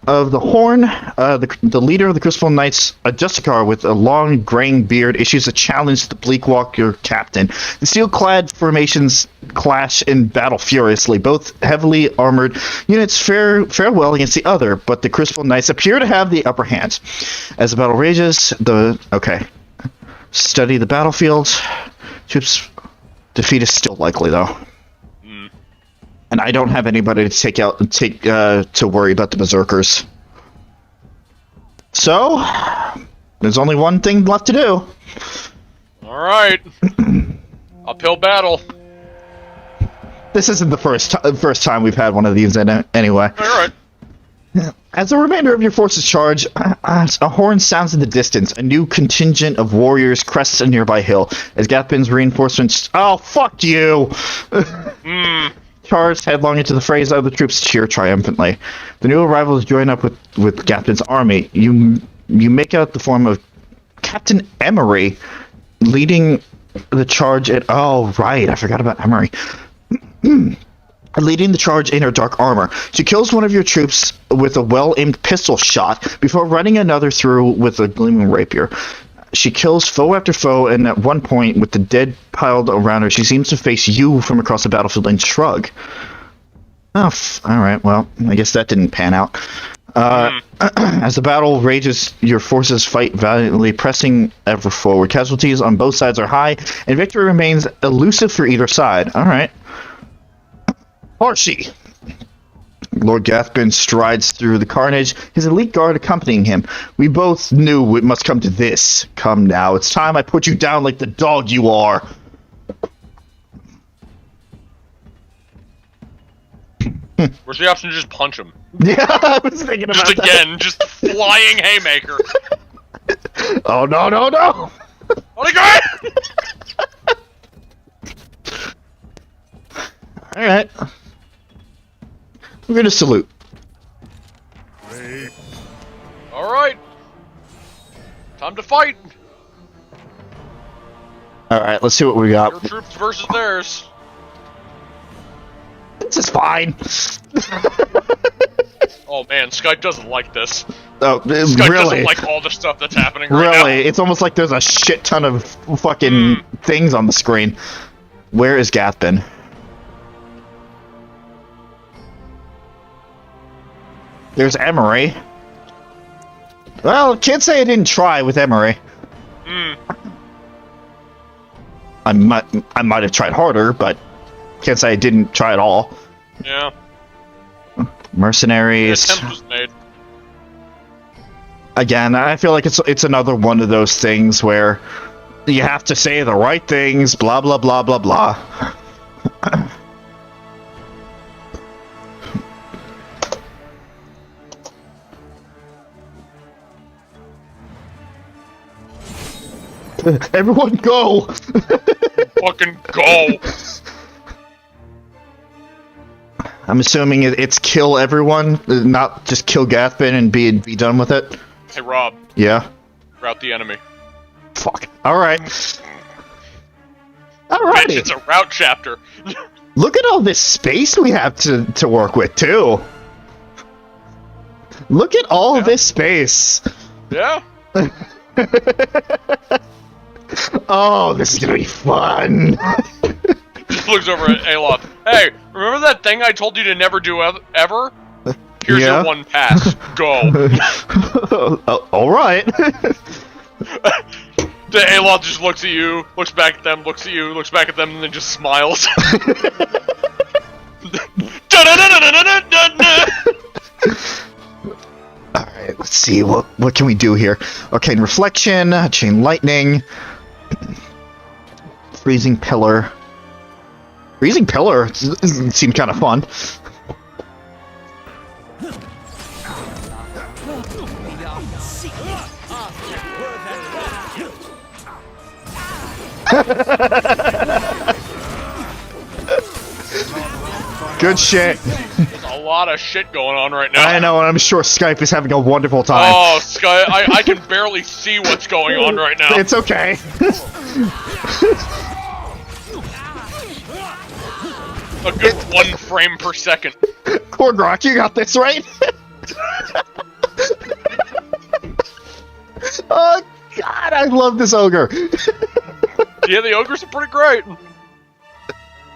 the horn, the leader of the Crucible Knights, a Justicar with a long graying beard, issues a challenge to the Bleakwalker captain. The steel-clad formations clash and battle furiously. Both heavily armored units fare well against the other, but the Crucible Knights appear to have the upper hand. As the battle rages, study the battlefield. Troops defeat is still likely, though. And I don't have anybody to worry about the berserkers. So, there's only one thing left to do. Alright. Uphill battle. This isn't the first time we've had one of these anyway. Alright. As the remainder of your forces charge, a horn sounds in the distance. A new contingent of warriors crests a nearby hill. As Gathbin's reinforcements... Oh, fuck you! Charge headlong into the fray as other troops cheer triumphantly. The new arrivals join up with Gathbin's army. You make out the form of Captain Emery leading the charge at... Oh, right, I forgot about Emery. Leading the charge in her dark armor. She kills one of your troops with a well-aimed pistol shot before running another through with a gleaming rapier. She kills foe after foe, and at one point, with the dead piled around her, she seems to face you from across the battlefield and shrug. Oh, alright, well, I guess that didn't pan out. As the battle rages, your forces fight valiantly, pressing ever forward. Casualties on both sides are high, and victory remains elusive for either side. Alright. Harshy! Lord Gathbin strides through the carnage, his elite guard accompanying him. We both knew it must come to this. Come now, it's time I put you down like the dog you are. Where's the option to just punch him? Yeah, I was thinking about Just that. again, just flying haymaker. Oh, no, no, no! Holy God! Alright. We're gonna salute. Alright. Time to fight! Alright, let's see what we got. Your troops versus theirs. This is fine. Oh man, Skype doesn't like this. Oh, Skype really? doesn't like all the stuff that's happening right now. Really? It's almost like there's a shit ton of fucking things on the screen. Where is Gathbin? There's Emery. Well, can't say I didn't try with Emery. I might have tried harder, but can't say I didn't try at all. Yeah. The Mercenaries. attempt was made. Again, I feel like it's another one of those things where you have to say the right things, blah blah blah blah blah. Everyone go! Fucking go! I'm assuming it's kill everyone, not just kill Gathbin and be done with it. Hey, Rob. Yeah. Route the enemy. Fuck. Alright. Bitch, Alrighty. it's a route chapter. Look at all this space we have to work with, too. Look at all this space. Yeah? Oh, this is gonna be fun. Just looks over at Aloth. Hey, remember that thing I told you to never do ever? Here's Yeah. your one pass. Go. Alright. The Aloth just looks at you, looks back at them, looks at you, looks back at them, and then just smiles. Alright, let's see, what can we do here? Arcane Reflection, Chain Lightning, Freezing Pillar. Freezing Pillar seemed kind of fun. Good shit. There's a lot of shit going on right now. I know, and I'm sure Skype is having a wonderful time. Oh, Sky, I can barely see what's going on right now. It's okay. A good 1 frame per second. Korgrak, you got this, right? Oh, God, I love this ogre. Yeah, the ogres are pretty great.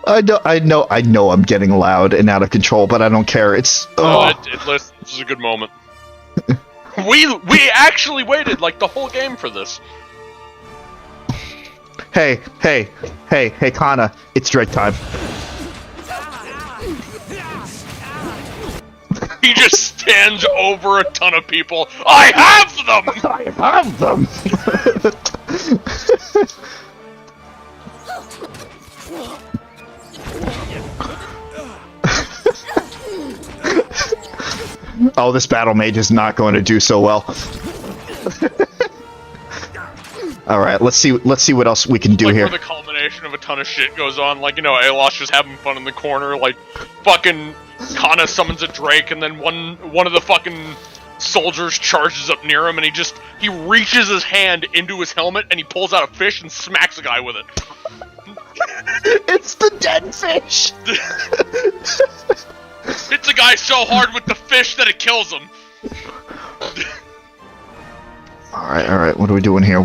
I know I'm getting loud and out of control, but I don't care. It's Listen, this is a good moment. We actually waited like the whole game for this. Hey, Kana, it's Drake time. He just stands over a ton of people. I have them. I have them. Oh, this battle mage is not going to do so well. All right, let's see what else we can do like here. where the culmination of a ton of shit goes on. Like, you know, Alosh just having fun in the corner. Like, fucking Kana summons a Drake, and then one of the fucking soldiers charges up near him, and he reaches his hand into his helmet, and he pulls out a fish and smacks a guy with it. It's the dead fish. Hits a guy so hard with the fish that it kills him. Alright, what are we doing here?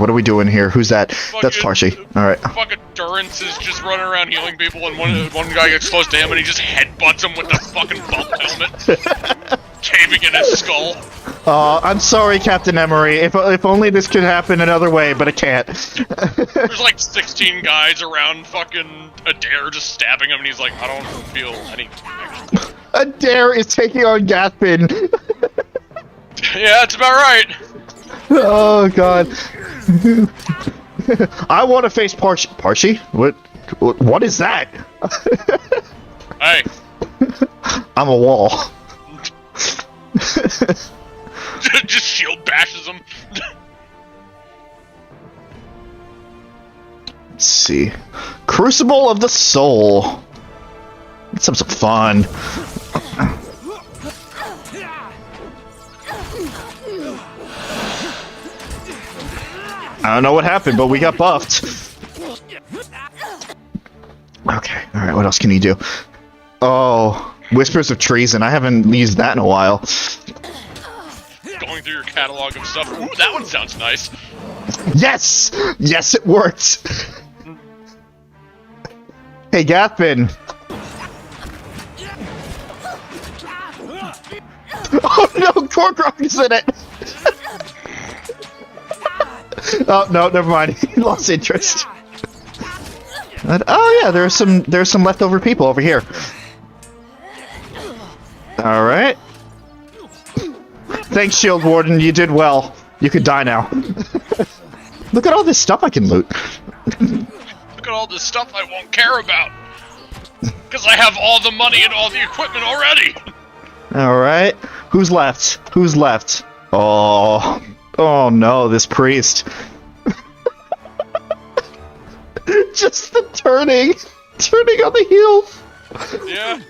Who's that? That's Parshi. Alright. Fucking Durance is just running around healing people, and one guy gets close to him, and he just headbutts him with the fucking bump helmet, caving in his skull. I'm sorry, Captain Emery. If only this could happen another way, but it can't. There's like 16 guys around fucking Adair just stabbing him, and he's like, I don't feel any connection. Adair is taking on Gathbin. Yeah, that's about right. Oh god. I want to face Parshi? What is that? Hey. I'm a wall. Just shield bashes him. Let's see. Crucible of the Soul. Let's have some fun. I don't know what happened, but we got buffed. Okay, alright, what else can you do? Oh, Whispers of Treason. I haven't used that in a while. Going through your catalog of stuff. Ooh, that one sounds nice. Yes! Yes, it worked! Hey, Gathbin. Oh no, Korgrak is in it! Oh no, never mind. He lost interest. Oh yeah, there's some leftover people over here. All right. Thanks, Shield Warden. You did well. You could die now. Look at all this stuff I can loot. Look at all this stuff I won't care about. Because I have all the money and all the equipment already. All right. Who's left? Who's left? Oh no, this priest. Just the turning on the heel. Yeah.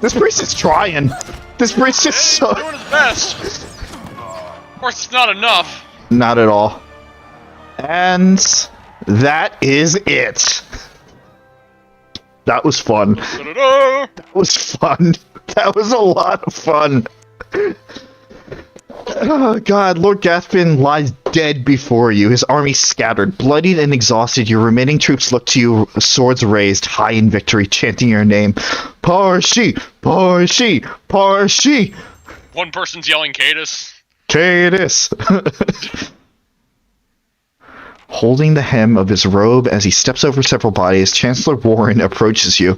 This priest is trying. This priest is so... Doing his best. Of course, it's not enough. Not at all. And that is it. That was fun. Da-da-da. That was fun. That was a lot of fun. Oh god, Lord Gathbin lies dead before you, his army scattered. Bloodied and exhausted, your remaining troops look to you, swords raised, high in victory, chanting your name. Parshi! Parshi! Parshi! One person's yelling Cadus. Cadus! Holding the hem of his robe as he steps over several bodies, Chancellor Warren approaches you.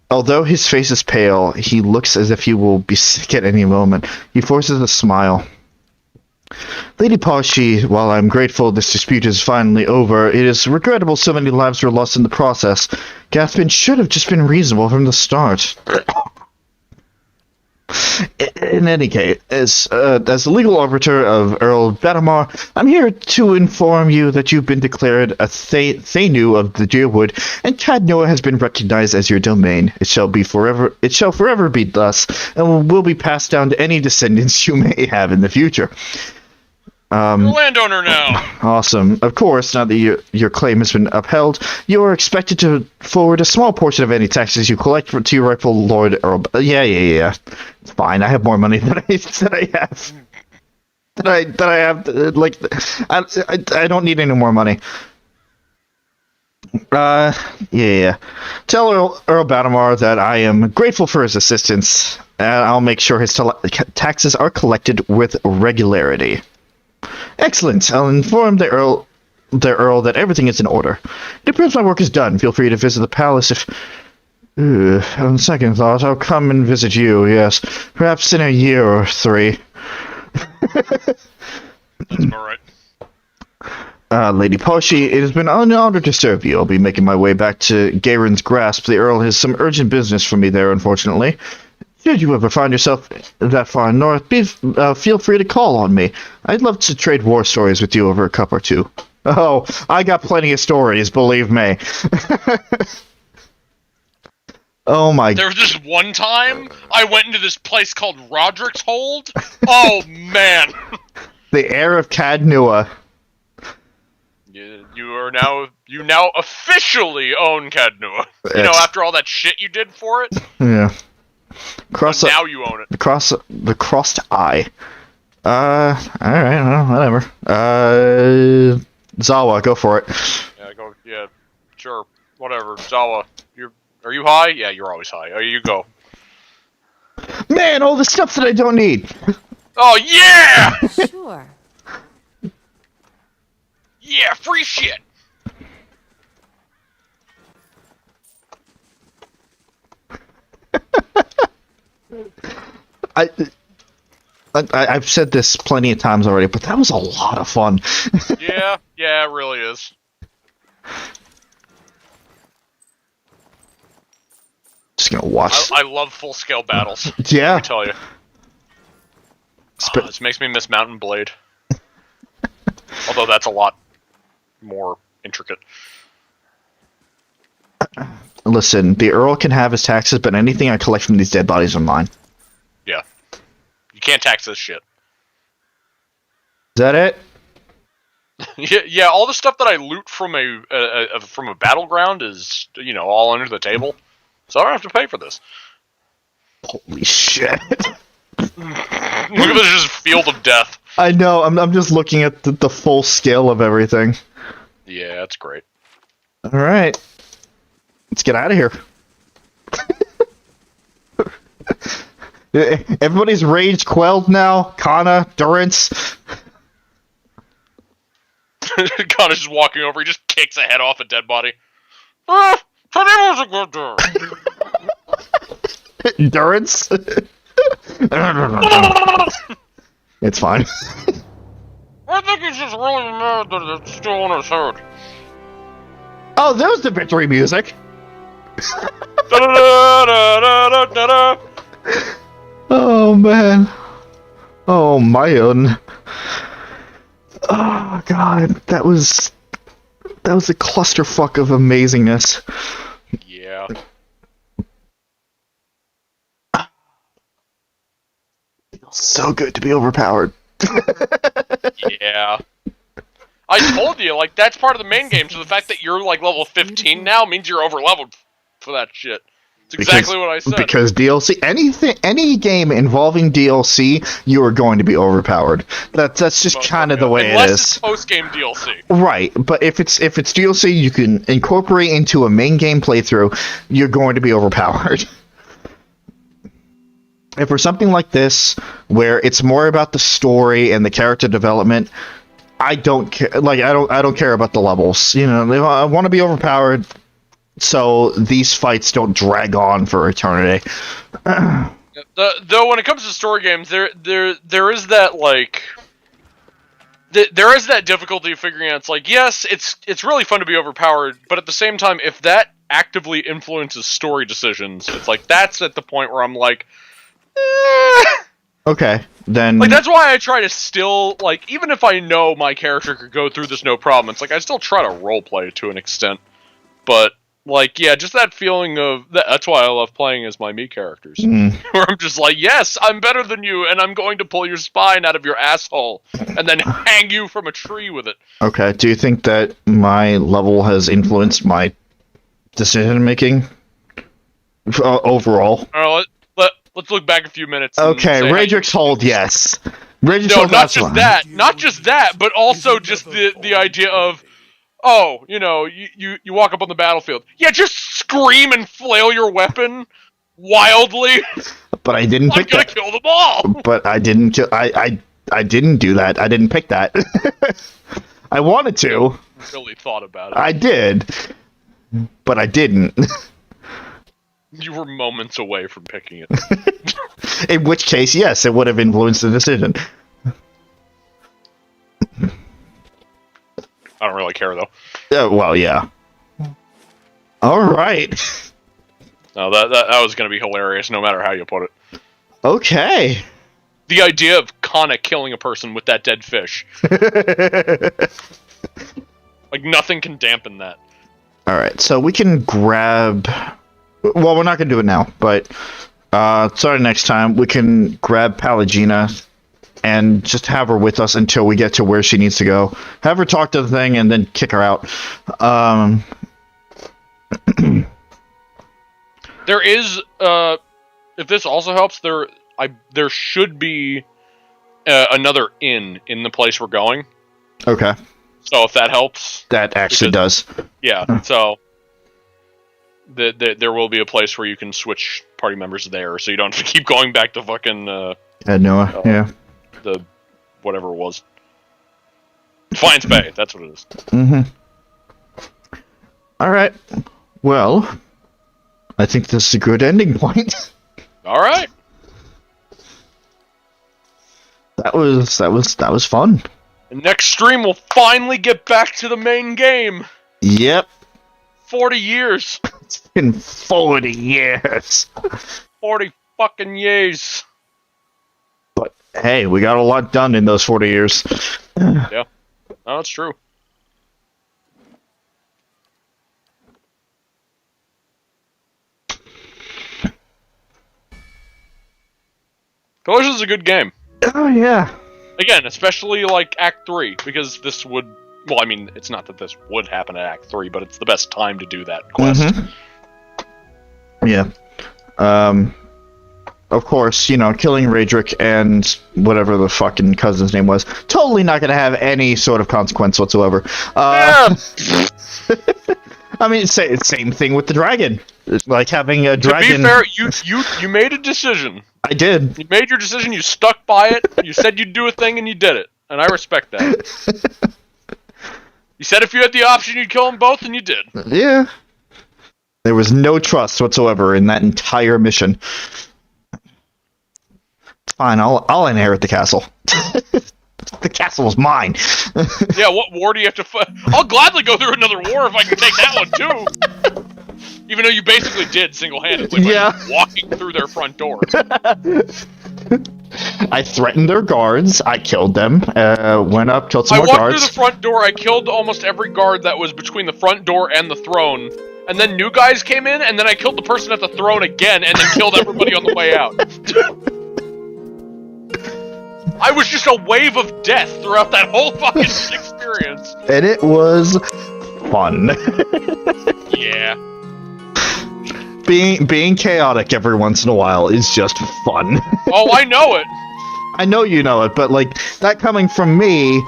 Although his face is pale, he looks as if he will be sick at any moment. He forces a smile. Lady Parshi, while I'm grateful this dispute is finally over, it is regrettable so many lives were lost in the process. Gathbin should have just been reasonable from the start. In any case, as the legal arbiter of Earl Badamar, I'm here to inform you that you've been declared a Thanu of the Deerwood, and Cadnoa has been recognized as your domain. It shall forever be thus, and will be passed down to any descendants you may have in the future. You're a landowner now. Awesome. Of course, now that your claim has been upheld, you are expected to forward a small portion of any taxes you collect to your rightful Lord Earl. Yeah. It's fine. I have more money than I have. I don't need any more money. Yeah. Tell Earl Badamar that I am grateful for his assistance, and I'll make sure his taxes are collected with regularity. Excellent. I'll inform the Earl that everything is in order. It appears my work is done. Feel free to visit the palace if... on second thought, I'll come and visit you, yes. Perhaps in a year or 3. That's about right. Lady Parshi, it has been an honor to serve you. I'll be making my way back to Gayron's Grasp. The Earl has some urgent business for me there, unfortunately. Should you ever find yourself that far north, feel free to call on me. I'd love to trade war stories with you over a cup or two. Oh, I got plenty of stories, believe me. Oh my... There was this one time I went into this place called Raedric's Hold. Oh, man. The heir of Cadnoa. You now officially own Cadnoa. You know, after all that shit you did for it. Yeah. Now you own it. The crossed eye. Alright, well, whatever. Zawa, go for it. Yeah, sure. Whatever. Zawa, are you high? Yeah, you're always high. Oh, you go. Man, all the stuff that I don't need! Oh, yeah! Sure. Yeah, free shit! I've said this plenty of times already, but that was a lot of fun. Yeah, it really is. Just gonna watch. I love full-scale battles. Yeah. Let me tell you. This makes me miss Mountain Blade. Although that's a lot more intricate. Listen, the Earl can have his taxes, but anything I collect from these dead bodies are mine. Yeah. You can't tax this shit. Is that it? Yeah, all the stuff that I loot from a battleground is, all under the table. So I don't have to pay for this. Holy shit. Look at this just field of death. I know, I'm just looking at the full scale of everything. Yeah, that's great. Alright. Let's get out of here. Everybody's rage quelled now. Kana, Durance. Connor's just walking over, he just kicks a head off a dead body. Ah, today was a good day. Durance? It's fine. I think he's just really mad that it's still on his head. Oh, there's the victory music. Oh man. Oh my own. Oh god, that was a clusterfuck of amazingness. Yeah. Feels so good to be overpowered. Yeah. I told you, like, that's part of the main game, so the fact that you're, like, level 15 now means you're over-leveled for that shit. It's exactly what I said. Because DLC, any game involving DLC, you are going to be overpowered. That's just kind of the way Unless it it's is. post-game DLC. Right, but if it's DLC, you can incorporate into a main game playthrough. You're going to be overpowered. And for something like this, where it's more about the story and the character development, I don't care. Like I don't care about the levels. You know, I want to be overpowered, so these fights don't drag on for eternity. Though when it comes to story games, there is that like. There is that difficulty of figuring out. It's like, yes, it's really fun to be overpowered, but at the same time, if that actively influences story decisions, it's like that's at the point where I'm like, Okay, then. like that's why I try to still like, even if I know my character could go through this no problem, it's like I still try to roleplay to an extent. But like, yeah, just that feeling of that's why I love playing as my me characters, where I'm just like, yes, I'm better than you, and I'm going to pull your spine out of your asshole and then hang you from a tree with it. Okay, do you think that my level has influenced my decision making overall? All right, let's look back a few minutes. Okay, Raedric's hold, yes. Raedric's No, hold, not that's just fine. that, not just that, but also just the idea of, oh, you know, you walk up on the battlefield, yeah, just scream and flail your weapon wildly. But I didn't I'm pick gonna that. kill them all. But I didn't. I didn't do that. I didn't pick that. I wanted to. Really thought about it. I did, but I didn't. You were moments away from picking it. In which case, yes, it would have influenced the decision. I don't really care though. Well, yeah. All right. No, that was gonna be hilarious, no matter how you put it. Okay. The idea of Kana killing a person with that dead fish, like nothing can dampen that. All right, so we can grab. Well, we're not gonna do it now, but starting next time, we can grab Pallegina and just have her with us until we get to where she needs to go. Have her talk to the thing, and then kick her out. There is, if this also helps, there should be another inn in the place we're going. Okay. So if that helps, That actually does. yeah. So there will be a place where you can switch party members there, so you don't have to keep going back to fucking Noah, yeah. the whatever it was. Defiance Bay. That's what it is. Mm-hmm. All right. Well, I think this is a good ending point. All right. That was fun. The next stream we'll finally get back to the main game. Yep. 40 years. It's been 40 years. 40 fucking years. But hey, we got a lot done in those 40 years. Yeah. No, it's true. Collision's a good game. Oh yeah. Again, especially like Act 3, because this would... Well, I mean, it's not that this would happen at Act 3, but it's the best time to do that quest. Mm-hmm. Yeah. Of course, you know, killing Raedric and whatever the fucking cousin's name was, totally not going to have any sort of consequence whatsoever. Yeah. I mean, same thing with the dragon. It's like having a dragon... To be fair, you made a decision. I did. You made your decision, you stuck by it, you said you'd do a thing, and you did it. And I respect that. You said if you had the option, you'd kill them both, and you did. Yeah. There was no trust whatsoever in that entire mission. Fine, I'll inherit the castle. The castle is mine. Yeah, what war do you have to fight? I'll gladly go through another war if I can take that one, too. Even though you basically did single-handedly by Yeah. walking through their front door. I threatened their guards. I killed them. Went up, killed some I more walked guards. through the front door, I killed almost every guard that was between the front door and the throne, and then new guys came in, and then I killed the person at the throne again, and then killed everybody on the way out. I was just a wave of death throughout that whole fucking experience. And it was fun. Yeah. Being chaotic every once in a while is just fun. Oh, I know it. I know you know it, but like that coming from me,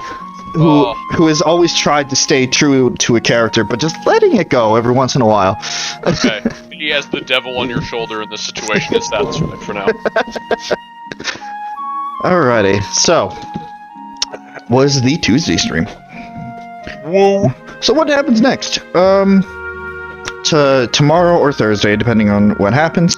who has always tried to stay true to a character, but just letting it go every once in a while. Okay. He has the devil on your shoulder in this situation is satisfied for now. Alrighty, so was the Tuesday stream. Whoa. So what happens next? Tomorrow or Thursday, depending on what happens.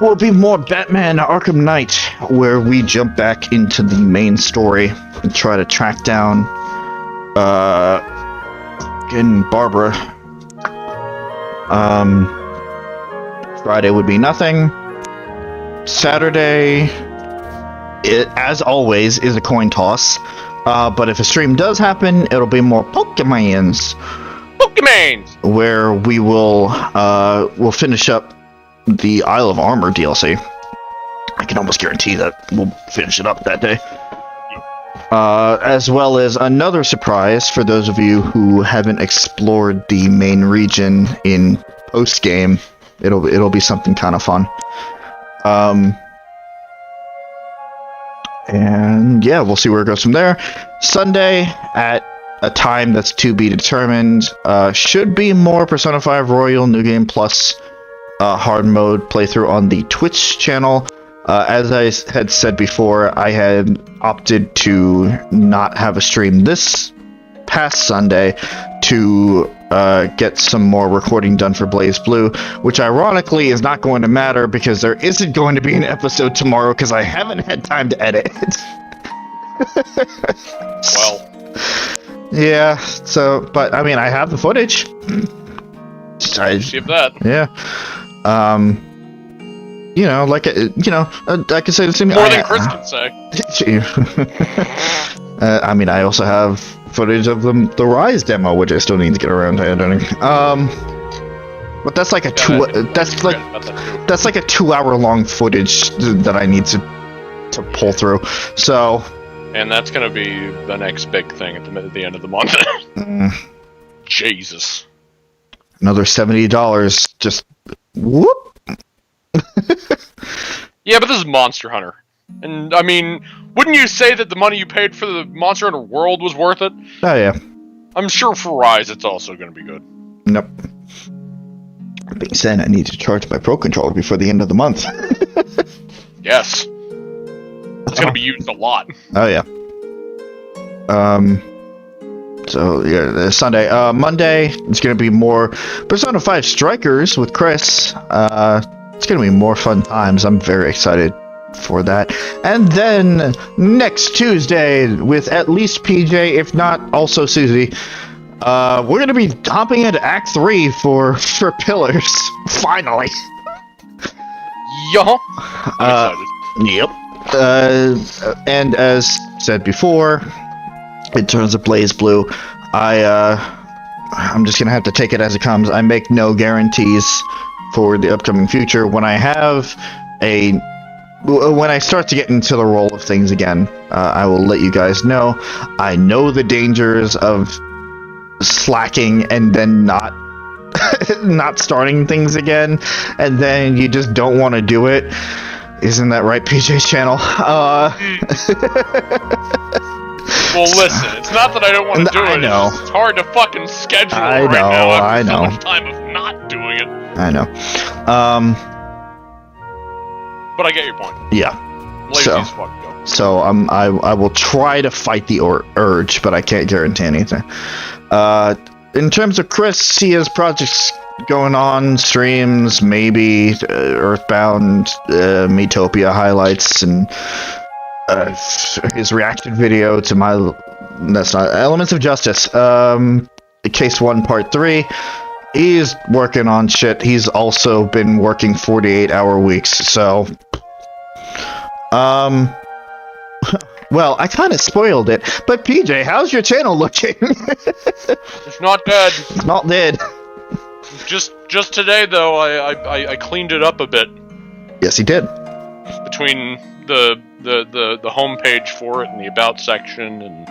Will be more Batman Arkham Knight, where we jump back into the main story and try to track down Barbara. Friday would be nothing. Saturday, it, as always, is a coin toss. But if a stream does happen, it'll be more Pokemons. Pokemon! Where we will we'll finish up the Isle of Armor DLC. I can almost guarantee that we'll finish it up that day. As well as another surprise for those of you who haven't explored the main region in post game. It'll be something kind of fun. And yeah, we'll see where it goes from there. Sunday at a time that's to be determined. Should be more Persona 5 Royal New Game Plus hard mode playthrough on the Twitch channel. As I had said before, I had opted to not have a stream this past Sunday to get some more recording done for Blaze Blue, which ironically is not going to matter because there isn't going to be an episode tomorrow because I haven't had time to edit. Well. Yeah, so, but I mean, I have the footage. Give that. Yeah. You know, like, I could say the same. More than Chris can say. I mean, I also have footage of the Rise demo, which I still need to get around to editing. But that's like a that's like a 2-hour long footage that I need to pull through. So. And that's gonna be the next big thing at the end of the month. Jesus. Another $70. Just whoop. Yeah, but this is Monster Hunter. And, I mean, wouldn't you say that the money you paid for the Monster Hunter World was worth it? Oh, yeah. I'm sure for Rise it's also going to be good. Nope. That being said, I need to charge my Pro Controller before the end of the month. Yes. It's going to be used a lot. Oh, yeah. So, yeah, Sunday. Monday, it's going to be more Persona 5 Strikers with Chris. It's going to be more fun times. I'm very excited for that. And then next Tuesday, with at least PJ, if not also Suzie, we're going to be hopping into Act 3 for Pillars. Finally. Yeah. Yep. And as said before, in terms of Blaze Blue, I'm just going to have to take it as it comes. I make no guarantees for the upcoming future. When I start to get into the roll of things again, I will let you guys know. I know the dangers of slacking and then not starting things again, and then you just don't want to do it. Isn't that right, PJ's channel? Well, listen, it's not that I don't want to do it. Know. It's hard to fucking schedule I right know, now. I know. So much time of not doing it. I know. But I get your point. Yeah. Lazy as fuck, go. So I will try to fight the urge, but I can't guarantee anything. In terms of Chris, he has projects going on, streams, maybe Earthbound, Metopia highlights, and his reaction video to Elements of Justice, Case 1 Part 3. He's working on shit. He's also been working 48-hour weeks, so Well, I kind of spoiled it, but PJ, how's your channel looking? It's not dead. It's not dead. Just today though, I cleaned it up a bit. Yes, he did. Between the homepage for it and the about section, and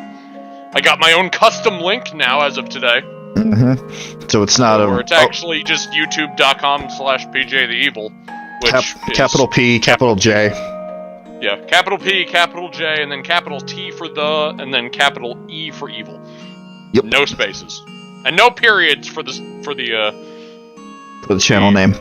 I got my own custom link now as of today. Mm-hmm. So it's not it's actually just youtube.com/PJTheEvil, which is capital P, capital J. Yeah, capital P, capital J, and then capital T for the, and then capital E for evil. Yep. No spaces, and no periods for the channel name.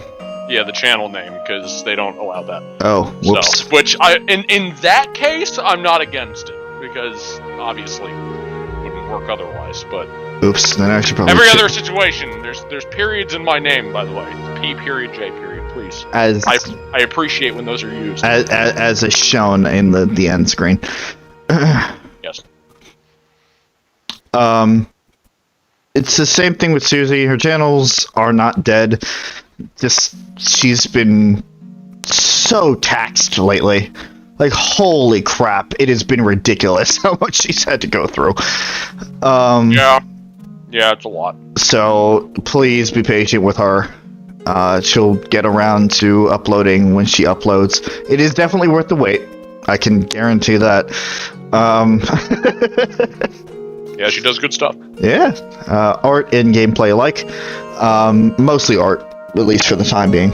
Yeah, the channel name, because they don't allow that. Oh, whoops. So, which in that case, I'm not against it, because obviously wouldn't work otherwise. But oops, then I should probably every other situation, there's periods in my name, by the way. P period J period. Please. As I appreciate when those are used. as is shown in the end screen. Yes. It's the same thing with Suzie. Her channels are not dead. Just she's been so taxed lately. Like, holy crap! It has been ridiculous how much she's had to go through. Yeah, it's a lot. So please be patient with her. She'll get around to uploading when she uploads. It is definitely worth the wait. I can guarantee that. Yeah, she does good stuff. Yeah. Art and gameplay alike. Mostly art, at least for the time being.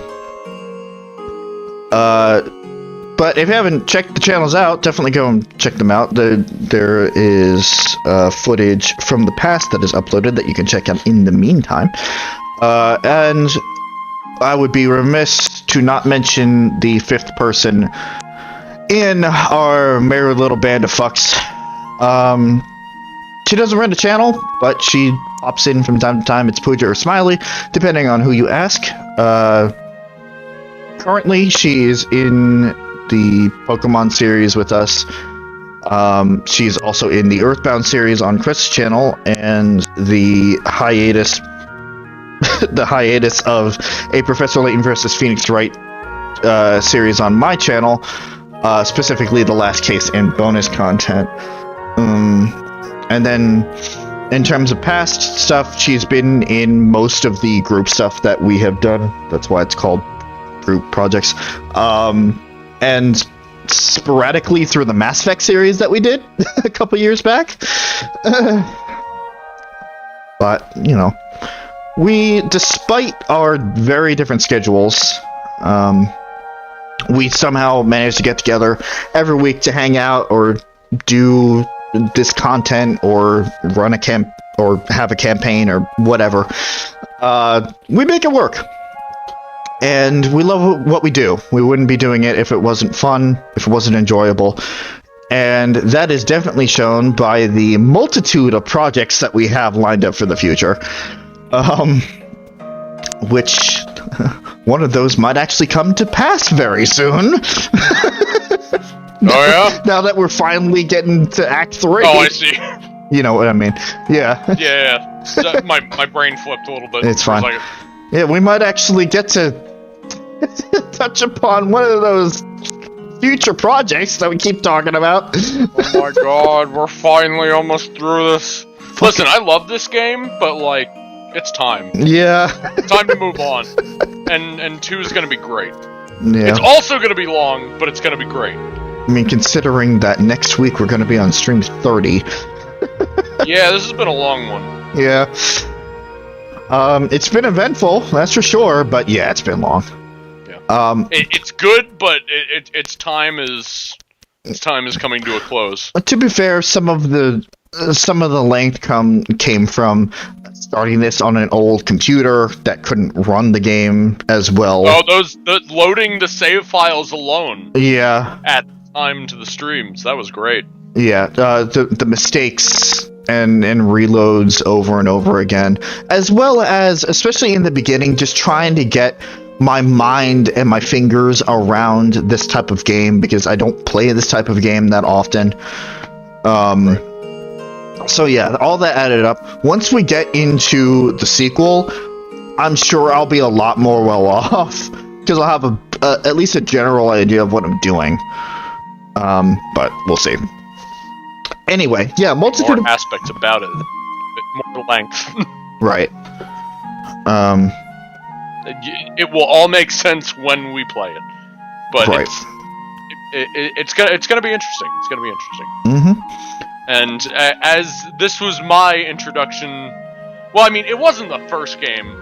But if you haven't checked the channels out, definitely go and check them out. There is footage from the past that is uploaded that you can check out in the meantime. And I would be remiss to not mention the fifth person in our merry little band of fucks. She doesn't run a channel, but she pops in from time to time. It's Pooja or Smiley, depending on who you ask. Currently, she is in the Pokemon series with us. She's also in the Earthbound series on Chris' channel, and the hiatus of a Professor Layton versus Phoenix Wright series on my channel, specifically the last case and bonus content. And then in terms of past stuff, she's been in most of the group stuff that we have done. That's why it's called group projects. And sporadically through the Mass Effect series that we did a couple years back. But, you know, despite our very different schedules, we somehow managed to get together every week to hang out or do this content or run a camp or have a campaign or whatever. We make it work. And we love what we do. We wouldn't be doing it if it wasn't fun, if it wasn't enjoyable. And that is definitely shown by the multitude of projects that we have lined up for the future. Which one of those might actually come to pass very soon. Oh yeah? Now that we're finally getting to Act 3. Oh, I see. You know what I mean. Yeah. Yeah. So my brain flipped a little bit. It's fine. Like, yeah, we might actually get to touch upon one of those future projects that we keep talking about. oh my god, we're finally almost through this. Listen, I love this game, but like, it's time. Yeah. It's time to move on. And 2 is gonna be great. Yeah. It's also gonna be long, but it's gonna be great. I mean, considering that next week we're going to be on stream 30. Yeah, this has been a long one. Yeah. It's been eventful, that's for sure, but yeah, it's been long. Yeah. It's good, but its time is coming to a close. To be fair, some of the length came from starting this on an old computer that couldn't run the game as well. Oh, loading the save files alone. Yeah. At time to the streams, that was great. Yeah, the mistakes and reloads over and over again, as well as, especially in the beginning, just trying to get my mind and my fingers around this type of game, because I don't play this type of game that often. So yeah, all that added up. Once we get into the sequel, I'm sure I'll be a lot more well off, because I'll have at least a general idea of what I'm doing. But we'll see. Anyway, yeah, multitude More of aspects about it, a bit more length. right. It will all make sense when we play it, but Right. it's gonna be interesting. It's gonna be interesting. Mm-hmm. And as this was my introduction, well, I mean, it wasn't the first game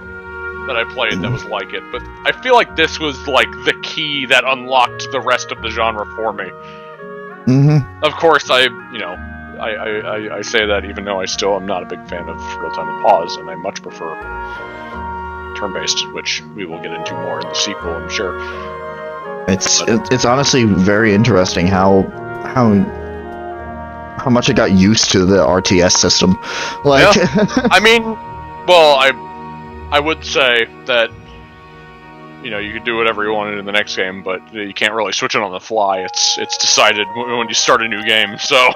that I played that was like it, but I feel like this was like the key that unlocked the rest of the genre for me. Mm-hmm. Of course, I say that even though I still am not a big fan of real-time and pause, and I much prefer turn-based, which we will get into more in the sequel, I'm sure. It's honestly very interesting how much I got used to the RTS system. Like, Yeah. I mean, well, I would say that, you know, you could do whatever you wanted in the next game, but you can't really switch it on the fly. It's decided when you start a new game. So,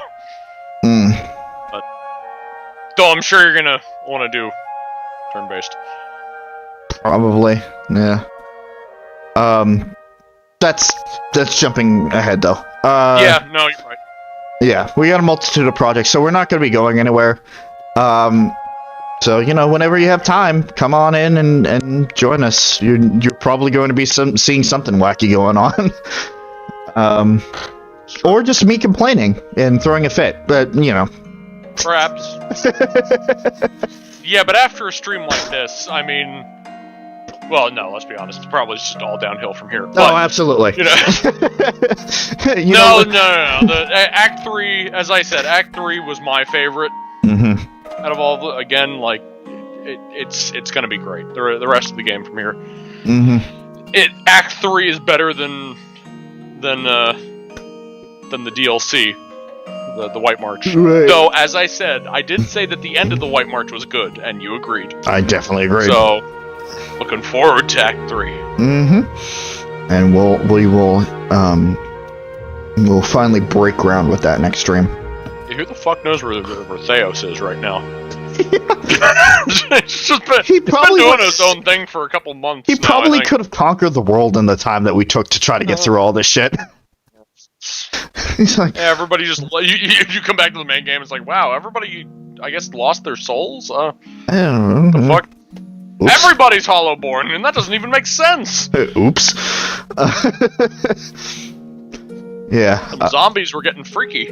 though I'm sure you're gonna want to do turn-based. probably, yeah. That's jumping ahead though. Yeah, no, you're right. Yeah, we got a multitude of projects, so we're not going to be going anywhere. So, you know, whenever you have time, come on in and join us. You're probably going to be seeing something wacky going on. Or just me complaining and throwing a fit, but, you know. Perhaps. Yeah, but after a stream like this, I mean... Well, no, let's be honest. It's probably just all downhill from here. But, oh, absolutely. You know... No. The Act 3, as I said, Act 3 was my favorite. Mm-hmm. Out of all the, again, like, it's gonna be great. The rest of the game from here. Mm-hmm. Act 3 is better than the DLC, the White March. Right. Though, as I said, I did say that the end of the White March was good, and you agreed. I definitely agree. So, looking forward to Act 3. Mm-hmm. And we'll finally break ground with that next stream. Yeah, who the fuck knows where Theos is right now? It's been doing his own thing for a couple months. He probably could have conquered the world in the time that we took to try to get through all this shit. He's like, yeah, everybody just you come back to the main game. It's like, wow, everybody, I guess, lost their souls. I don't know. The fuck. Oops. Everybody's Hollowborn, and that doesn't even make sense. Oops. Yeah. The zombies were getting freaky.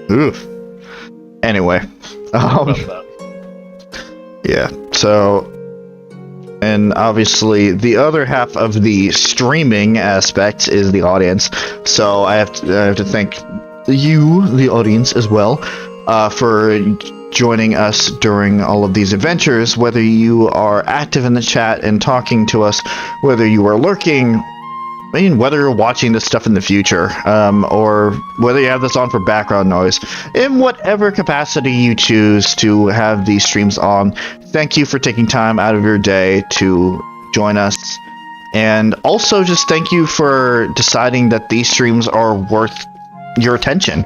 Oof. Anyway. About that. Yeah. So, and obviously the other half of the streaming aspect is the audience. So I have to thank you, the audience, as well, for joining us during all of these adventures. Whether you are active in the chat and talking to us, whether you are lurking, I mean, whether you're watching this stuff in the future, or whether you have this on for background noise, in whatever capacity you choose to have these streams on, thank you for taking time out of your day to join us. And also just thank you for deciding that these streams are worth your attention.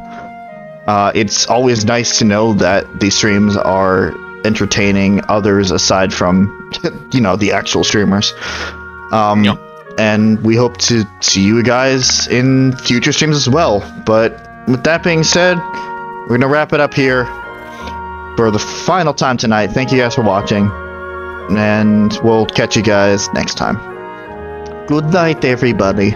It's always nice to know that these streams are entertaining others aside from, you know, the actual streamers. Yep. And we hope to see you guys in future streams as well. But with that being said, we're going to wrap it up here for the final time tonight. Thank you guys for watching, and we'll catch you guys next time. Good night, everybody.